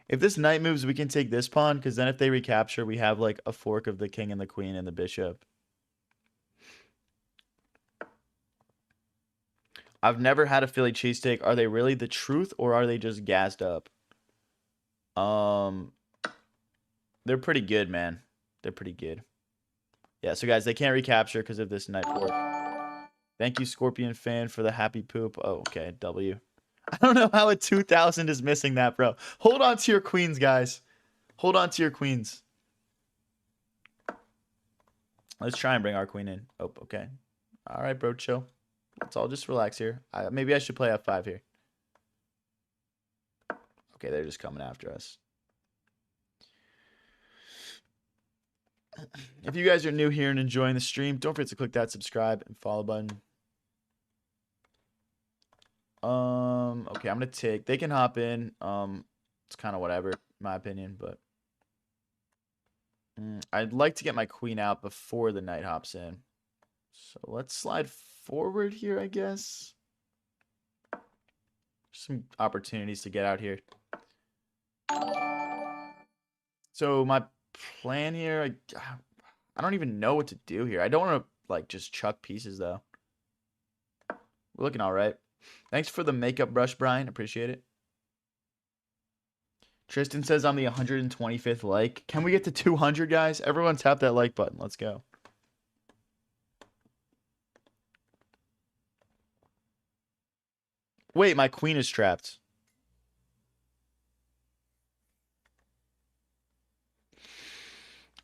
If this knight moves, we can take this pawn, because then if they recapture, we have like a fork of the king and the queen and the bishop. I've never had a Philly cheesesteak. Are they really the truth, or are they just gassed up? They're pretty good, man. They're pretty good. Yeah, so guys, they can't recapture because of this knight fork. Thank you, Scorpion fan, for the happy poop. Oh, okay, W. I don't know how a 2000 is missing that, bro. Hold on to your queens, guys. Hold on to your queens. Let's try and bring our queen in. Oh, okay. All right, bro, chill. Let's all just relax here. Maybe I should play F5 here. Okay, they're just coming after us. If you guys are new here and enjoying the stream, don't forget to click that subscribe and follow button. Okay, I'm gonna take. They can hop in. It's kind of whatever, in my opinion, but I'd like to get my queen out before the knight hops in. So let's slide forward here, I guess. Some opportunities to get out here. So my plan here, I don't even know what to do here. I don't want to like just chuck pieces though. We're looking all right. Thanks for the makeup brush, Brian. Appreciate it. Tristan says I'm the 125th like. Can we get to 200, guys? Everyone tap that like button. Let's go. Wait, my queen is trapped.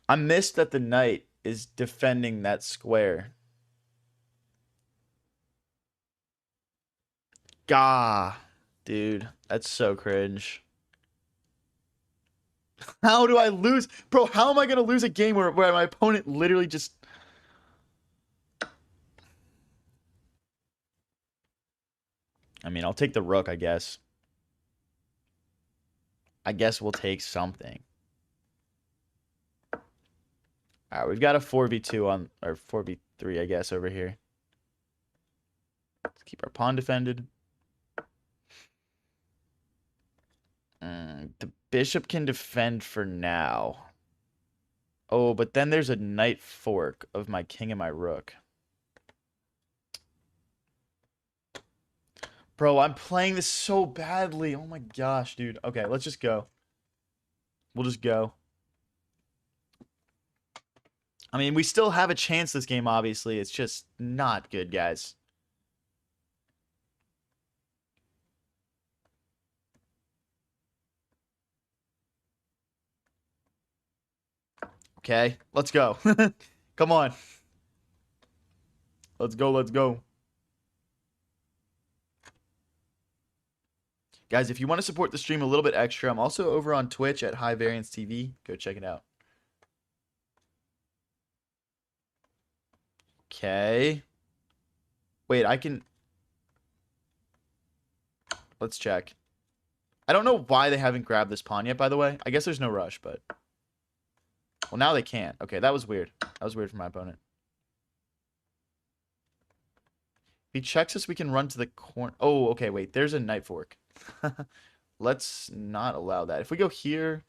I missed that the knight is defending that square. Gah, dude. That's so cringe. How do I lose? Bro, how am I going to lose a game where my opponent literally just... I mean, I'll take the rook, I guess. I guess we'll take something. All right, we've got a 4v2 on, or 4v3, I guess, over here. Let's keep our pawn defended. The bishop can defend for now. Oh, but then there's a knight fork of my king and my rook. Bro, I'm playing this so badly. Oh my gosh, dude. Okay, let's just go. We'll just go. I mean, we still have a chance this game, obviously. It's just not good, guys. Okay, let's go. Come on. Let's go, let's go. Guys, if you want to support the stream a little bit extra, I'm also over on Twitch at High Variance TV. Go check it out. Okay. Wait, I can... Let's check. I don't know why they haven't grabbed this pawn yet, by the way. I guess there's no rush, but... Well, now they can't. Okay, that was weird. That was weird for my opponent. If he checks us, we can run to the corner. Oh, okay, wait. There's a knight fork. Let's not allow that. If we go here...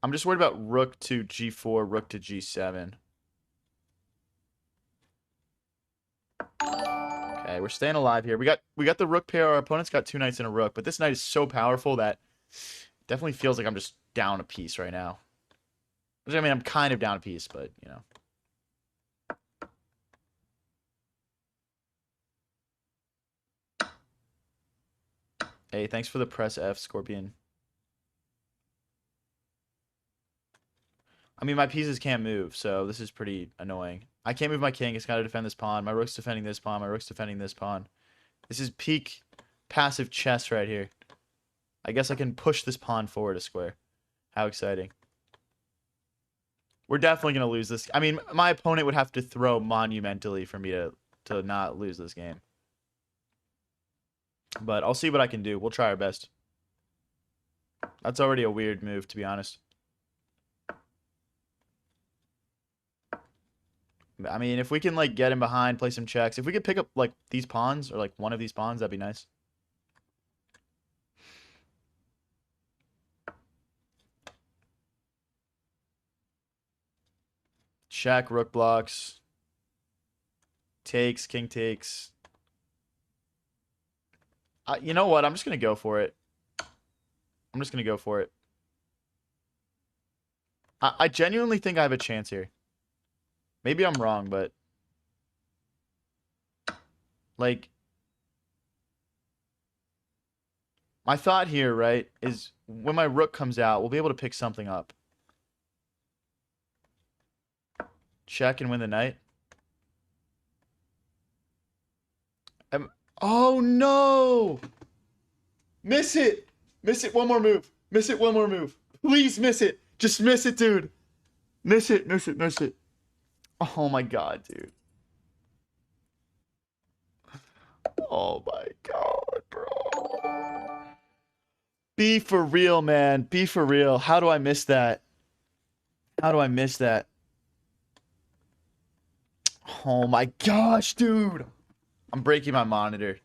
I'm just worried about rook to g4, rook to g7. Okay, Okay, we're staying alive here. We got the rook pair. Our opponent's got 2 knights and a rook, but this knight is so powerful that definitely feels like I'm just down a piece right now. Which, I mean, I'm kind of down a piece, but, you know. Hey, thanks for the press F, Scorpion. I mean, my pieces can't move, so this is pretty annoying. I can't move my king. It's got to defend this pawn. My rook's defending this pawn. My rook's defending this pawn. This is peak passive chess right here. I guess I can push this pawn forward a square. How exciting. We're definitely going to lose this. I mean, my opponent would have to throw monumentally for me to not lose this game. But I'll see what I can do. We'll try our best. That's already a weird move, to be honest. I mean, if we can, like, get him behind, play some checks. If we could pick up, like, these pawns, or, like, one of these pawns, that'd be nice. Check, rook blocks. Takes, king takes. You know what? I'm just going to go for it. I'm just going to go for it. I genuinely think I have a chance here. Maybe I'm wrong, but... like... my thought here, right, is when my rook comes out, we'll be able to pick something up. Check and win the knight. Oh, no! Miss it! Miss it one more move. Miss it one more move. Please miss it. Just miss it, dude. Miss it, miss it, miss it. Oh, my God, dude. Oh, my God, bro. Be for real, man. Be for real. How do I miss that? How do I miss that? Oh, my gosh, dude. I'm breaking my monitor.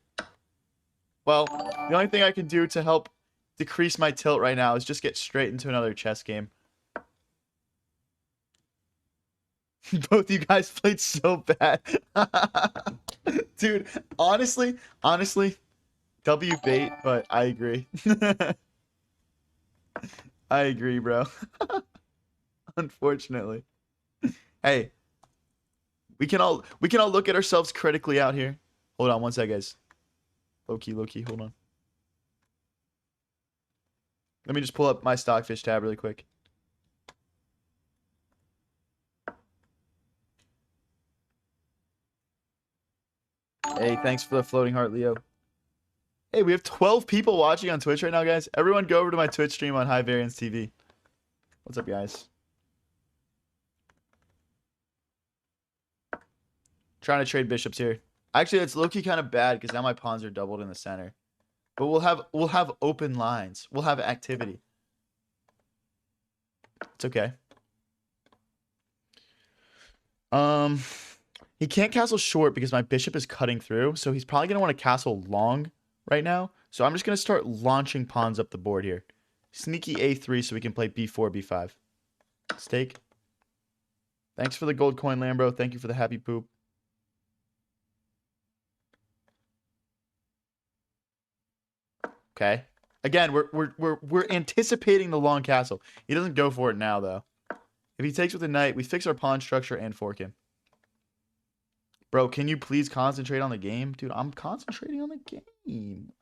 Well, the only thing I can do to help decrease my tilt right now is just get straight into another chess game. Both you guys played so bad. Dude, honestly, W bait, but I agree. I agree, bro. Unfortunately. Hey, we can all look at ourselves critically out here. Hold on one sec, guys. Low key, hold on. Let me just pull up my Stockfish tab really quick. Hey, thanks for the floating heart, Leo. Hey, we have 12 people watching on Twitch right now, guys. Everyone go over to my Twitch stream on High Variance TV. What's up, guys? Trying to trade bishops here. Actually, it's low-key kind of bad because now my pawns are doubled in the center. But we'll have open lines. We'll have activity. It's okay. He can't castle short because my bishop is cutting through, so he's probably going to want to castle long right now. So I'm just going to start launching pawns up the board here. Sneaky A3 so we can play B4, B5. Stake. Thanks for the gold coin, Lambro. Thank you for the happy poop. Okay. Again, we're anticipating the long castle. He doesn't go for it now, though. If he takes with the knight, we fix our pawn structure and fork him. Bro, can you please concentrate on the game? Dude, I'm concentrating on the game.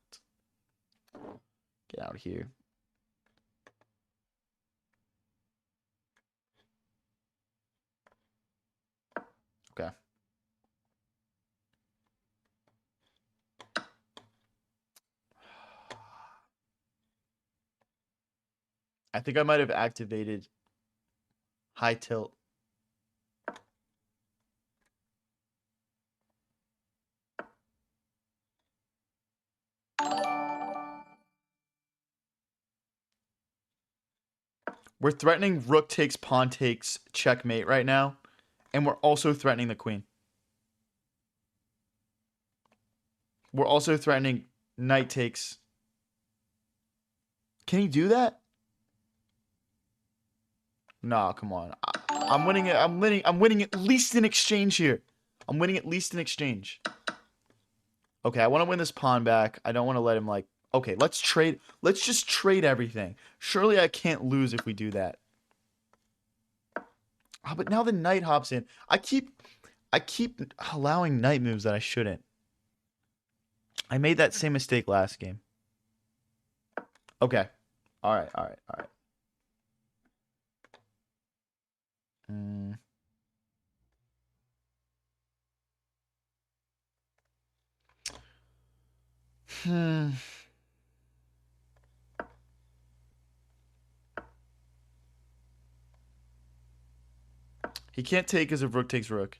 Get out of here. Okay. I think I might have activated high tilt. We're threatening rook takes, pawn takes, checkmate right now. And we're also threatening the queen. We're also threatening knight takes. Can he do that? Nah, come on. I'm winning it. I'm winning at least in exchange here. I'm winning at least in exchange. Okay, I want to win this pawn back. I don't want to let him like... Okay, let's trade. Let's just trade everything. Surely I can't lose if we do that. Oh, but now the knight hops in. I keep allowing knight moves that I shouldn't. I made that same mistake last game. Okay. All right, all right, all right. He can't take because if rook takes rook.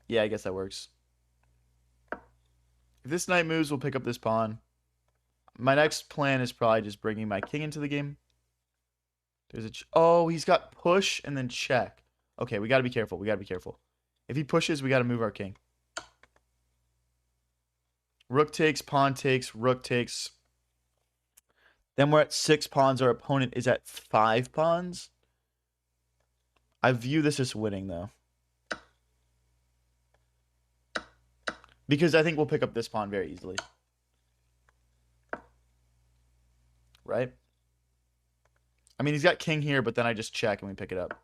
Yeah, I guess that works. If this knight moves, we'll pick up this pawn. My next plan is probably just bringing my king into the game. There's a... Oh, he's got push and then check. Okay, we got to be careful. We got to be careful. If he pushes, we got to move our king. Rook takes, pawn takes, rook takes. Then we're at 6 pawns. Our opponent is at 5 pawns. I view this as winning, though. Because I think we'll pick up this pawn very easily. Right? I mean, he's got king here, but then I just check and we pick it up.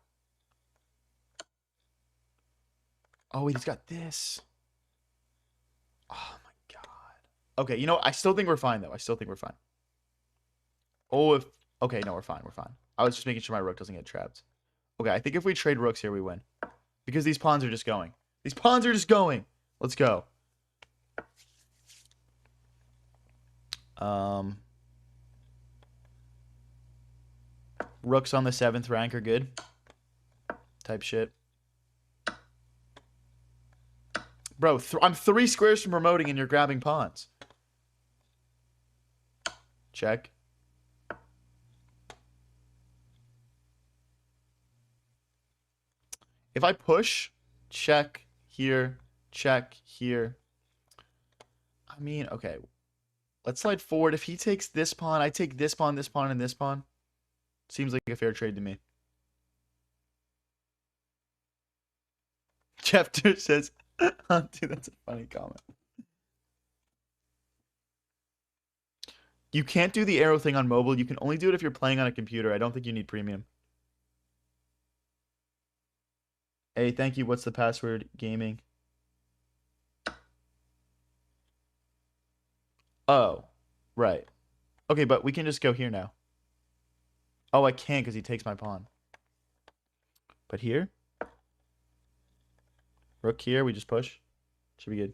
Oh, wait, he's got this. Oh, my God. Okay, you know, I still think we're fine, though. I still think we're fine. Oh, if... Okay, no, we're fine. We're fine. I was just making sure my rook doesn't get trapped. Okay, I think if we trade rooks here, we win. Because these pawns are just going. These pawns are just going. Let's go. Rooks on the 7th rank are good. Type shit. Bro, I'm 3 squares from promoting and you're grabbing pawns. Check. If I push, check here, check here. I mean, okay. Let's slide forward. If he takes this pawn, I take this pawn, and this pawn. Seems like a fair trade to me. Chapter says, oh, dude, that's a funny comment. You can't do the arrow thing on mobile. You can only do it if you're playing on a computer. I don't think you need premium. Hey, thank you. What's the password? Gaming. Oh, right. Okay, but we can just go here now. Oh, I can't because he takes my pawn. But here? Rook here, we just push. Should be good.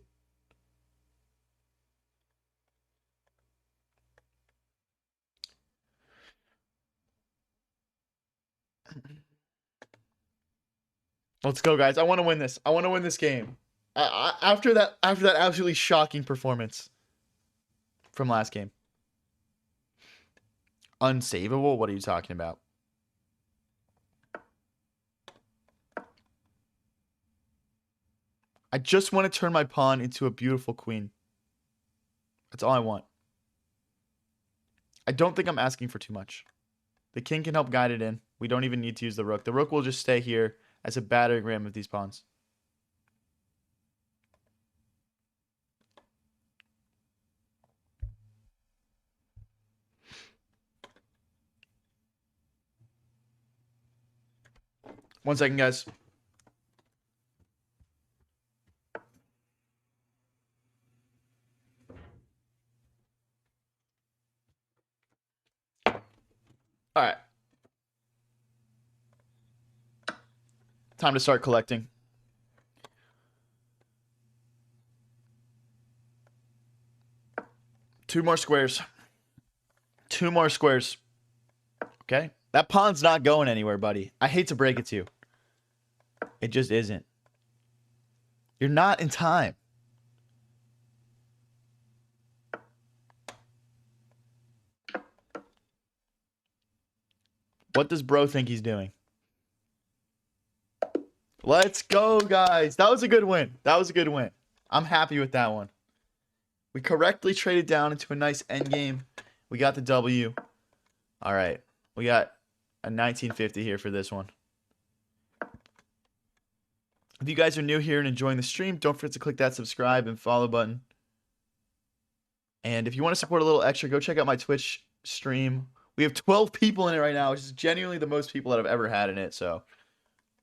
Let's go, guys. I want to win this. I want to win this game. After that absolutely shocking performance from last game. Unsavable? What are you talking about? I just want to turn my pawn into a beautiful queen. That's all I want. I don't think I'm asking for too much. The king can help guide it in. We don't even need to use the rook. The rook will just stay here as a battering ram of these pawns. One second, guys. All right. Time to start collecting. Two more squares. 2 more squares. Okay? That pawn's not going anywhere, buddy. I hate to break it to you. It just isn't. You're not in time. What does bro think he's doing? Let's go, guys. That was a good win. That was a good win. I'm happy with that one. We correctly traded down into a nice endgame. We got the W. All right. We got a 1950 here for this one. If you guys are new here and enjoying the stream, don't forget to click that subscribe and follow button. And if you want to support a little extra, go check out my Twitch stream. We have 12 people in it right now, which is genuinely the most people that I've ever had in it. So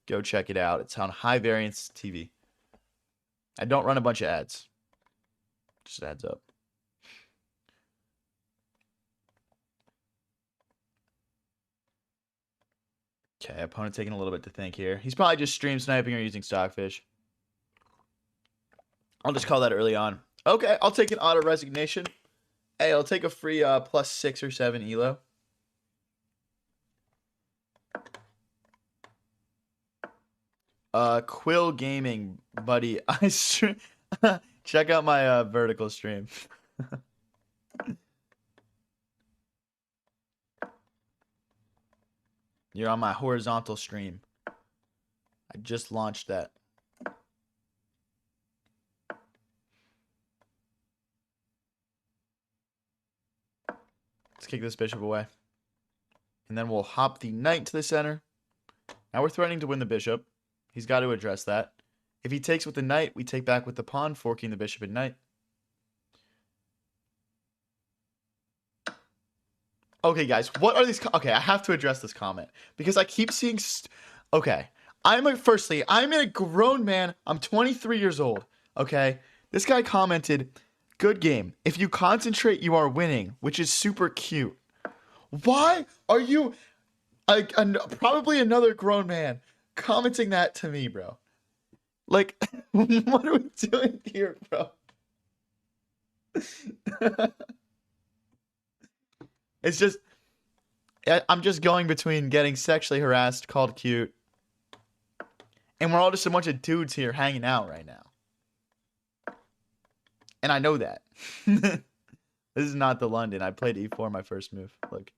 go check it out. It's on High Variance TV. I don't run a bunch of ads. Just adds up. Okay, opponent taking a little bit to think here. He's probably just stream sniping or using Stockfish. I'll just call that early on. Okay, I'll take an auto resignation. Hey, I'll take a free plus 6 or 7 elo. Quill Gaming, buddy. I check out my vertical stream. You're on my horizontal stream. I just launched that. Let's kick this bishop away. And then we'll hop the knight to the center. Now we're threatening to win the bishop. He's got to address that. If he takes with the knight, we take back with the pawn, forking the bishop and knight. Okay, guys, what are these? Okay, I have to address this comment because I keep seeing. Okay, firstly, I'm a grown man. I'm 23 years old. Okay, this guy commented, "Good game. If you concentrate, you are winning," which is super cute. Why are you, probably another grown man, commenting that to me, bro? Like, what are we doing here, bro? It's just, I'm just going between getting sexually harassed, called cute, and we're all just a bunch of dudes here hanging out right now. And I know that. This is not the London. I played e4 my first move. Look.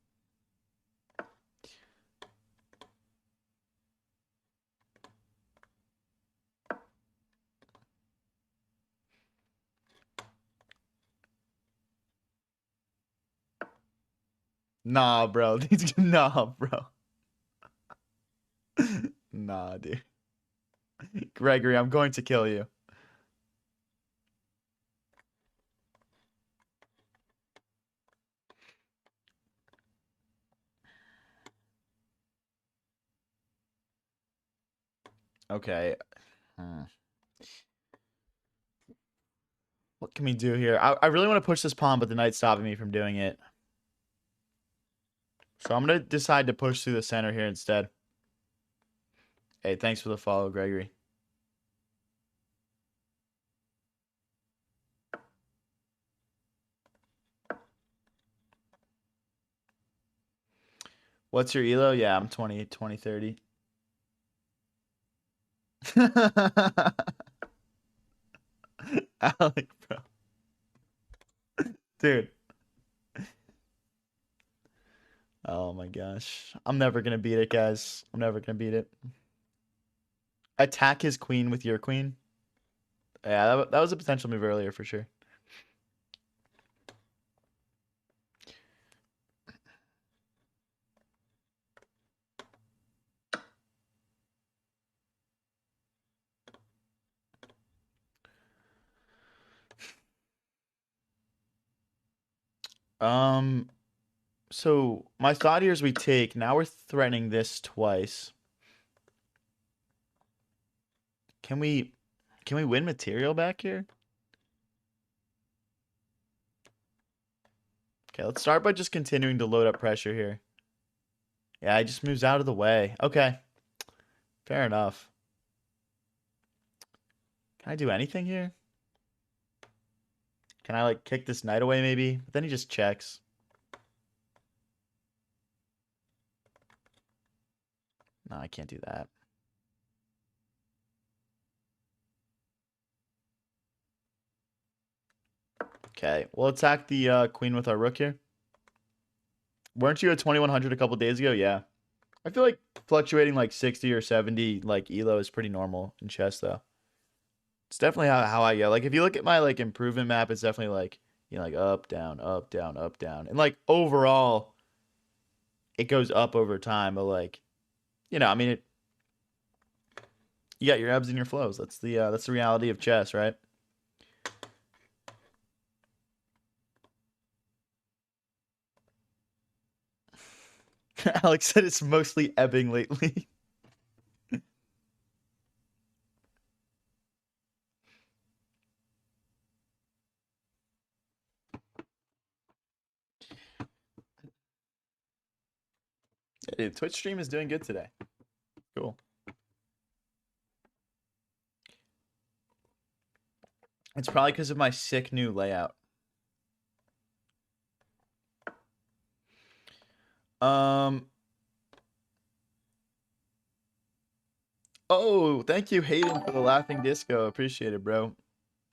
Nah, bro. Nah, bro. Nah, dude. Gregory, I'm going to kill you. Okay. What can we do here? I really want to push this pawn, but the knight's stopping me from doing it. So I'm going to decide to push through the center here instead. Hey, thanks for the follow, Gregory. What's your elo? Yeah, I'm 20, 30. Alec, bro. Dude. Oh my gosh. I'm never going to beat it, guys. I'm never going to beat it. Attack his queen with your queen. Yeah, that was a potential move earlier for sure. So my thought here is we take. Now we're threatening this twice. Can we win material back here? Okay, let's start by just continuing to load up pressure here. Yeah, he just moves out of the way. Okay. Fair enough. Can I do anything here? Can I, like, kick this knight away, maybe? But then he just checks. No, I can't do that. Okay, we'll attack the queen with our rook here. Weren't you at 2100 a couple days ago? Yeah. I feel like fluctuating like 60 or 70 like elo is pretty normal in chess, though. It's definitely how I go. Like, if you look at my, like, improvement map, it's definitely, like, you know, like, up, down, up, down, up, down. And, like, overall, it goes up over time. But, like, you know, I mean, You got your ebbs and your flows. That's the reality of chess, right? Alex said it's mostly ebbing lately. Dude, Twitch stream is doing good today. Cool. It's probably because of my sick new layout. Oh, thank you, Hayden, for the laughing disco. Appreciate it, bro.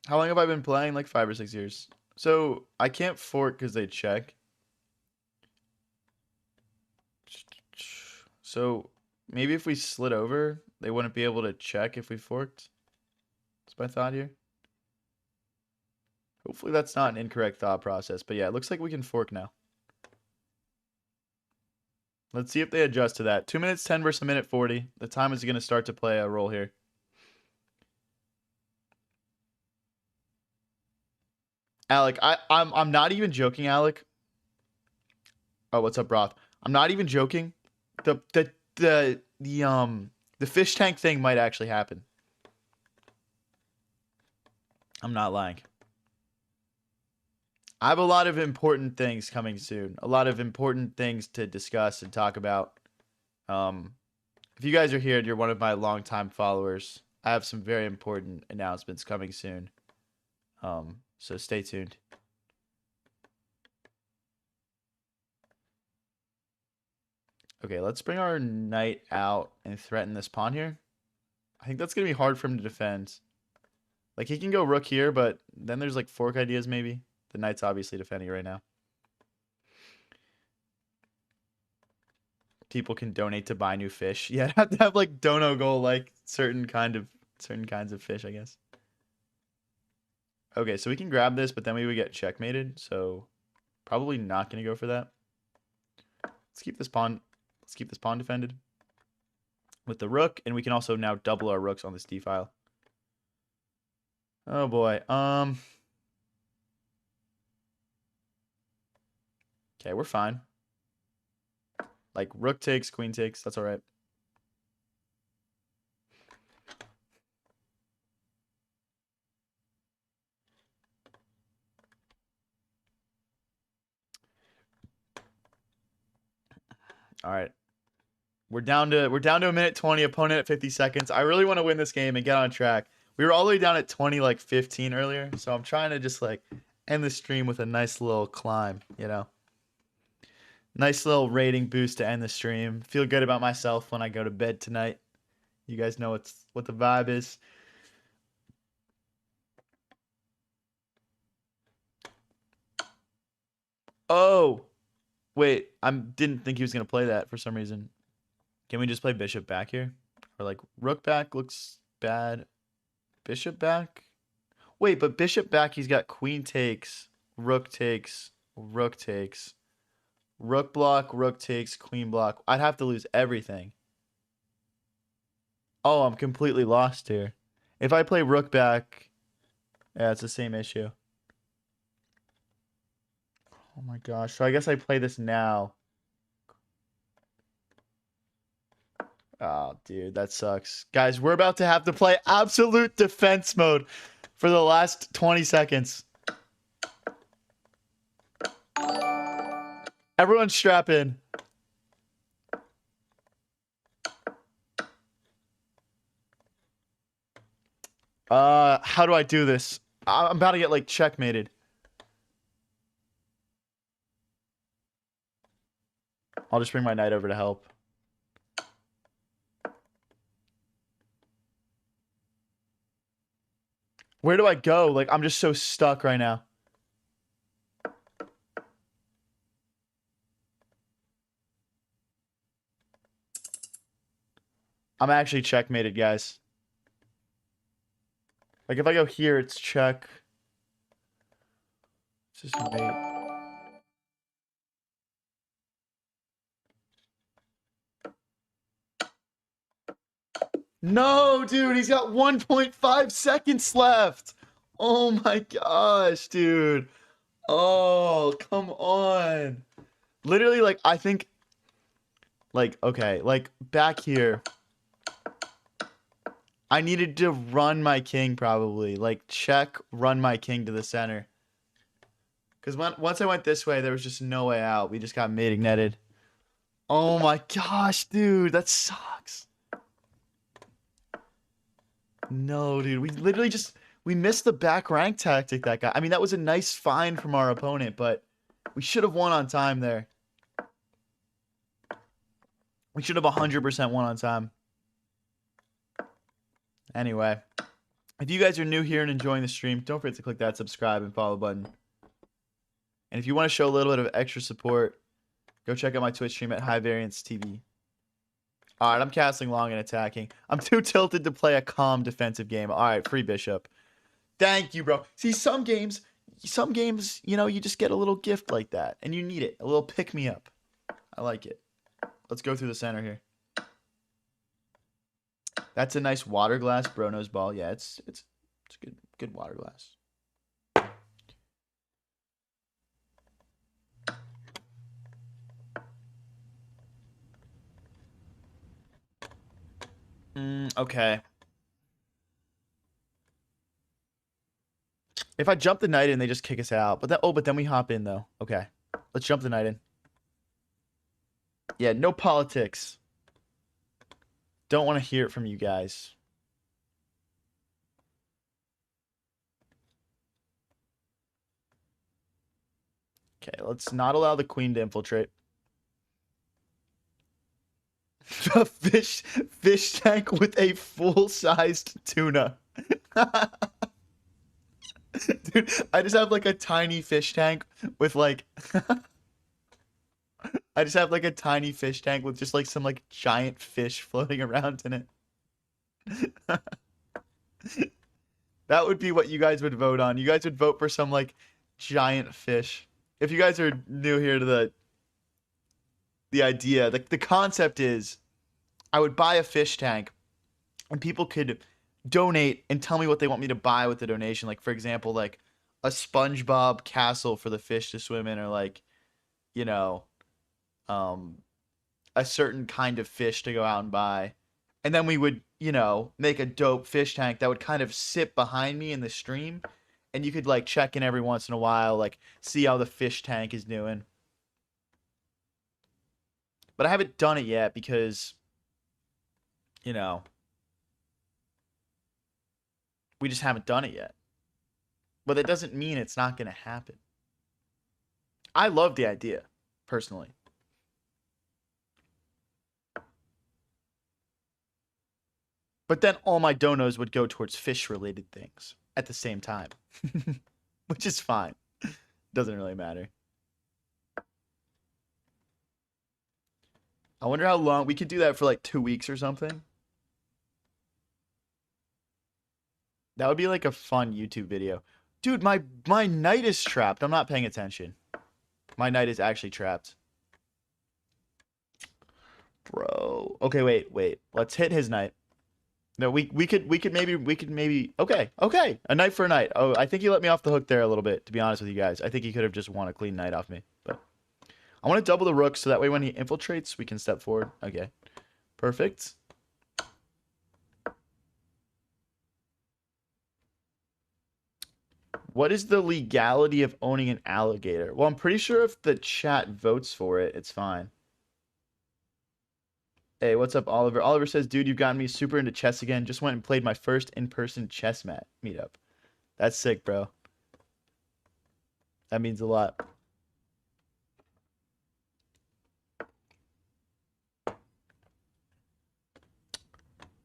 How long have I been playing? Like 5 or 6 years. So I can't fork because they check. So maybe if we slid over, they wouldn't be able to check if we forked. That's my thought here. Hopefully that's not an incorrect thought process. But yeah, it looks like we can fork now. Let's see if they adjust to that. 2 minutes 10 versus 1 minute 40. The time is going to start to play a role here. Alec, I'm not even joking, Alec. Oh, what's up, Roth? I'm not even joking. The fish tank thing might actually happen. I'm not lying. I have a lot of important things coming soon. A lot of important things to discuss and talk about. If you guys are here and you're one of my longtime followers, I have some very important announcements coming soon. So stay tuned. Okay, let's bring our knight out and threaten this pawn here. I think that's going to be hard for him to defend. Like, he can go rook here, but then there's, like, fork ideas, maybe. The knight's obviously defending right now. People can donate to buy new fish. Yeah, have to have, like, dono goal, like, certain kinds of fish, I guess. Okay, so we can grab this, but then we would get checkmated, so probably not going to go for that. Let's keep this pawn defended with the rook, and we can also now double our rooks on this d file. Oh boy. Okay, we're fine. Like rook takes, queen takes, that's all right. All right. We're down to 1:20, opponent at 50 seconds. I really want to win this game and get on track. We were all the way down at 20, like 15 earlier, so I'm trying to just like end the stream with a nice little climb, you know. Nice little rating boost to end the stream. Feel good about myself when I go to bed tonight. You guys know what the vibe is. Oh, wait. I didn't think he was going to play that for some reason. Can we just play bishop back here? Or like rook back looks bad. Bishop back? Wait, but bishop back, he's got queen takes, rook takes, rook takes, rook block, rook takes, queen block. I'd have to lose everything. Oh, I'm completely lost here. If I play rook back, yeah, it's the same issue. Oh my gosh. So I guess I play this now. Oh, dude, that sucks. Guys, we're about to have to play absolute defense mode for the last 20 seconds. Everyone strap in. How do I do this? I'm about to get like checkmated. I'll just bring my knight over to help. Where do I go? Like, I'm just so stuck right now. I'm actually checkmated, guys. Like, if I go here, it's check. It's just mate. No, dude, he's got 1.5 seconds left. Oh my gosh, dude. Oh, come on. Literally, like, I think, like, okay, like, back here, I needed to run my king probably. Like, check, run my king to the center. Because once I went this way, there was just no way out. We just got mating netted. Oh my gosh, dude, that sucks. No, dude, we literally just we missed the back rank tactic that guy. I mean, that was a nice find from our opponent, but we should have won on time there. We should have 100% won on time. Anyway, if you guys are new here and enjoying the stream, don't forget to click that subscribe and follow button. And if you want to show a little bit of extra support, go check out my Twitch stream at High Variance TV. Alright, I'm castling long and attacking. I'm too tilted to play a calm defensive game. Alright, free bishop. Thank you, bro. See, some games, you know, you just get a little gift like that. And you need it. A little pick-me-up. I like it. Let's go through the center here. That's a nice water glass Brono's ball. Yeah, it's good water glass. Okay. If I jump the knight in, they just kick us out. But then we hop in though. Okay. Let's jump the knight in. Yeah, no politics. Don't want to hear it from you guys. Okay, let's not allow the queen to infiltrate. The fish tank with a full-sized tuna. Dude, I just have like a tiny fish tank with like I just have like a tiny fish tank with just like some like giant fish floating around in it. That would be what you guys would vote on. You guys would vote for some like giant fish. If you guys are new here to the idea, the concept is I would buy a fish tank and people could donate and tell me what they want me to buy with the donation. Like, for example, like a SpongeBob castle for the fish to swim in, or like, you know, a certain kind of fish to go out and buy. And then we would, you know, make a dope fish tank that would kind of sit behind me in the stream. And you could like check in every once in a while, like see how the fish tank is doing. But I haven't done it yet because, you know, we just haven't done it yet. But that doesn't mean it's not going to happen. I love the idea, personally. But then all my donos would go towards fish-related things at the same time. Which is fine. Doesn't really matter. I wonder how long... We could do that for like 2 weeks or something. That would be like a fun YouTube video. Dude, my knight is trapped. I'm not paying attention. My knight is actually trapped. Bro. Okay, wait. Let's hit his knight. No, we could maybe okay. A knight for a knight. Oh, I think he let me off the hook there a little bit, to be honest with you guys. I think he could have just won a clean knight off me. But I want to double the rook so that way when he infiltrates, we can step forward. Okay. Perfect. What is the legality of owning an alligator? Well, I'm pretty sure if the chat votes for it, it's fine. Hey, what's up, Oliver? Oliver says, dude, you've gotten me super into chess again. Just went and played my first in-person chess meetup. That's sick, bro. That means a lot.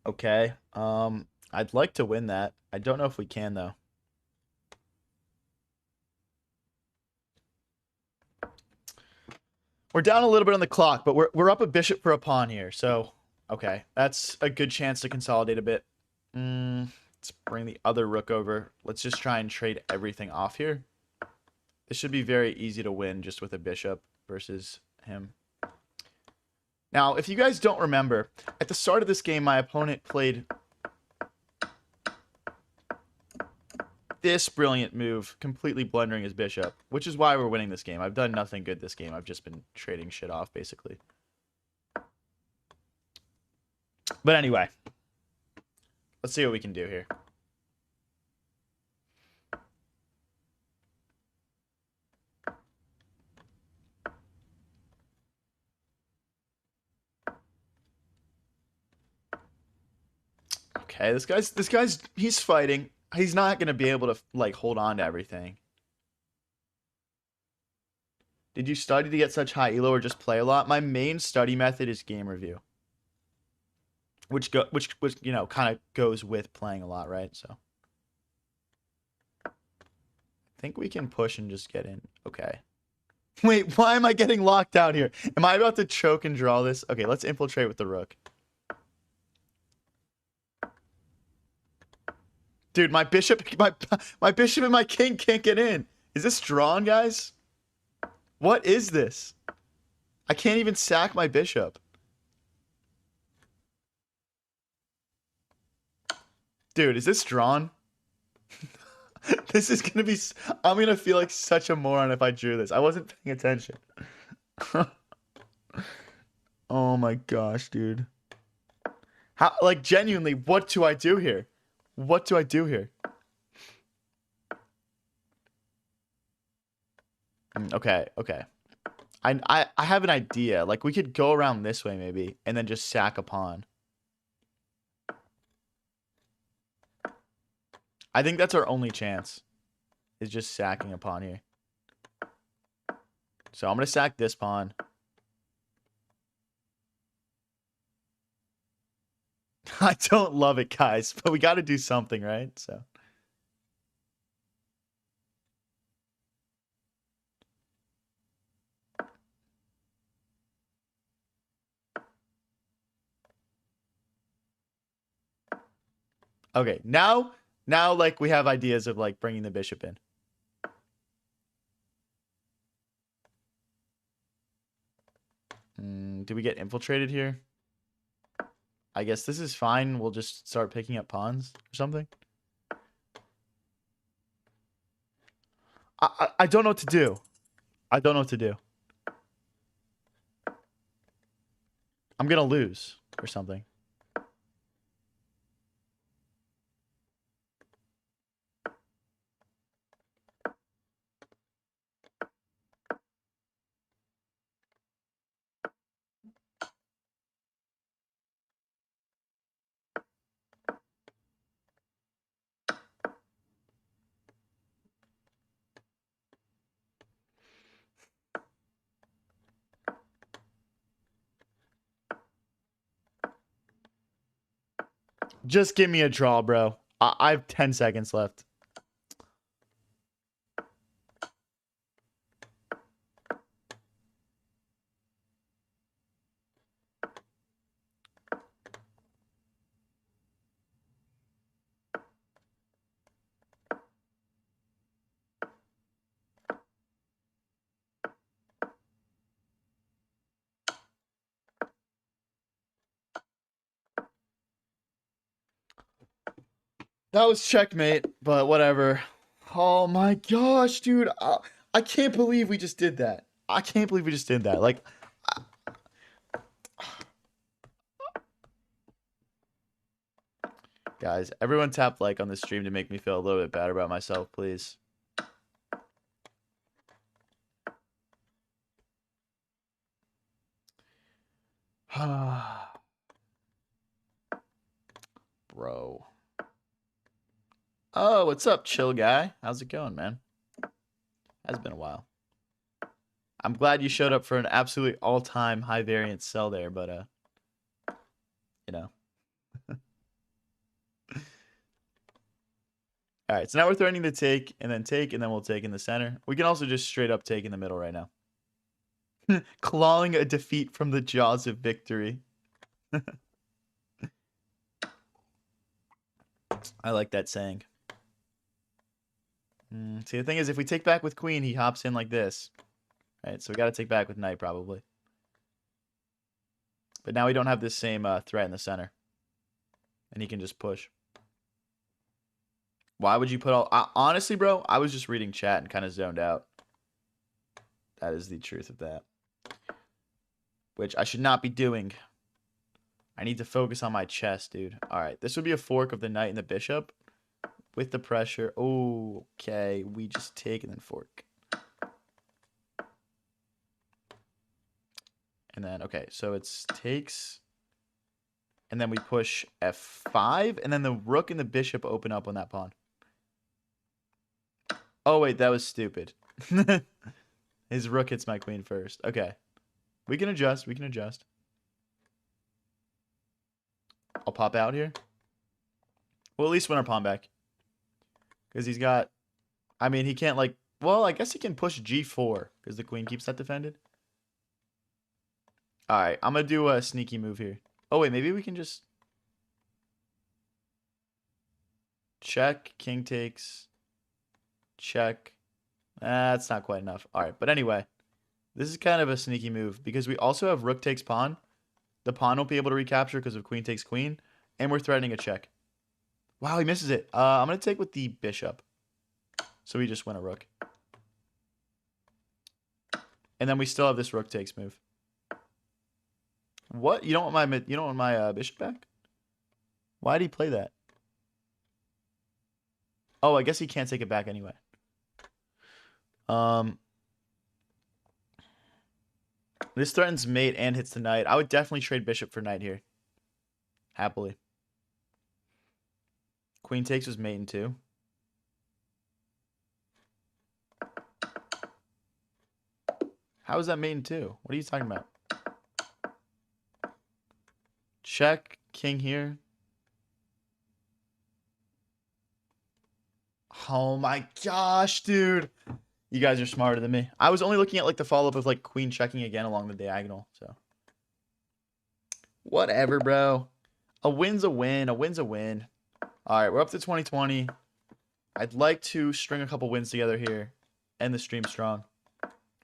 Okay. I'd like to win that. I don't know if we can, though. We're down a little bit on the clock, but we're up a bishop for a pawn here. So, okay. That's a good chance to consolidate a bit. Let's bring the other rook over. Let's just try and trade everything off here. This should be very easy to win just with a bishop versus him. Now, if you guys don't remember, at the start of this game, my opponent played this brilliant move, completely blundering his bishop, which is why we're winning this game. I've done nothing good this game. I've just been trading shit off, basically. But anyway, let's see what we can do here. Okay, this guy's he's fighting. He's not gonna be able to like hold on to everything. Did you study to get such high elo or just play a lot? My main study method is game review, which you know kind of goes with playing a lot, right? So I think we can push and just get in. Okay. Wait, why am I getting locked out here? Am I about to choke and draw this? Okay, let's infiltrate with the rook. Dude, my bishop and my king can't get in. Is this drawn, guys? What is this? I can't even sack my bishop. Dude, is this drawn? This is gonna be... I'm gonna feel like such a moron if I drew this. I wasn't paying attention. Oh my gosh, dude. How, like, genuinely, what do I do here? What do I do here? Okay, okay. I have an idea. Like, we could go around this way, maybe, and then just sack a pawn. I think that's our only chance, is just sacking a pawn here. So I'm going to sack this pawn. I don't love it, guys, but we got to do something, right? So. Okay, now like we have ideas of like bringing the bishop in. Do we get infiltrated here? I guess this is fine. We'll just start picking up pawns or something. I don't know what to do. I don't know what to do. I'm gonna lose or something. Just give me a draw, bro. I have 10 seconds left. That was checkmate, but whatever. Oh my gosh, dude. I can't believe we just did that. I can't believe we just did that. Like, guys, everyone tap like on the stream to make me feel a little bit better about myself, please. Bro. Oh, what's up, chill guy? How's it going, man? Has been a while. I'm glad you showed up for an absolutely all-time high variance sell there, but you know. All right, so now we're threatening to take, and then we'll take in the center. We can also just straight up take in the middle right now. Clawing a defeat from the jaws of victory. I like that saying. See, the thing is, if we take back with queen, he hops in like this. Right, so we got to take back with knight, probably. But now we don't have this same threat in the center. And he can just push. Why would you put all... honestly, bro, I was just reading chat and kind of zoned out. That is the truth of that. Which I should not be doing. I need to focus on my chess, dude. All right, this would be a fork of the knight and the bishop. With the pressure. Oh, okay. We just take and then fork. And then, okay, so it's takes... And then we push f5, and then the rook and the bishop open up on that pawn. Oh, wait, that was stupid. His rook hits my queen first. Okay. We can adjust. We can adjust. I'll pop out here. We'll at least win our pawn back. Because he's got... I mean, he can't, like... Well, I guess he can push g4, because the queen keeps that defended. Alright, I'm going to do a sneaky move here. Oh, wait, maybe we can just... Check, king takes... Check. That's not quite enough. All right, but anyway, this is kind of a sneaky move because we also have rook takes pawn. The pawn won't be able to recapture because of queen takes queen, and we're threatening a check. Wow, he misses it. I'm going to take with the bishop. So we just win a rook. And then we still have this rook takes move. What? You don't want my bishop back? Why did he play that? Oh, I guess he can't take it back anyway. This threatens mate and hits the knight. I would definitely trade bishop for knight here. Happily. Queen takes was mate in 2. How is that mate in 2? What are you talking about? Check, king here. Oh my gosh, dude. You guys are smarter than me. I was only looking at like the follow-up of like queen checking again along the diagonal, so. Whatever, bro. A win's a win. A win's a win. All right, we're up to 2020. I'd like to string a couple wins together here. End the stream strong.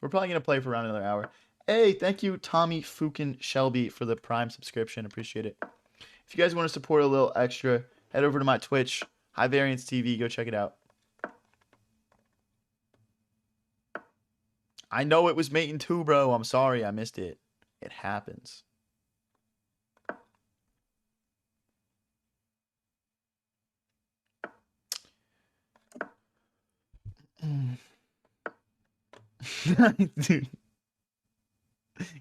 We're probably going to play for around another hour. Hey, thank you, Tommy Fukin Shelby, for the Prime subscription. Appreciate it. If you guys want to support a little extra, head over to my Twitch, High Variance TV. Go check it out. I know it was mate in 2, bro. I'm sorry I missed it. It happens. Dude.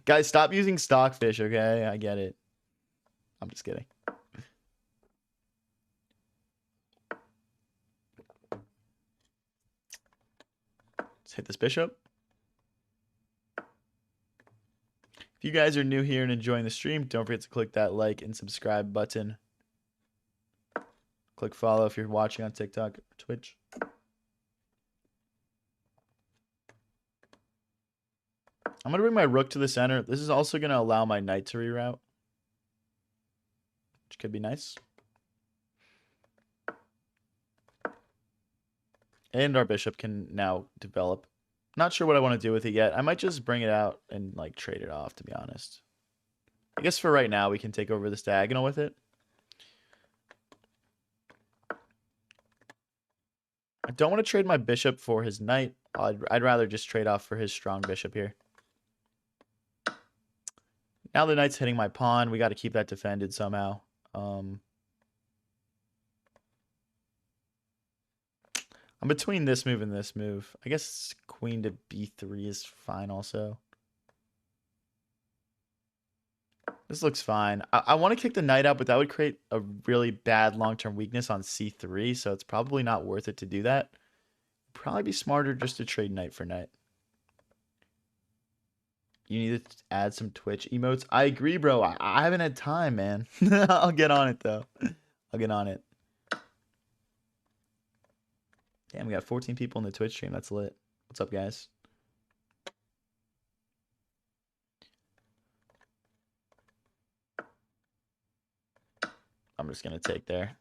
Guys, stop using stockfish, okay? I get it. I'm just kidding. Let's hit this bishop. If you guys are new here and enjoying the stream, don't forget to click that like and subscribe button. Click follow if you're watching on TikTok or Twitch. I'm going to bring my rook to the center. This is also going to allow my knight to reroute, which could be nice. And our bishop can now develop. Not sure what I want to do with it yet. I might just bring it out and like trade it off, to be honest. I guess for right now, we can take over this diagonal with it. I don't want to trade my bishop for his knight. I'd rather just trade off for his strong bishop here. Now the knight's hitting my pawn. We got to keep that defended somehow. I'm between this move and this move. I guess queen to b3 is fine also. This looks fine. I want to kick the knight out, but that would create a really bad long-term weakness on c3, so it's probably not worth it to do that. Probably be smarter just to trade knight for knight. You need to add some Twitch emotes. I agree, bro. I haven't had time, man. I'll get on it, though. I'll get on it. Damn, we got 14 people in the Twitch stream. That's lit. What's up, guys? I'm just going to take there.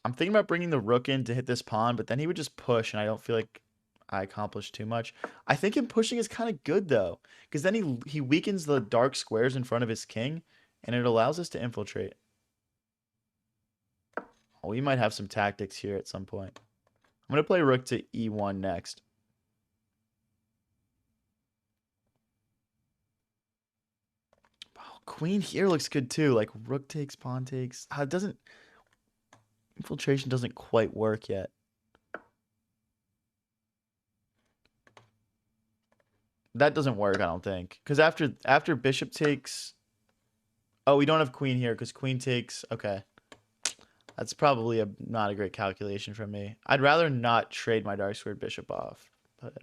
I'm thinking about bringing the rook in to hit this pawn, but then he would just push, and I don't feel like I accomplished too much. I think him pushing is kind of good though, because then he weakens the dark squares in front of his king, and it allows us to infiltrate. Oh, we might have some tactics here at some point. I'm gonna play rook to e1 next. Oh, queen here looks good too. Like rook takes, pawn takes. It doesn't. Infiltration doesn't quite work yet. That doesn't work, I don't think. Because after bishop takes... Oh, we don't have queen here because queen takes... Okay. That's probably not a great calculation from me. I'd rather not trade my dark squared bishop off. But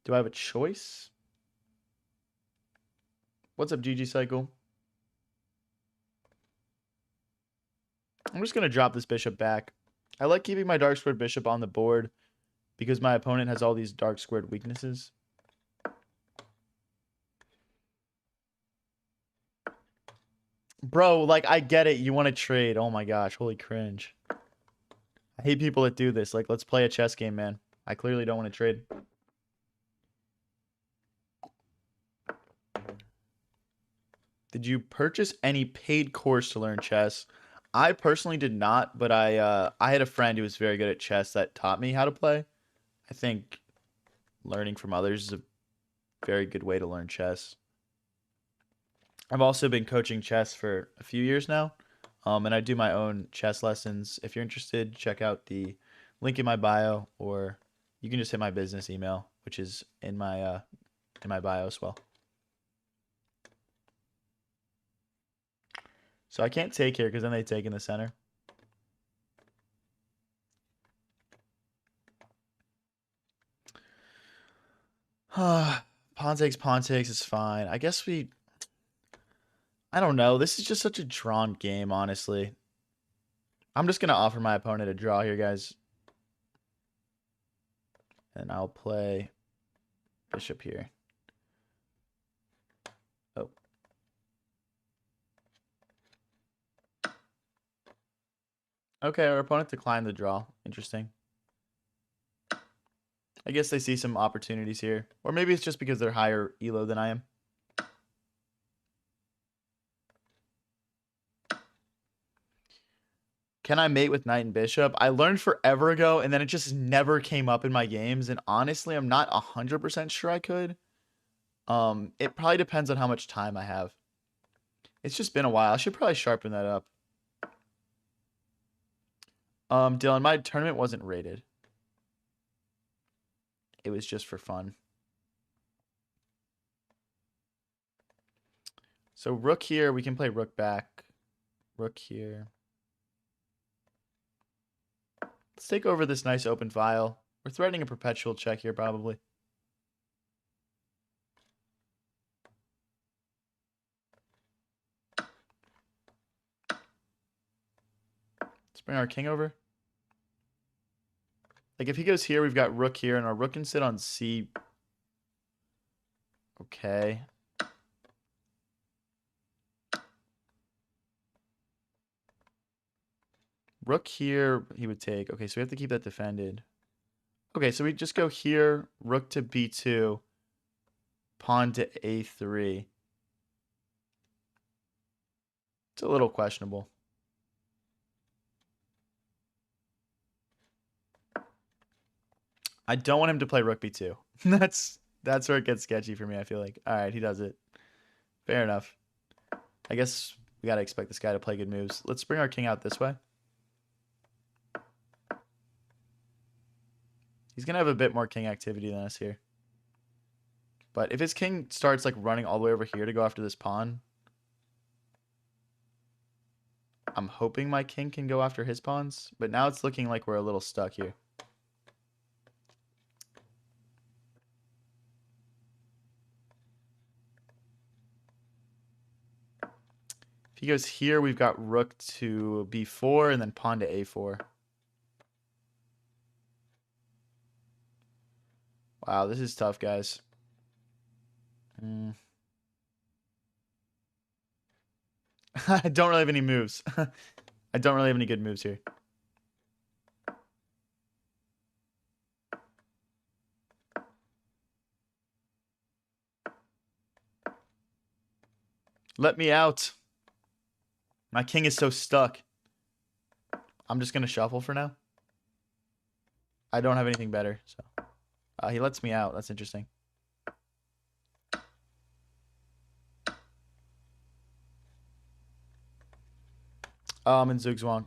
do I have a choice? What's up, GG Cycle? I'm just going to drop this bishop back. I like keeping my dark squared bishop on the board because my opponent has all these dark squared weaknesses. Bro, like, I get it. You want to trade. Oh my gosh. Holy cringe. I hate people that do this. Like, let's play a chess game, man. I clearly don't want to trade. Did you purchase any paid course to learn chess? I personally did not, but I had a friend who was very good at chess that taught me how to play. I think learning from others is a very good way to learn chess. I've also been coaching chess for a few years now, and I do my own chess lessons. If you're interested, check out the link in my bio, or you can just hit my business email, which is in my bio as well. So I can't take here because then they take in the center. Pawn takes is fine. I guess I don't know. This is just such a drawn game, honestly. I'm just going to offer my opponent a draw here, guys. And I'll play bishop here. Oh. Okay, our opponent declined the draw. Interesting. I guess they see some opportunities here. Or maybe it's just because they're higher elo than I am. Can I mate with knight and bishop? I learned forever ago, and then it just never came up in my games. And honestly, I'm not 100% sure I could. It probably depends on how much time I have. It's just been a while. I should probably sharpen that up. Dylan, my tournament wasn't rated. It was just for fun. So rook here, we can play rook back. Rook here. Let's take over this nice open file. We're threatening a perpetual check here, probably. Let's bring our king over. Like, if he goes here, we've got rook here, and our rook can sit on c. Okay. Rook here, he would take. Okay, so we have to keep that defended. Okay, so we just go here, rook to b2, pawn to a3. It's a little questionable. I don't want him to play rook b2. That's where it gets sketchy for me, I feel like. All right, he does it. Fair enough. I guess we got to expect this guy to play good moves. Let's bring our king out this way. He's going to have a bit more king activity than us here. But if his king starts like running all the way over here to go after this pawn, I'm hoping my king can go after his pawns. But now it's looking like we're a little stuck here. If he goes here, we've got rook to b4 and then pawn to a4. Wow, this is tough, guys. I don't really have any moves. I don't really have any good moves here. Let me out. My king is so stuck. I'm just going to shuffle for now. I don't have anything better, so. He lets me out. That's interesting. In Zugzwang.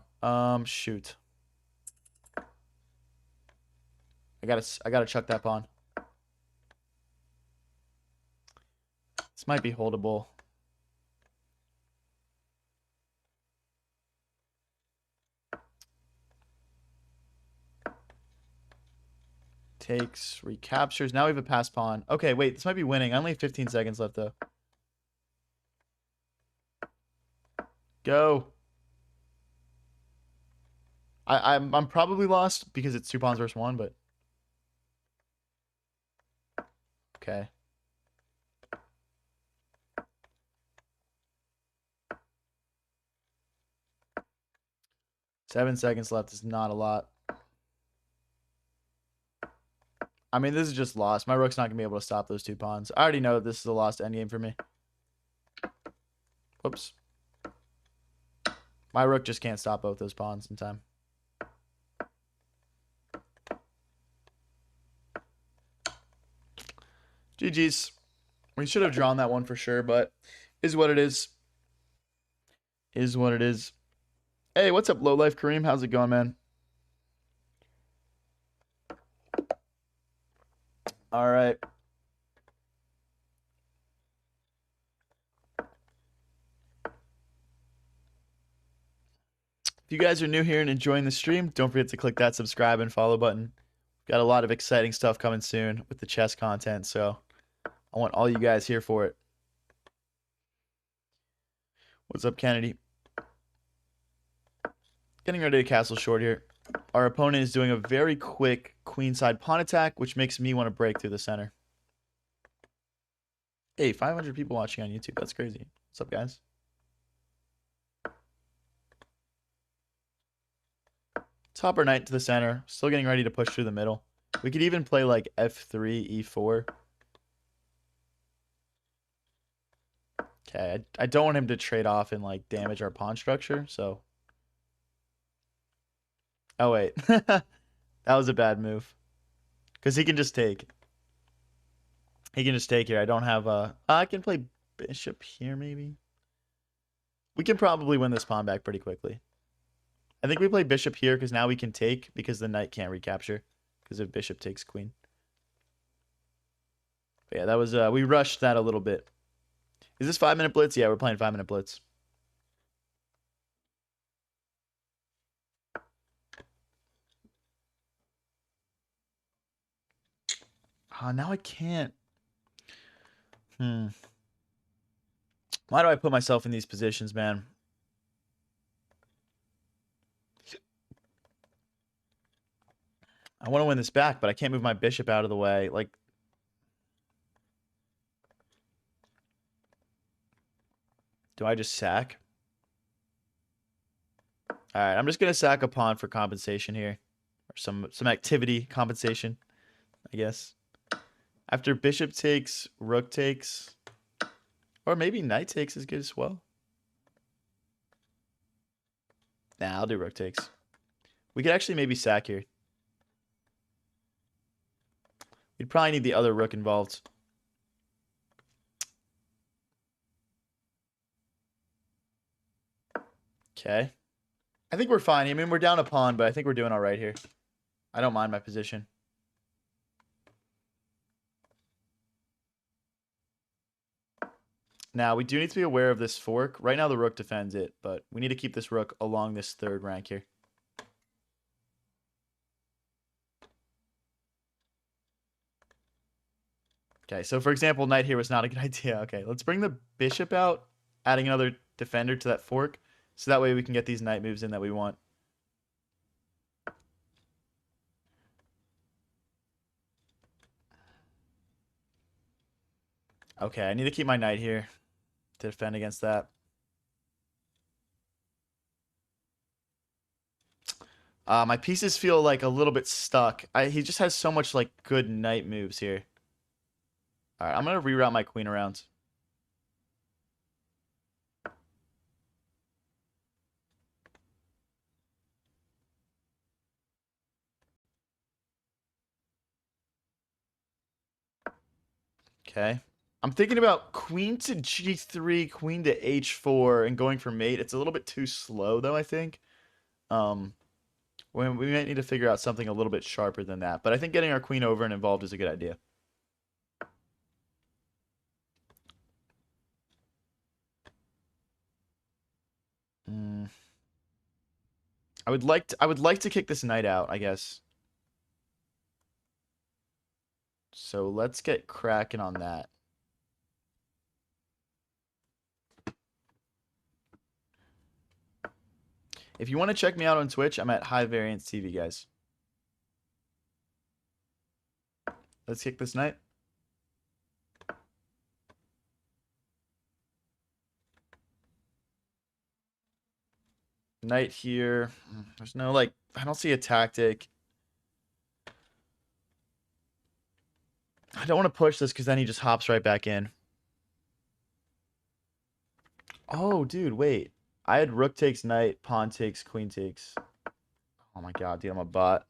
Shoot. I gotta chuck that pawn. This might be holdable. Takes, recaptures. Now we have a pass pawn. Okay, wait, this might be winning. I only have 15 seconds left though. Go. I'm probably lost because it's 2 pawns versus 1, but okay. Seven seconds left is not a lot. I mean, this is just lost. My rook's not going to be able to stop those 2 pawns. I already know this is a lost endgame for me. Whoops. My rook just can't stop both those pawns in time. GG's. We should have drawn that one for sure, but is what it is. Is what it is. Hey, what's up, Low Life Kareem? How's it going, man? All right. If you guys are new here and enjoying the stream, don't forget to click that subscribe and follow button. Got a lot of exciting stuff coming soon with the chess content, so I want all you guys here for it. What's up, Kennedy? Getting ready to castle short here. Our opponent is doing a very quick queenside pawn attack, which makes me want to break through the center. Hey, 500 people watching on YouTube. That's crazy. What's up, guys? Top our knight to the center. Still getting ready to push through the middle. We could even play like f3, e4. Okay, I don't want him to trade off and like damage our pawn structure, so. Oh, wait. That was a bad move. Because he can just take. He can just take here. I don't have a... I can play bishop here, maybe. We can probably win this pawn back pretty quickly. I think we play bishop here because now we can take because the knight can't recapture. Because if bishop takes queen. But yeah, that was... we rushed that a little bit. Is this 5-minute blitz? Yeah, we're playing 5-minute blitz. Now I can't. Why do I put myself in these positions, man? I want to win this back, but I can't move my bishop out of the way. Like, do I just sack? All right, I'm just going to sack a pawn for compensation here. Or some activity compensation, I guess. After bishop takes, rook takes. Or maybe knight takes is good as well. Nah, I'll do rook takes. We could actually maybe sack here. We'd probably need the other rook involved. Okay. I think we're fine. I mean, we're down a pawn, but I think we're doing all right here. I don't mind my position. Now, we do need to be aware of this fork. Right now, the rook defends it, but we need to keep this rook along this third rank here. Okay, so for example, knight here was not a good idea. Okay, let's bring the bishop out, adding another defender to that fork, so that way we can get these knight moves in that we want. Okay, I need to keep my knight here to defend against that. My pieces feel like a little bit stuck. He just has so much like good knight moves here. All right, I'm going to reroute my queen around. Okay. I'm thinking about queen to g3, queen to h4, and going for mate. It's a little bit too slow, though, I think. Um, we might need to figure out something a little bit sharper than that. But I think getting our queen over and involved is a good idea. Mm. I would like to kick this knight out, I guess. So let's get cracking on that. If you want to check me out on Twitch, I'm at High Variance TV, guys. Let's kick this knight. Knight here. There's no, like, I don't see a tactic. I don't want to push this because then he just hops right back in. Oh, dude, wait. I had rook takes knight, pawn takes, queen takes. Oh my god, dude, I'm a bot.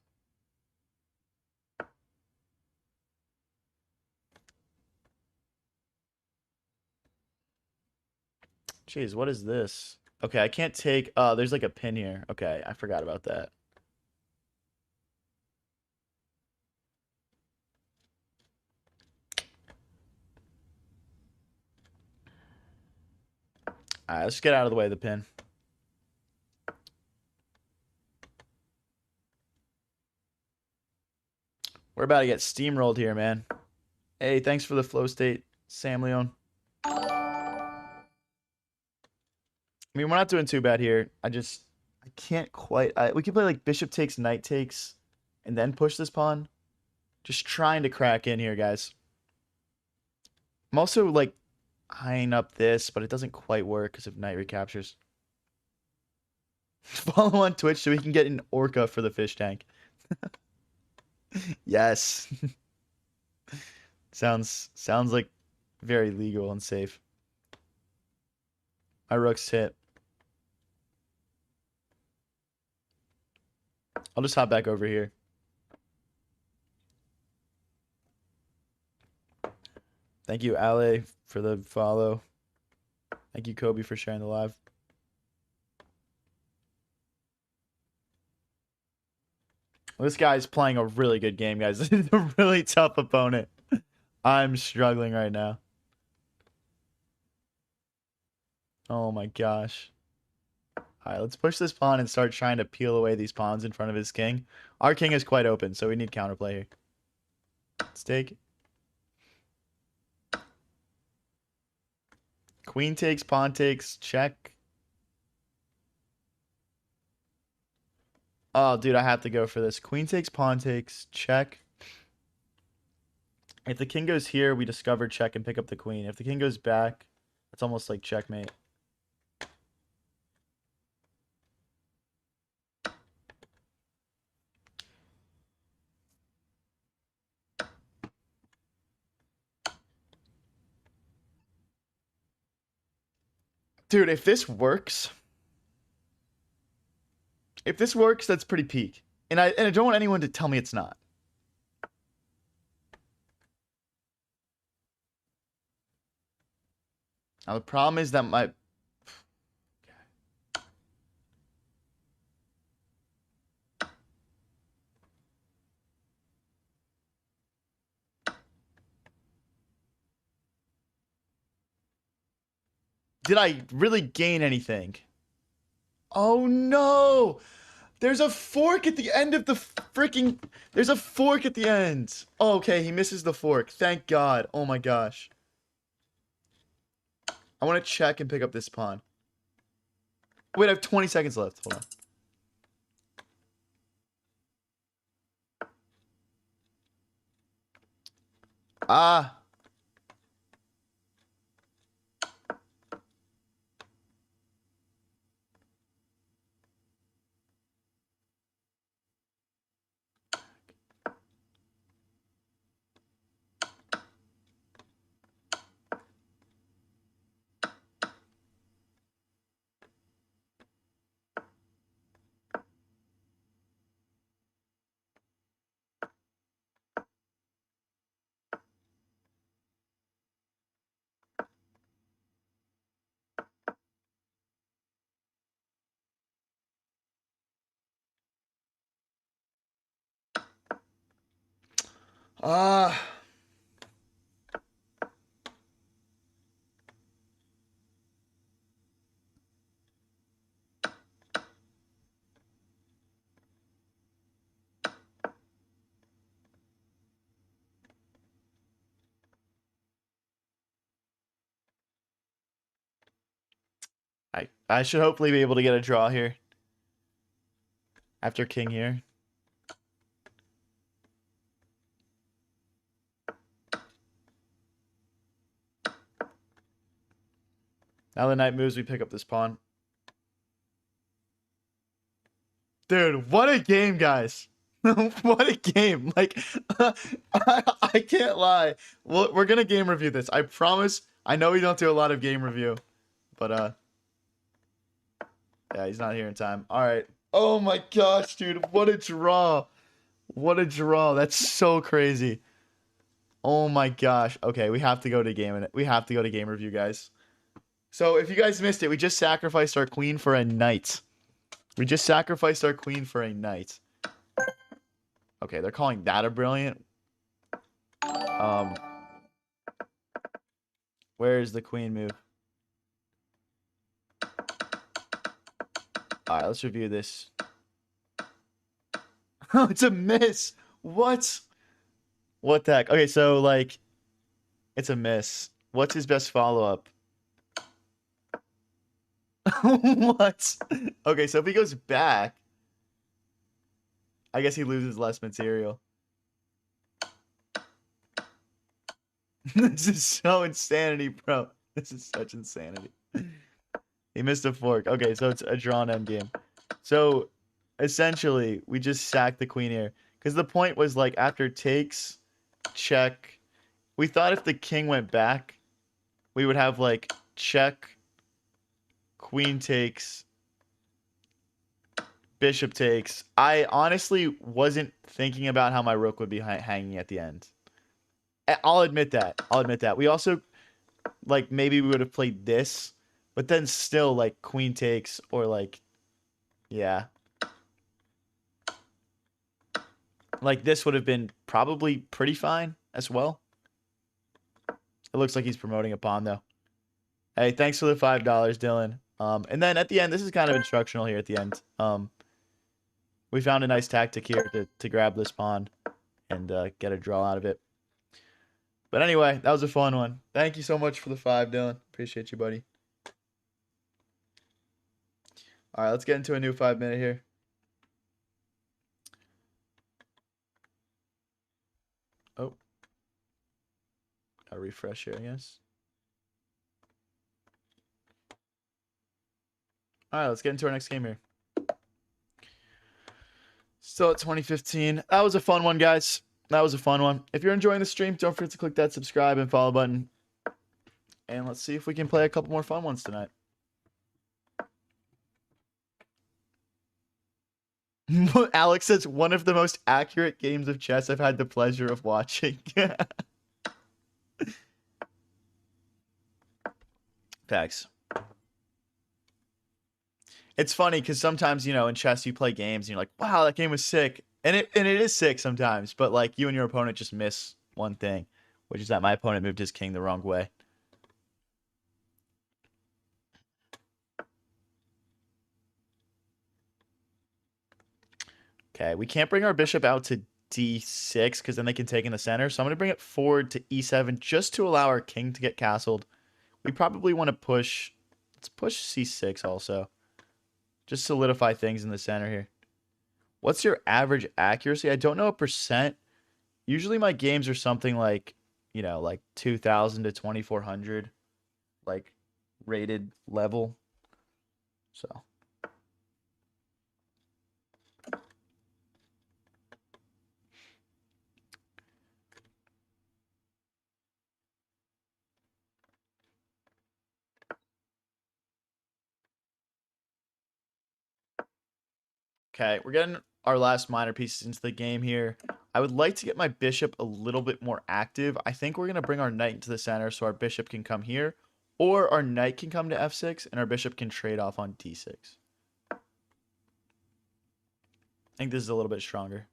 Jeez, what is this? Okay, I can't take... there's like a pin here. Okay, I forgot about that. Alright, let's get out of the way of the pin. We're about to get steamrolled here, man. Hey, thanks for the flow state, Sam Leon. I mean, we're not doing too bad here. I can't quite... we could play like bishop takes, knight takes, and then push this pawn. Just trying to crack in here, guys. I'm also, like, eyeing up this, but it doesn't quite work because of knight recaptures. Follow on Twitch so we can get an orca for the fish tank. Yes. Sounds like very legal and safe. My rook's hit. I'll just hop back over here. Thank you, Ale, for the follow. Thank you, Kobe, for sharing the live. This guy's playing a really good game, guys. This is a really tough opponent. I'm struggling right now. Oh my gosh. All right, let's push this pawn and start trying to peel away these pawns in front of his king. Our king is quite open, so we need counterplay here. Let's take. Queen takes, pawn takes, check. Oh, dude, I have to go for this. Queen takes, pawn takes, check. If the king goes here, we discover check and pick up the queen. If the king goes back, it's almost like checkmate. Dude, if this works, that's pretty peak. And I don't want anyone to tell me it's not. Now the problem is that my did I really gain anything? Oh no! There's a fork at the end of the freaking... There's a fork at the end. Oh, okay, he misses the fork. Thank God. Oh my gosh. I want to check and pick up this pawn. Wait, I have 20 seconds left. Hold on. Ah. Ah. I should hopefully be able to get a draw here. After king here. Now the knight moves, we pick up this pawn. Dude, what a game, guys. What a game. Like, I can't lie. We're going to game review this. I promise. I know we don't do a lot of game review. But, yeah, he's not here in time. All right. Oh, my gosh, dude. What a draw. What a draw. That's so crazy. Oh, my gosh. Okay, we have to go to game. We have to go to game review, guys. So, if you guys missed it, we just sacrificed our queen for a knight. We just sacrificed our queen for a knight. Okay, they're calling that a brilliant. Where is the queen move? All right, let's review this. Oh, it's a miss. What? What the heck? Okay, so like, it's a miss. What's his best follow-up? What? Okay, so if he goes back, I guess he loses less material. This is so insanity, bro. This is such insanity. He missed a fork. Okay, so it's a drawn endgame. So, essentially, we just sacked the queen here. Because the point was, like, after takes, check. We thought if the king went back, we would have, like, check, queen takes, bishop takes. I honestly wasn't thinking about how my rook would be hanging at the end. I'll admit that. I'll admit that. We also, like, maybe we would have played this, but then still, like, queen takes or, like, yeah. Like, this would have been probably pretty fine as well. It looks like he's promoting a pawn, though. Hey, thanks for the $5, Dylan. And then at the end, this is kind of instructional here at the end. We found a nice tactic here to grab this pawn and get a draw out of it. But anyway, that was a fun one. Thank you so much for the 5, Dylan. Appreciate you, buddy. All right, let's get into a new 5-minute here. Oh. I'll refresh here, I guess. All right, let's get into our next game here. Still at 2015. That was a fun one, guys. That was a fun one. If you're enjoying the stream, don't forget to click that subscribe and follow button. And let's see if we can play a couple more fun ones tonight. Alex says, one of the most accurate games of chess I've had the pleasure of watching. Facts. It's funny because sometimes, you know, in chess you play games and you're like, wow, that game was sick. And it is sick sometimes, but like you and your opponent just miss one thing, which is that my opponent moved his king the wrong way. Okay, we can't bring our bishop out to d6 because then they can take in the center. So I'm going to bring it forward to e7 just to allow our king to get castled. We probably want to push. Let's push c6 also. Just solidify things in the center here. What's your average accuracy? I don't know a percent. Usually my games are something like, you know, like 2,000 to 2,400, like rated level. So. Okay, we're getting our last minor pieces into the game here. I would like to get my bishop a little bit more active. I think we're going to bring our knight into the center so our bishop can come here. Or our knight can come to f6 and our bishop can trade off on d6. I think this is a little bit stronger.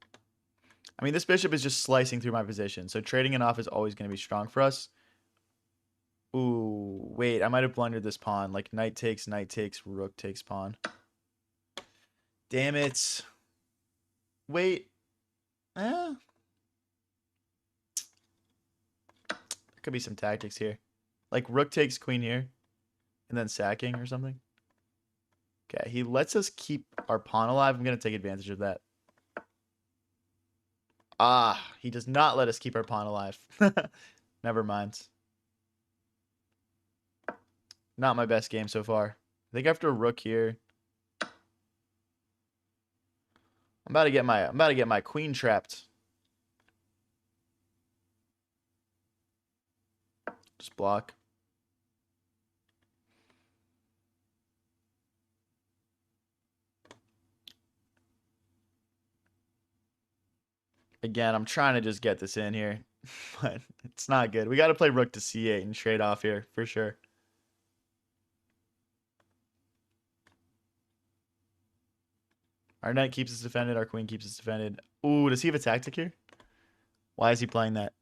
I mean, this bishop is just slicing through my position, so trading it off is always going to be strong for us. Ooh, wait, I might have blundered this pawn. Like, knight takes, rook takes pawn. Damn it. Wait. There could be some tactics here. Like, rook takes queen here, and then sacking or something. Okay, he lets us keep our pawn alive. I'm going to take advantage of that. Ah, he does not let us keep our pawn alive. Never mind. Not my best game so far. I think after rook here, I'm about to get my queen trapped. Just block. Again, I'm trying to just get this in here, but it's not good. We got to play rook to c8 and trade off here for sure. Our knight keeps us defended. Our queen keeps us defended. Ooh, does he have a tactic here? Why is he playing that?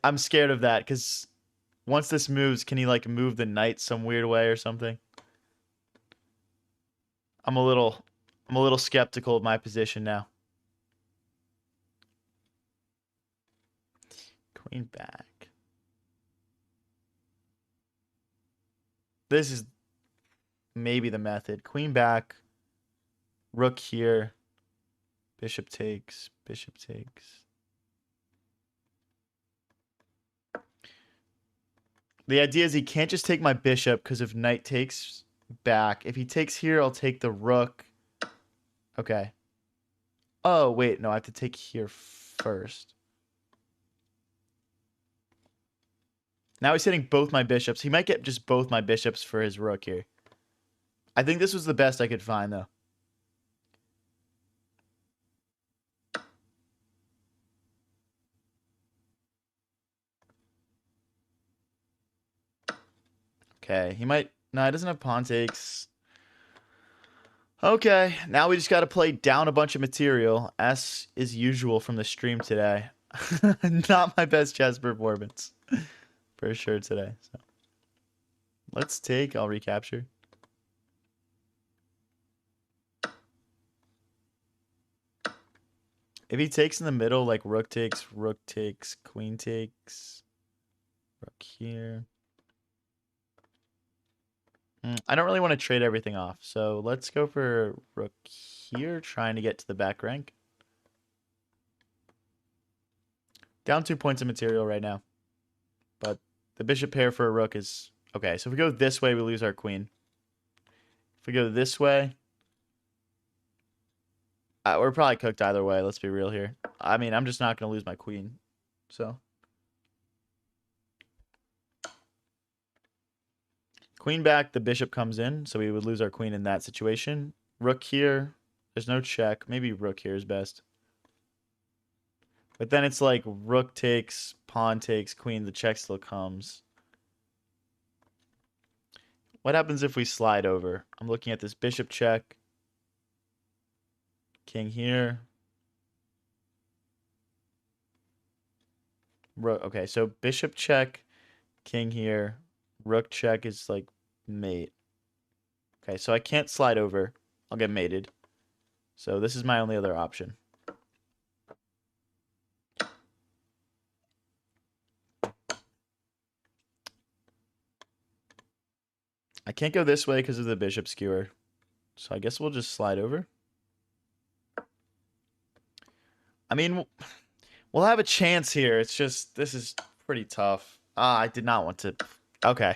I'm scared of that because once this moves, can he like move the knight some weird way or something? I'm a little skeptical of my position now. Queen back. This is maybe the method. Queen back. Rook here. Bishop takes. Bishop takes. The idea is he can't just take my bishop because if knight takes back. If he takes here, I'll take the rook. Okay. Oh, wait. No, I have to take here first. Now he's hitting both my bishops. He might get just both my bishops for his rook here. I think this was the best I could find, though. Okay, he might... No, he doesn't have pawn takes. Okay, now we just got to play down a bunch of material, as is usual from the stream today. Not my best chess performance. For sure today. So. Let's take... I'll recapture. If he takes in the middle, like rook takes, queen takes. Rook here. I don't really want to trade everything off, so let's go for rook here, trying to get to the back rank. Down 2 points of material right now. But the bishop pair for a rook is... Okay, so if we go this way, we lose our queen. If we go this way... we're probably cooked either way, let's be real here. I mean, I'm just not going to lose my queen, so... Queen back, the bishop comes in, so we would lose our queen in that situation. Rook here, there's no check. Maybe rook here is best. But then it's like rook takes, pawn takes, queen, the check still comes. What happens if we slide over? I'm looking at this bishop check. King here. Okay, so bishop check, king here. Rook check is like mate. Okay, so I can't slide over. I'll get mated. So this is my only other option. I can't go this way because of the bishop skewer. So I guess we'll just slide over. I mean, we'll have a chance here. It's just, this is pretty tough. I did not want to. Okay.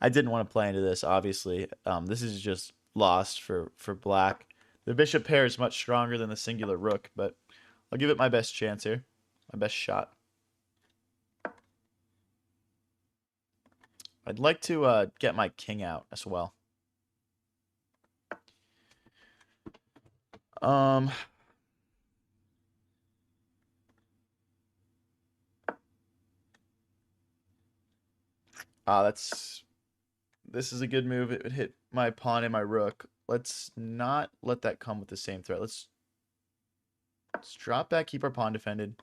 I didn't want to play into this, obviously. This is just lost for black. The bishop pair is much stronger than the singular rook, but I'll give it my best chance here. My best shot. I'd like to get my king out as well. This is a good move. It would hit my pawn and my rook let's not let that come with the same threat. Let's drop back, keep our pawn defended.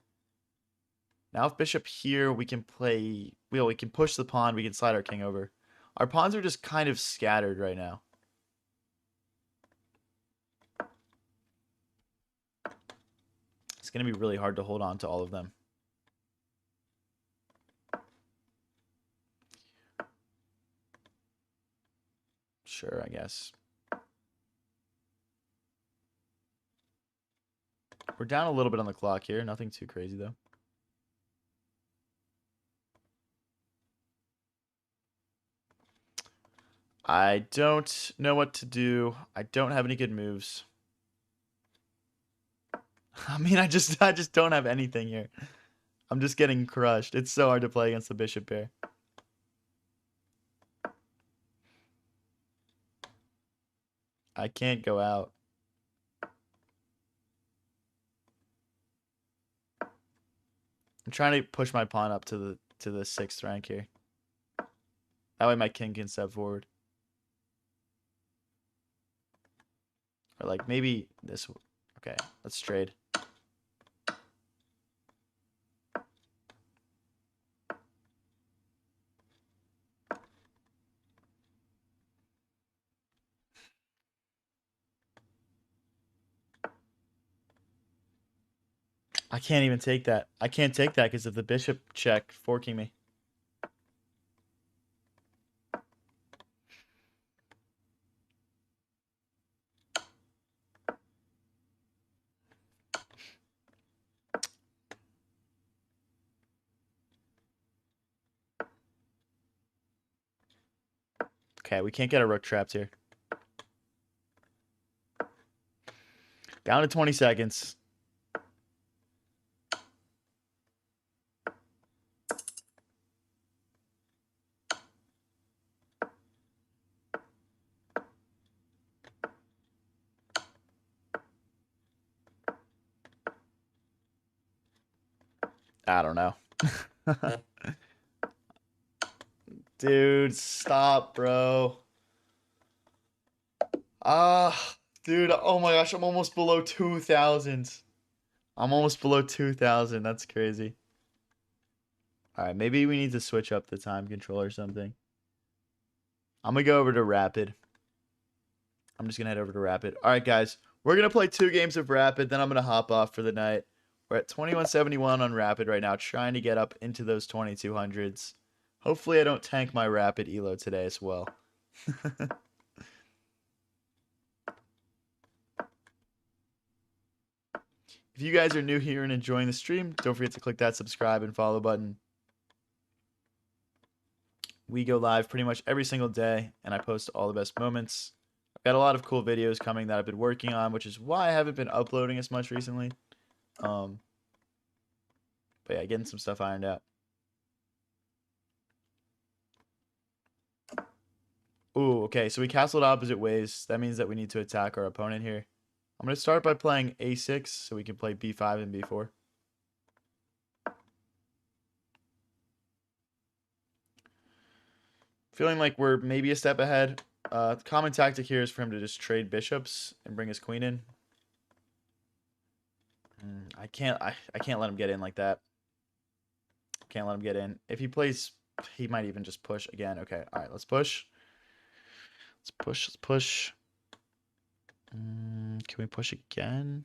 Now if bishop here, we can play... Well, we can push the pawn, we can slide our king over. Our pawns are just kind of scattered right now. It's going to be really hard to hold on to all of them. Sure, I guess. We're down a little bit on the clock here. Nothing too crazy, though. I don't know what to do. I don't have any good moves. I mean, I just don't have anything here. I'm just getting crushed. It's so hard to play against the bishop pair. I can't go out. I'm trying to push my pawn up to the 6th rank here. That way my king can step forward. Or like maybe this. Okay, let's trade. I can't even take that. I can't take that because of the bishop check forking me. Okay, we can't get a rook trapped here. Down to 20 seconds. I don't know. Dude, stop, bro. Dude, oh my gosh, I'm almost below 2,000. I'm almost below 2,000. That's crazy. All right, maybe we need to switch up the time control or something. I'm going to go over to Rapid. I'm just going to head over to Rapid. All right, guys. We're going to play 2 games of Rapid, then I'm going to hop off for the night. We're at 2171 on Rapid right now, trying to get up into those 2200s. Hopefully I don't tank my Rapid elo today as well. If you guys are new here and enjoying the stream, don't forget to click that subscribe and follow button. We go live pretty much every single day, and I post all the best moments. I've got a lot of cool videos coming that I've been working on, which is why I haven't been uploading as much recently. But yeah, getting some stuff ironed out. Ooh, okay, so we castled opposite ways. That means that we need to attack our opponent here. I'm going to start by playing a6 so we can play b5 and b4. Feeling like we're maybe a step ahead. The common tactic here is for him to just trade bishops and bring his queen in. I can't let him get in like that. Can't let him get in. If he plays, he might even just push again. Okay, all right, let's push. Let's push, let's push. Can we push again?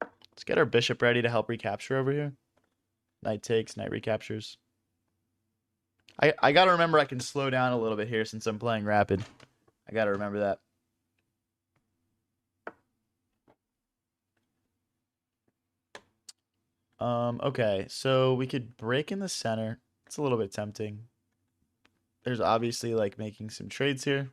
Let's get our bishop ready to help recapture over here. Knight takes, knight recaptures. I gotta remember I can slow down a little bit here since I'm playing Rapid. I gotta remember that. Okay, so we could break in the center. It's a little bit tempting. There's obviously like making some trades here.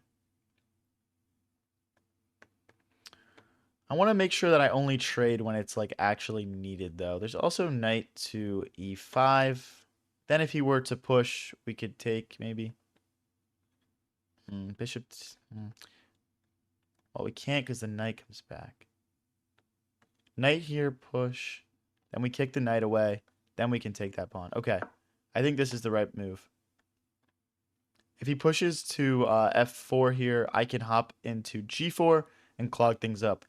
I want to make sure that I only trade when it's like actually needed though. There's also knight to e5. Then if he were to push, we could take maybe. Bishop. Well, we can't because the knight comes back. Knight here, push. Then we kick the knight away. Then we can take that pawn. Okay. I think this is the right move. If he pushes to f4 here, I can hop into g4 and clog things up.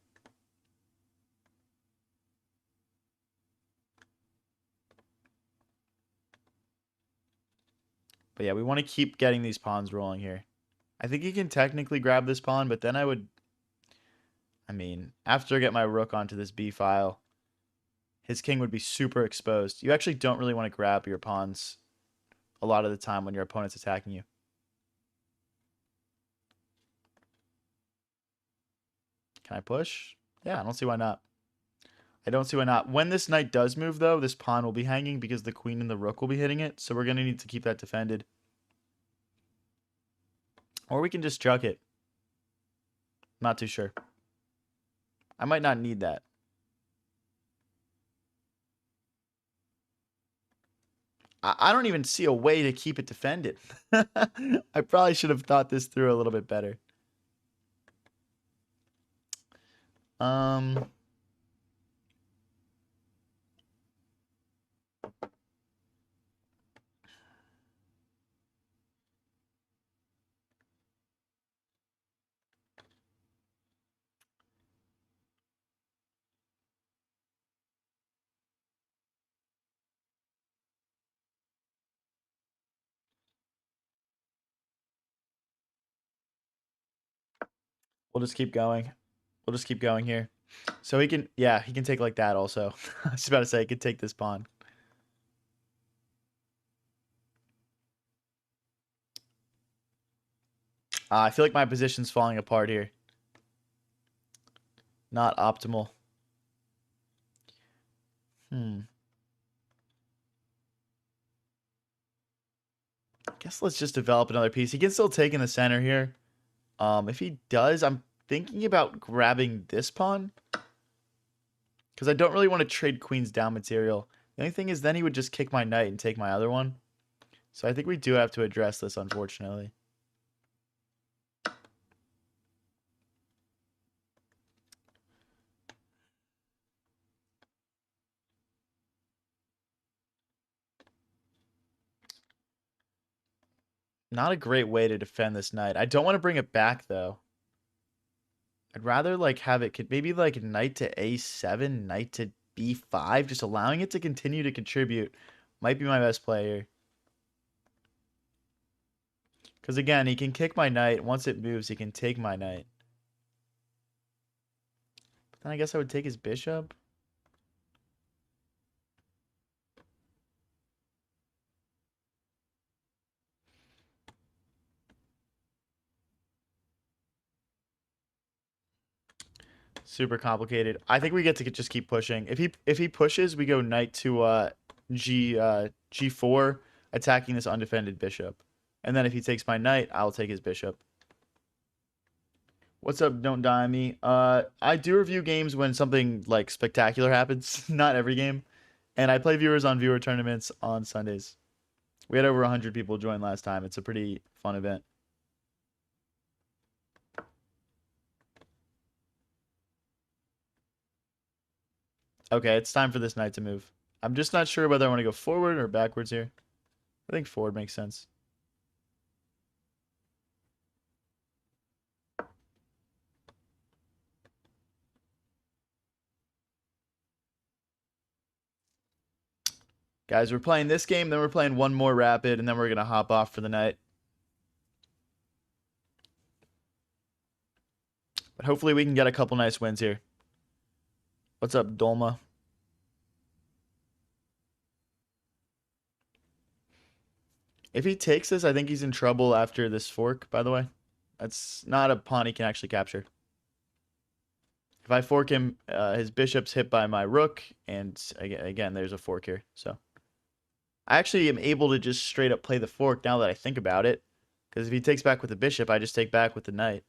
But yeah, we want to keep getting these pawns rolling here. I think he can technically grab this pawn, but then I mean, after I get my rook onto this b file, his king would be super exposed. You actually don't really want to grab your pawns a lot of the time when your opponent's attacking you. Can I push? Yeah, I don't see why not. I don't see why not. When this knight does move, though, this pawn will be hanging because the queen and the rook will be hitting it. So we're going to need to keep that defended. Or we can just chuck it. Not too sure. I might not need that. I don't even see a way to keep it defended. I probably should have thought this through a little bit better. We'll just keep going. We'll just keep going here. So he can, yeah, he can take like that also. I was about to say he could take this pawn. I feel like my position's falling apart here. Not optimal. Guess let's just develop another piece. He can still take in the center here. If he does, I'm thinking about grabbing this pawn. Because I don't really want to trade queens down material. The only thing is then he would just kick my knight and take my other one. So I think we do have to address this, unfortunately. Not a great way to defend this knight. I don't want to bring it back, though. I'd rather, like, have it... Maybe, like, knight to a7, knight to b5. Just allowing it to continue to contribute might be my best play here. Because, again, he can kick my knight. Once it moves, he can take my knight. But then I guess I would take his bishop. Super complicated. I think we get to just keep pushing. If he pushes, we go knight to g4, attacking this undefended bishop. And then if he takes my knight, I'll take his bishop. What's up, Don't Die on Me? I do review games when something like spectacular happens. Not every game. And I play viewers on viewer tournaments on Sundays. We had over 100 people join last time. It's a pretty fun event. Okay, it's time for this knight to move. I'm just not sure whether I want to go forward or backwards here. I think forward makes sense. Guys, we're playing this game, then we're playing one more rapid, and then we're going to hop off for the night. But hopefully we can get a couple nice wins here. What's up, Dolma? If he takes this, I think he's in trouble after this fork, by the way. That's not a pawn he can actually capture. If I fork him, his bishop's hit by my rook, and again, there's a fork here. So I actually am able to just straight up play the fork now that I think about it. Because if he takes back with the bishop, I just take back with the knight.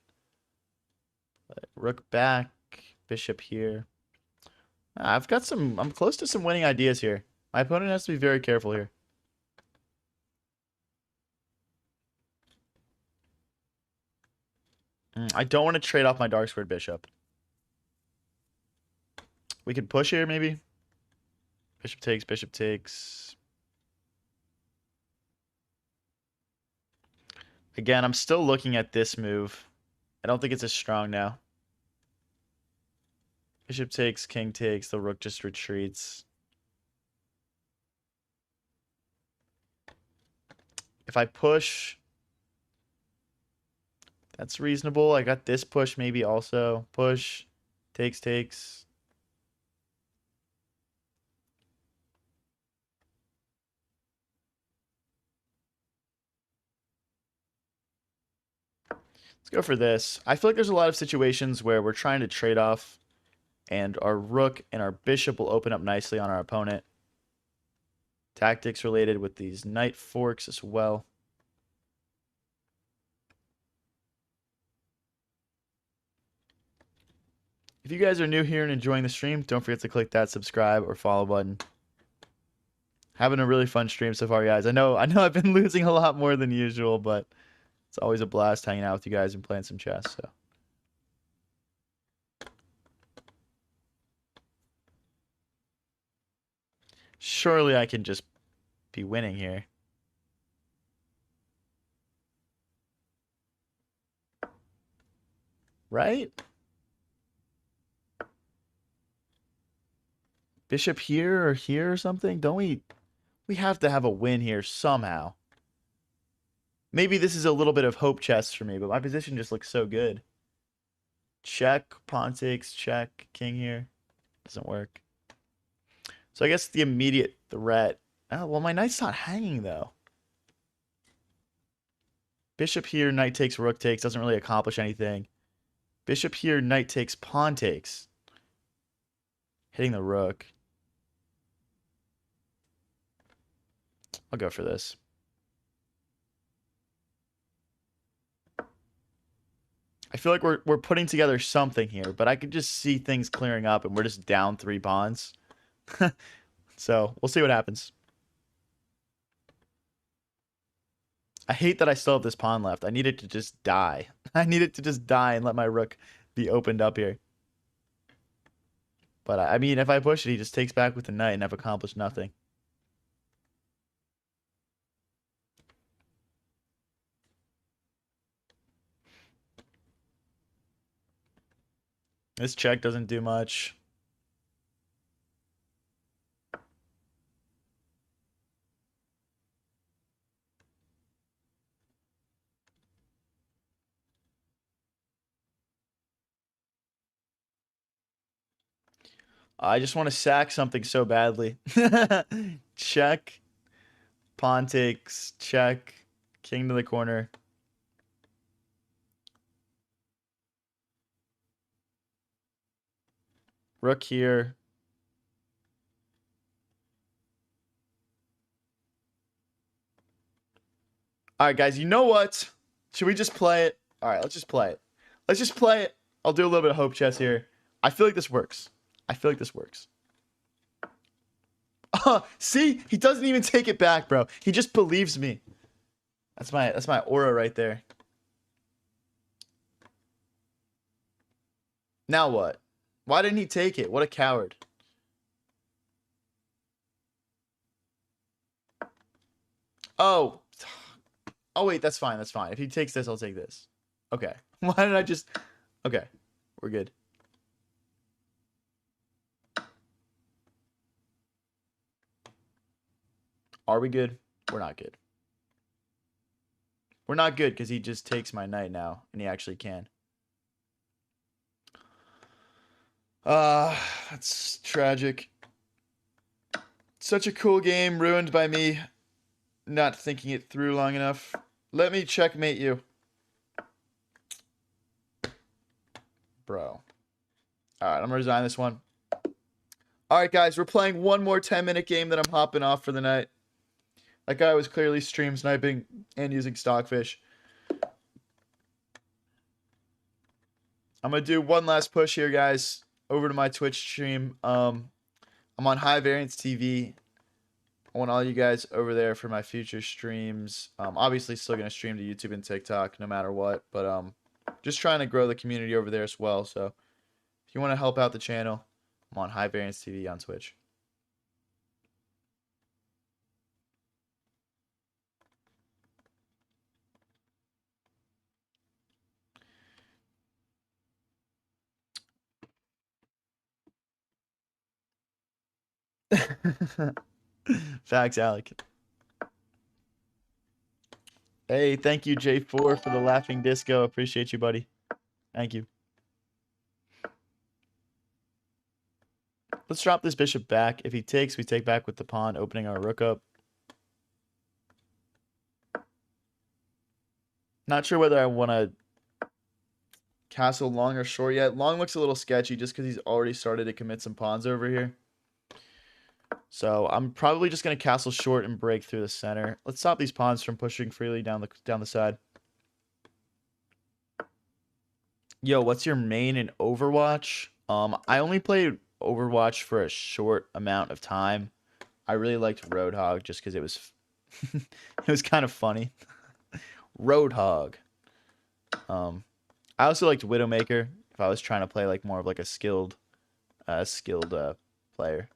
But rook back, bishop here. I'm close to some winning ideas here. My opponent has to be very careful here. I don't want to trade off my dark squared bishop. We could push here, maybe. Bishop takes, bishop takes. Again, I'm still looking at this move. I don't think it's as strong now. Bishop takes, king takes, the rook just retreats. If I push, that's reasonable. I got this push maybe also. Push, takes, takes. Let's go for this. I feel like there's a lot of situations where we're trying to trade off and our rook and our bishop will open up nicely on our opponent. Tactics related with these knight forks as well. If you guys are new here and enjoying the stream, don't forget to click that subscribe or follow button. Having a really fun stream so far, guys. I know I've been losing a lot more than usual, but it's always a blast hanging out with you guys and playing some chess. So surely I can just be winning here. Right? Bishop here or here or something? Don't we have to have a win here somehow. Maybe this is a little bit of hope chess for me, but my position just looks so good. Check, pawn takes, check, king here. Doesn't work. So I guess the immediate threat. Oh, well, my knight's not hanging, though. Bishop here, knight takes, rook takes. Doesn't really accomplish anything. Bishop here, knight takes, pawn takes. Hitting the rook. I'll go for this. I feel like we're putting together something here, but I could just see things clearing up and we're just down 3 pawns. So we'll see what happens. I hate that I still have this pawn left. I need it to just die. I need it to just die and let my rook be opened up here. But I mean, if I push it, he just takes back with the knight and I've accomplished nothing. This check doesn't do much. I just want to sack something so badly. Check. Pawn takes. Check. King to the corner. Rook here. All right, guys, you know what? Should we just play it? All right, let's just play it. Let's just play it. I'll do a little bit of hope chess here. I feel like this works. I feel like this works. See? He doesn't even take it back, bro. He just believes me. That's my aura right there. Now what? Why didn't he take it? What a coward. Oh. Oh, wait, that's fine. That's fine. If he takes this, I'll take this. Okay. Why did I just... Okay. We're good. Are we good? We're not good. We're not good because he just takes my knight now, and he actually can. That's tragic. Such a cool game ruined by me not thinking it through long enough. Let me checkmate you. Bro. Alright, I'm gonna resign this one. Alright, guys, we're playing one more 10-minute game that I'm hopping off for the night. That guy was clearly stream sniping and using Stockfish. I'm gonna do one last push here, guys, over to my Twitch stream. I'm on High Variance TV. I want all you guys over there for my future streams. Obviously still gonna stream to YouTube and TikTok no matter what, but just trying to grow the community over there as well. So if you want to help out the channel, I'm on High Variance TV on Twitch. Facts, Alec. Hey, thank you, J4, for the laughing disco. Appreciate you, buddy. Thank you. Let's drop this bishop back. If he takes, we take back with the pawn, opening our rook up. Not sure whether I want to castle long or short yet. Long looks a little sketchy just because he's already started to commit some pawns over here. So I'm probably just going to castle short and break through the center. Let's stop these pawns from pushing freely down the side. Yo, what's your main in Overwatch? I only played Overwatch for a short amount of time. I really liked Roadhog just because it was it was kind of funny. Roadhog. I also liked Widowmaker if I was trying to play like more of like a skilled player.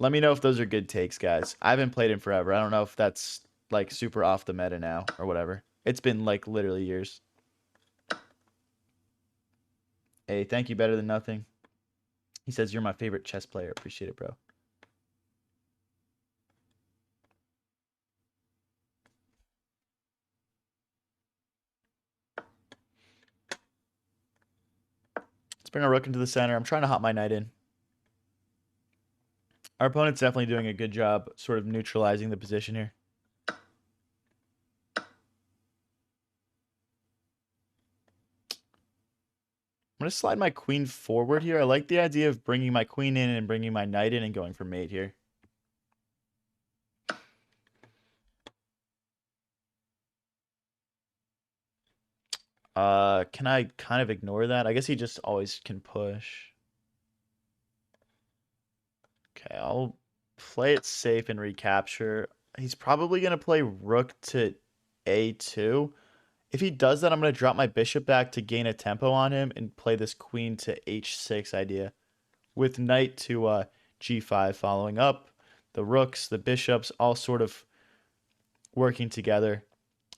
Let me know if those are good takes, guys. I haven't played in forever. I don't know if that's like super off the meta now or whatever. It's been like literally years. Hey, thank you, better than nothing. He says you're my favorite chess player. Appreciate it, bro. Let's bring our rook into the center. I'm trying to hop my knight in. Our opponent's definitely doing a good job sort of neutralizing the position here. I'm going to slide my queen forward here. I like the idea of bringing my queen in and bringing my knight in and going for mate here. Can I kind of ignore that? I guess he just always can push. Okay, I'll play it safe and recapture. He's probably going to play rook to a2. If he does that, I'm going to drop my bishop back to gain a tempo on him and play this queen to h6 idea. With knight to g5 following up. The rooks, the bishops, all sort of working together.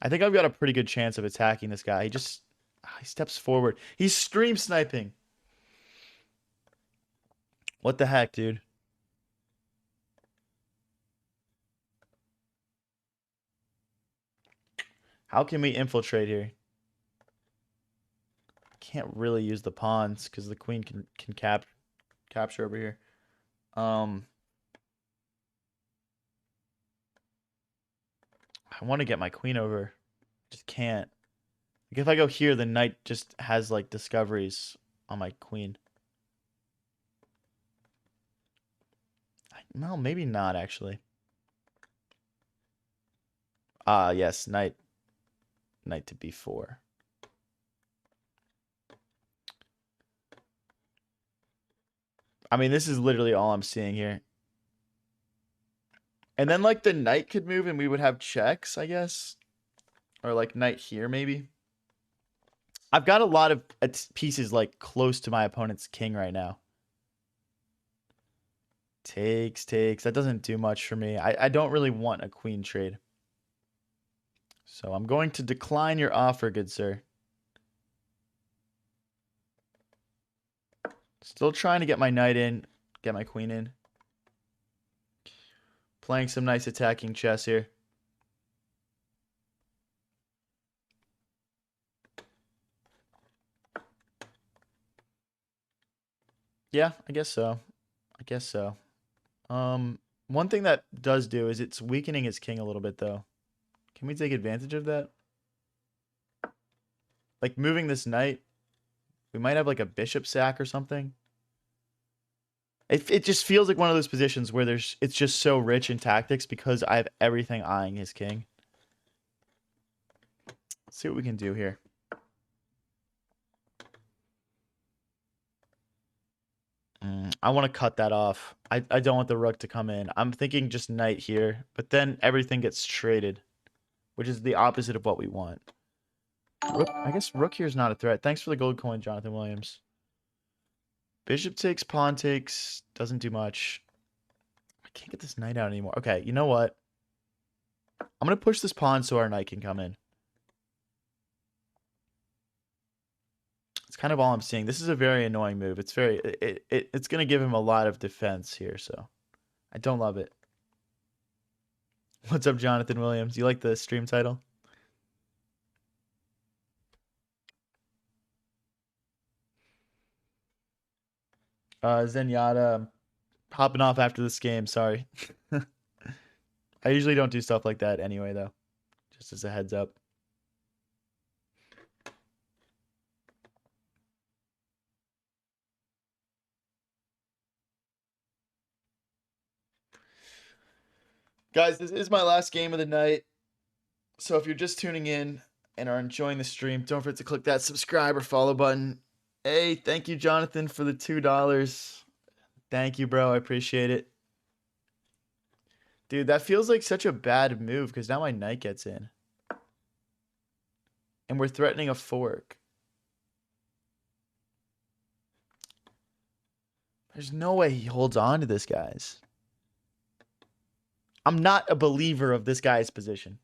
I think I've got a pretty good chance of attacking this guy. He steps forward. He's stream sniping. What the heck, dude? How can we infiltrate here? Can't really use the pawns because the queen can capture over here. I want to get my queen over. Just can't. Like if I go here, the knight just has like discoveries on my queen. Well, maybe not actually. Yes, knight to b4. I mean, this is literally all I'm seeing here. And then like the knight could move and we would have checks, I guess. Or like knight here maybe. I've got a lot of pieces like close to my opponent's king right now. Takes. That doesn't do much for me. I don't really want a queen trade. So I'm going to decline your offer, good sir. Still trying to get my knight in, get my queen in. Playing some nice attacking chess here. Yeah, I guess so. One thing that does do is it's weakening his king a little bit, though. Can we take advantage of that? Like moving this knight. We might have like a bishop sack or something. It just feels like one of those positions where it's just so rich in tactics because I have everything eyeing his king. Let's see what we can do here. I want to cut that off. I don't want the rook to come in. I'm thinking just knight here, but then everything gets traded, which is the opposite of what we want. Rook, I guess rook here is not a threat. Thanks for the gold coin, Jonathan Williams. Bishop takes, pawn takes, doesn't do much. I can't get this knight out anymore. Okay, you know what? I'm going to push this pawn so our knight can come in. It's kind of all I'm seeing. This is a very annoying move. It's very it's gonna give him a lot of defense here, so I don't love it. What's up, Jonathan Williams? You like the stream title? Zenyatta, hopping off after this game. Sorry. I usually don't do stuff like that anyway, though. Just as a heads up. Guys, this is my last game of the night. So if you're just tuning in and are enjoying the stream, don't forget to click that subscribe or follow button. Hey, thank you, Jonathan, for the $2. Thank you, bro. I appreciate it. Dude, that feels like such a bad move because now my knight gets in. And we're threatening a fork. There's no way he holds on to this, guys. I'm not a believer of this guy's position.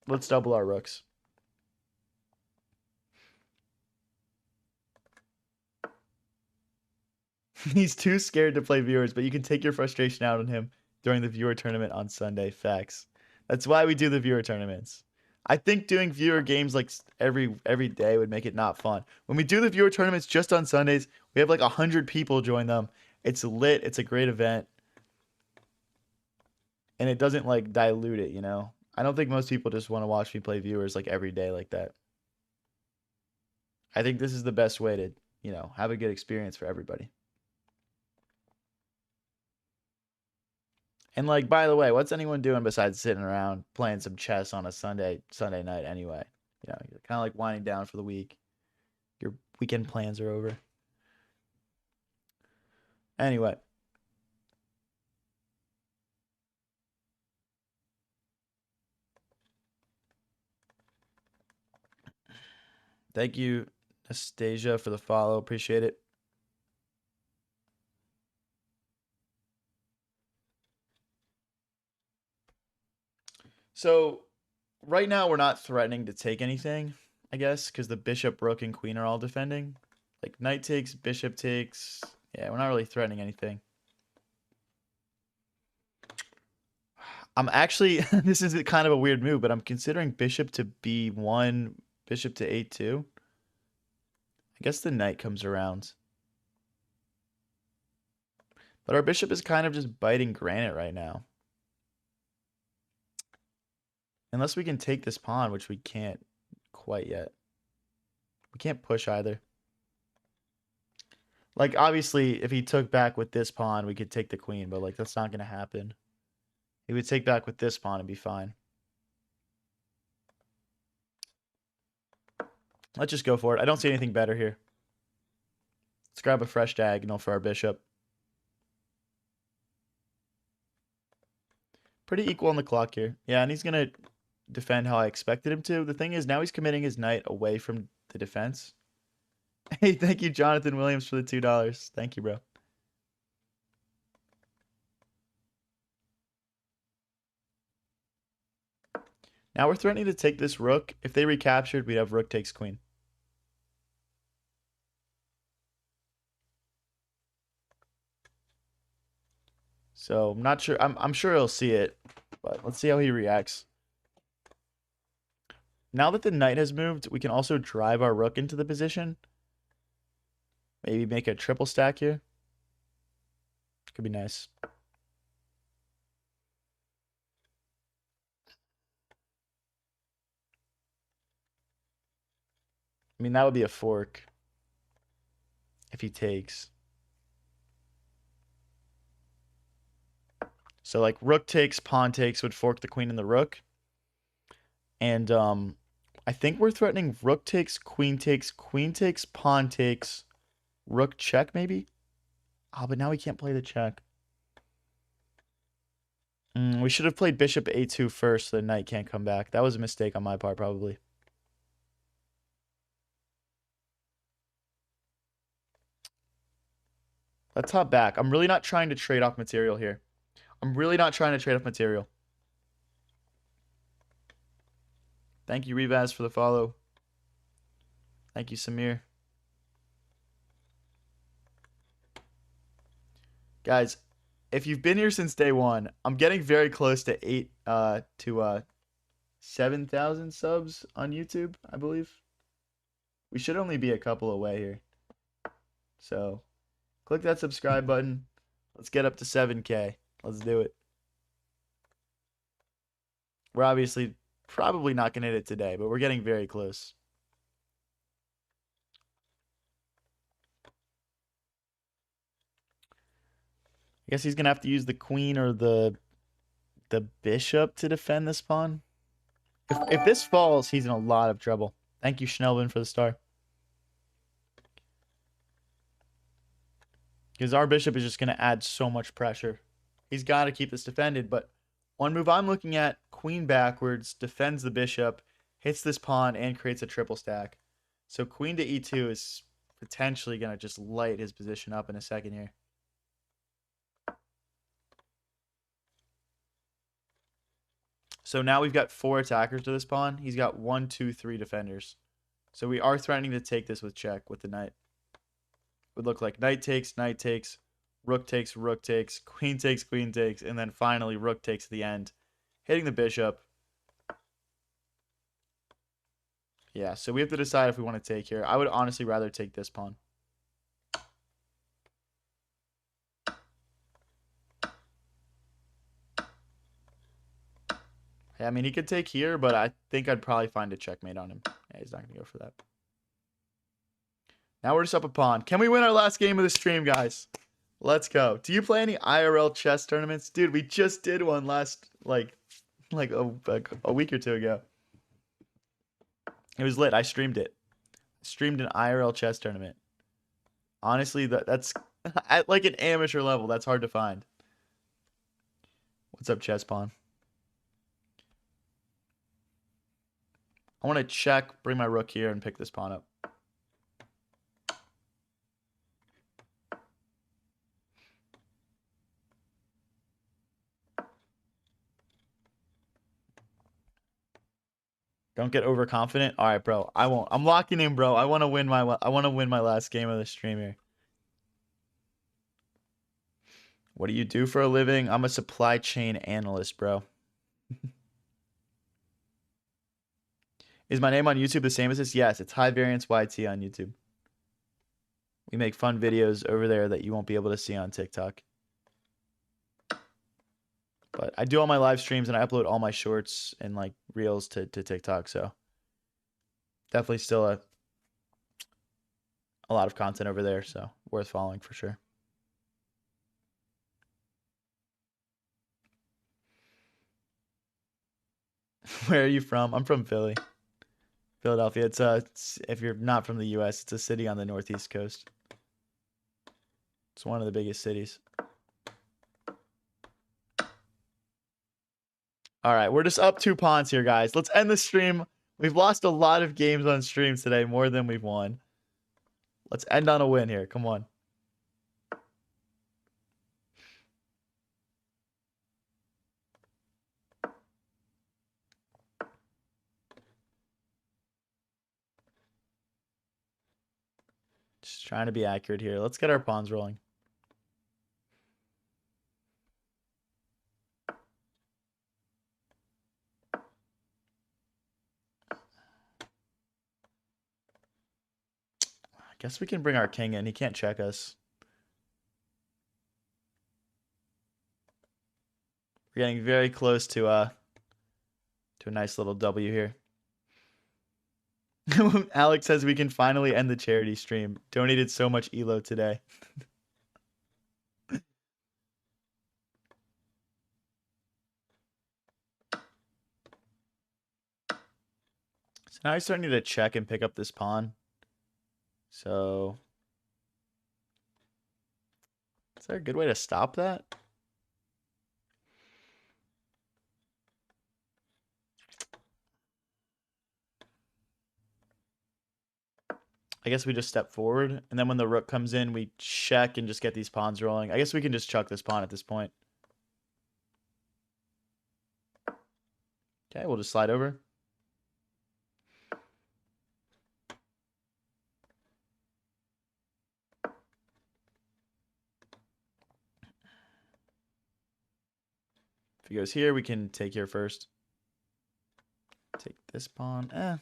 Let's double our rooks. He's too scared to play viewers, but you can take your frustration out on him during the viewer tournament on Sunday. Facts. That's why we do the viewer tournaments. I think doing viewer games like every day would make it not fun. When we do the viewer tournaments just on Sundays, we have like 100 people join them. It's lit. It's a great event. And it doesn't like dilute it, you know? I don't think most people just want to watch me play viewers like every day like that. I think this is the best way to, you know, have a good experience for everybody. And like, by the way, what's anyone doing besides sitting around playing some chess on a Sunday night anyway? You know, you're kind of like winding down for the week. Your weekend plans are over. Anyway. Thank you, Anastasia, for the follow. Appreciate it. So, right now we're not threatening to take anything, I guess, because the bishop, rook, and queen are all defending. Like, knight takes, bishop takes. Yeah, we're not really threatening anything. I'm actually, this is kind of a weird move, but I'm considering bishop to b1, bishop to a2. I guess the knight comes around. But our bishop is kind of just biting granite right now. Unless we can take this pawn, which we can't quite yet. We can't push either. Like, obviously, if he took back with this pawn, we could take the queen, but, like, that's not going to happen. He would take back with this pawn and be fine. Let's just go for it. I don't see anything better here. Let's grab a fresh diagonal for our bishop. Pretty equal on the clock here. Yeah, and he's going to defend how I expected him to. The thing is, now he's committing his knight away from the defense. Hey, thank you, Jonathan Williams, for the $2. Thank you, bro. Now we're threatening to take this rook. If they recaptured, we'd have rook takes queen. So I'm not sure. I'm sure he'll see it, but let's see how he reacts. Now that the knight has moved, we can also drive our rook into the position. Maybe make a triple stack here. Could be nice. I mean, that would be a fork if he takes. So like rook takes, pawn takes would fork the queen and the rook. And I think we're threatening rook takes, queen takes, pawn takes, rook check maybe? Ah, but now we can't play the check. We should have played bishop a2 first so the knight can't come back. That was a mistake on my part, probably. Let's hop back. I'm really not trying to trade off material here. I'm really not trying to trade off material. Thank you, Revaz, for the follow. Thank you, Samir. Guys, if you've been here since day one, I'm getting very close to 7,000 subs on YouTube, I believe. We should only be a couple away here. So, click that subscribe button. Let's get up to 7K. Let's do it. We're obviously probably not going to hit it today, but we're getting very close. I guess he's going to have to use the queen or the bishop to defend this pawn. If this falls, he's in a lot of trouble. Thank you, Schnellvin, for the star. Because our bishop is just going to add so much pressure. He's got to keep this defended, but one move I'm looking at, queen backwards, defends the bishop, hits this pawn, and creates a triple stack. So queen to e2 is potentially going to just light his position up in a second here. So now we've got 4 attackers to this pawn. He's got 1, 2, 3 defenders. So we are threatening to take this with check with the knight. Would look like knight takes, rook takes, queen takes, and then finally rook takes at the end, hitting the bishop. Yeah, so we have to decide if we want to take here. I would honestly rather take this pawn. Yeah, I mean, he could take here, but I think I'd probably find a checkmate on him. Yeah, he's not going to go for that. Now we're just up a pawn. Can we win our last game of the stream, guys? Let's go. Do you play any IRL chess tournaments? Dude, we just did one last, like a week or two ago. It was lit. I streamed it. Streamed an IRL chess tournament. Honestly, that's at like an amateur level. That's hard to find. What's up, chess pawn? I want to check, bring my rook here, and pick this pawn up. Don't get overconfident. All right, bro. I won't. I'm locking in, bro. I want to win my last game of the stream here. What do you do for a living? I'm a supply chain analyst, bro. Is my name on YouTube the same as this? Yes, it's High Variance YT on YouTube. We make fun videos over there that you won't be able to see on TikTok. But I do all my live streams and I upload all my shorts and like reels to TikTok, so definitely still a lot of content over there, so worth following for sure. Where are you from? I'm from Philly. Philadelphia. It's if you're not from the US, it's a city on the northeast coast. It's one of the biggest cities. All right, we're just up 2 pawns here, guys. Let's end the stream. We've lost a lot of games on stream today, more than we've won. Let's end on a win here. Come on. Just trying to be accurate here. Let's get our pawns rolling. I guess we can bring our king in. He can't check us. We're getting very close to a nice little W here. Alex says we can finally end the charity stream. Donated so much ELO today. So now I start need to check and pick up this pawn. So is there a good way to stop that? I guess we just step forward, and then when the rook comes in, we check and just get these pawns rolling. I guess we can just chuck this pawn at this point. Okay, we'll just slide over. If he goes here, we can take here first. Take this pawn. I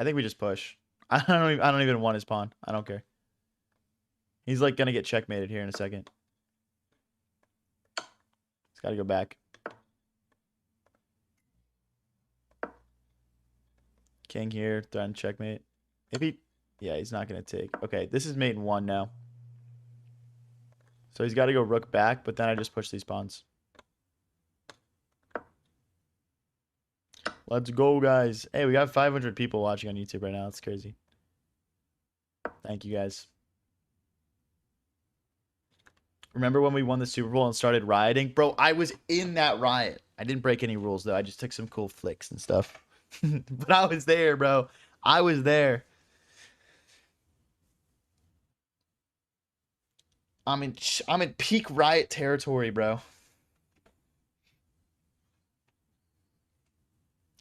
think we just push. I don't even want his pawn. I don't care. He's like gonna get checkmated here in a second. He's got to go back. King here, threaten checkmate. Yeah, he's not gonna take. Okay, this is mate in 1 now. So he's got to go rook back, but then I just push these pawns. Let's go, guys. Hey, we got 500 people watching on YouTube right now. That's crazy. Thank you, guys. Remember when we won the Super Bowl and started rioting? Bro, I was in that riot. I didn't break any rules, though. I just took some cool flicks and stuff. But I was there, bro. I was there. I'm in peak riot territory, bro.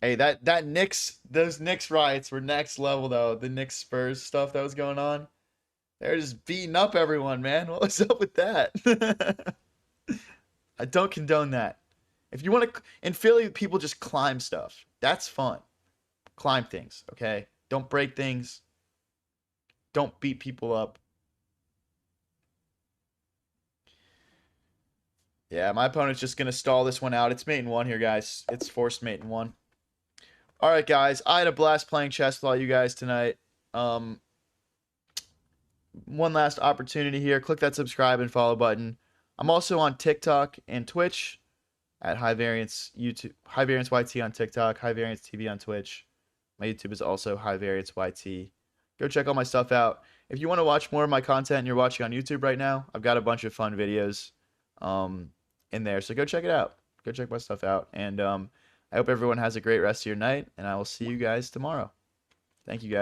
Hey, those Knicks riots were next level though. The Knicks Spurs stuff that was going on. They're just beating up everyone, man. What was up with that? I don't condone that. If you want to, in Philly, people just climb stuff. That's fun. Climb things, okay? Don't break things. Don't beat people up. Yeah, my opponent's just going to stall this one out. It's mate in 1 here, guys. It's forced mate in 1. All right, guys. I had a blast playing chess with all you guys tonight. One last opportunity here. Click that subscribe and follow button. I'm also on TikTok and Twitch at High Variance YouTube, High Variance YT on TikTok, High Variance TV on Twitch. My YouTube is also High Variance YT. Go check all my stuff out. If you want to watch more of my content and you're watching on YouTube right now, I've got a bunch of fun videos in there. So go check it out. Go check my stuff out. And I hope everyone has a great rest of your night, and I will see you guys tomorrow. Thank you, guys.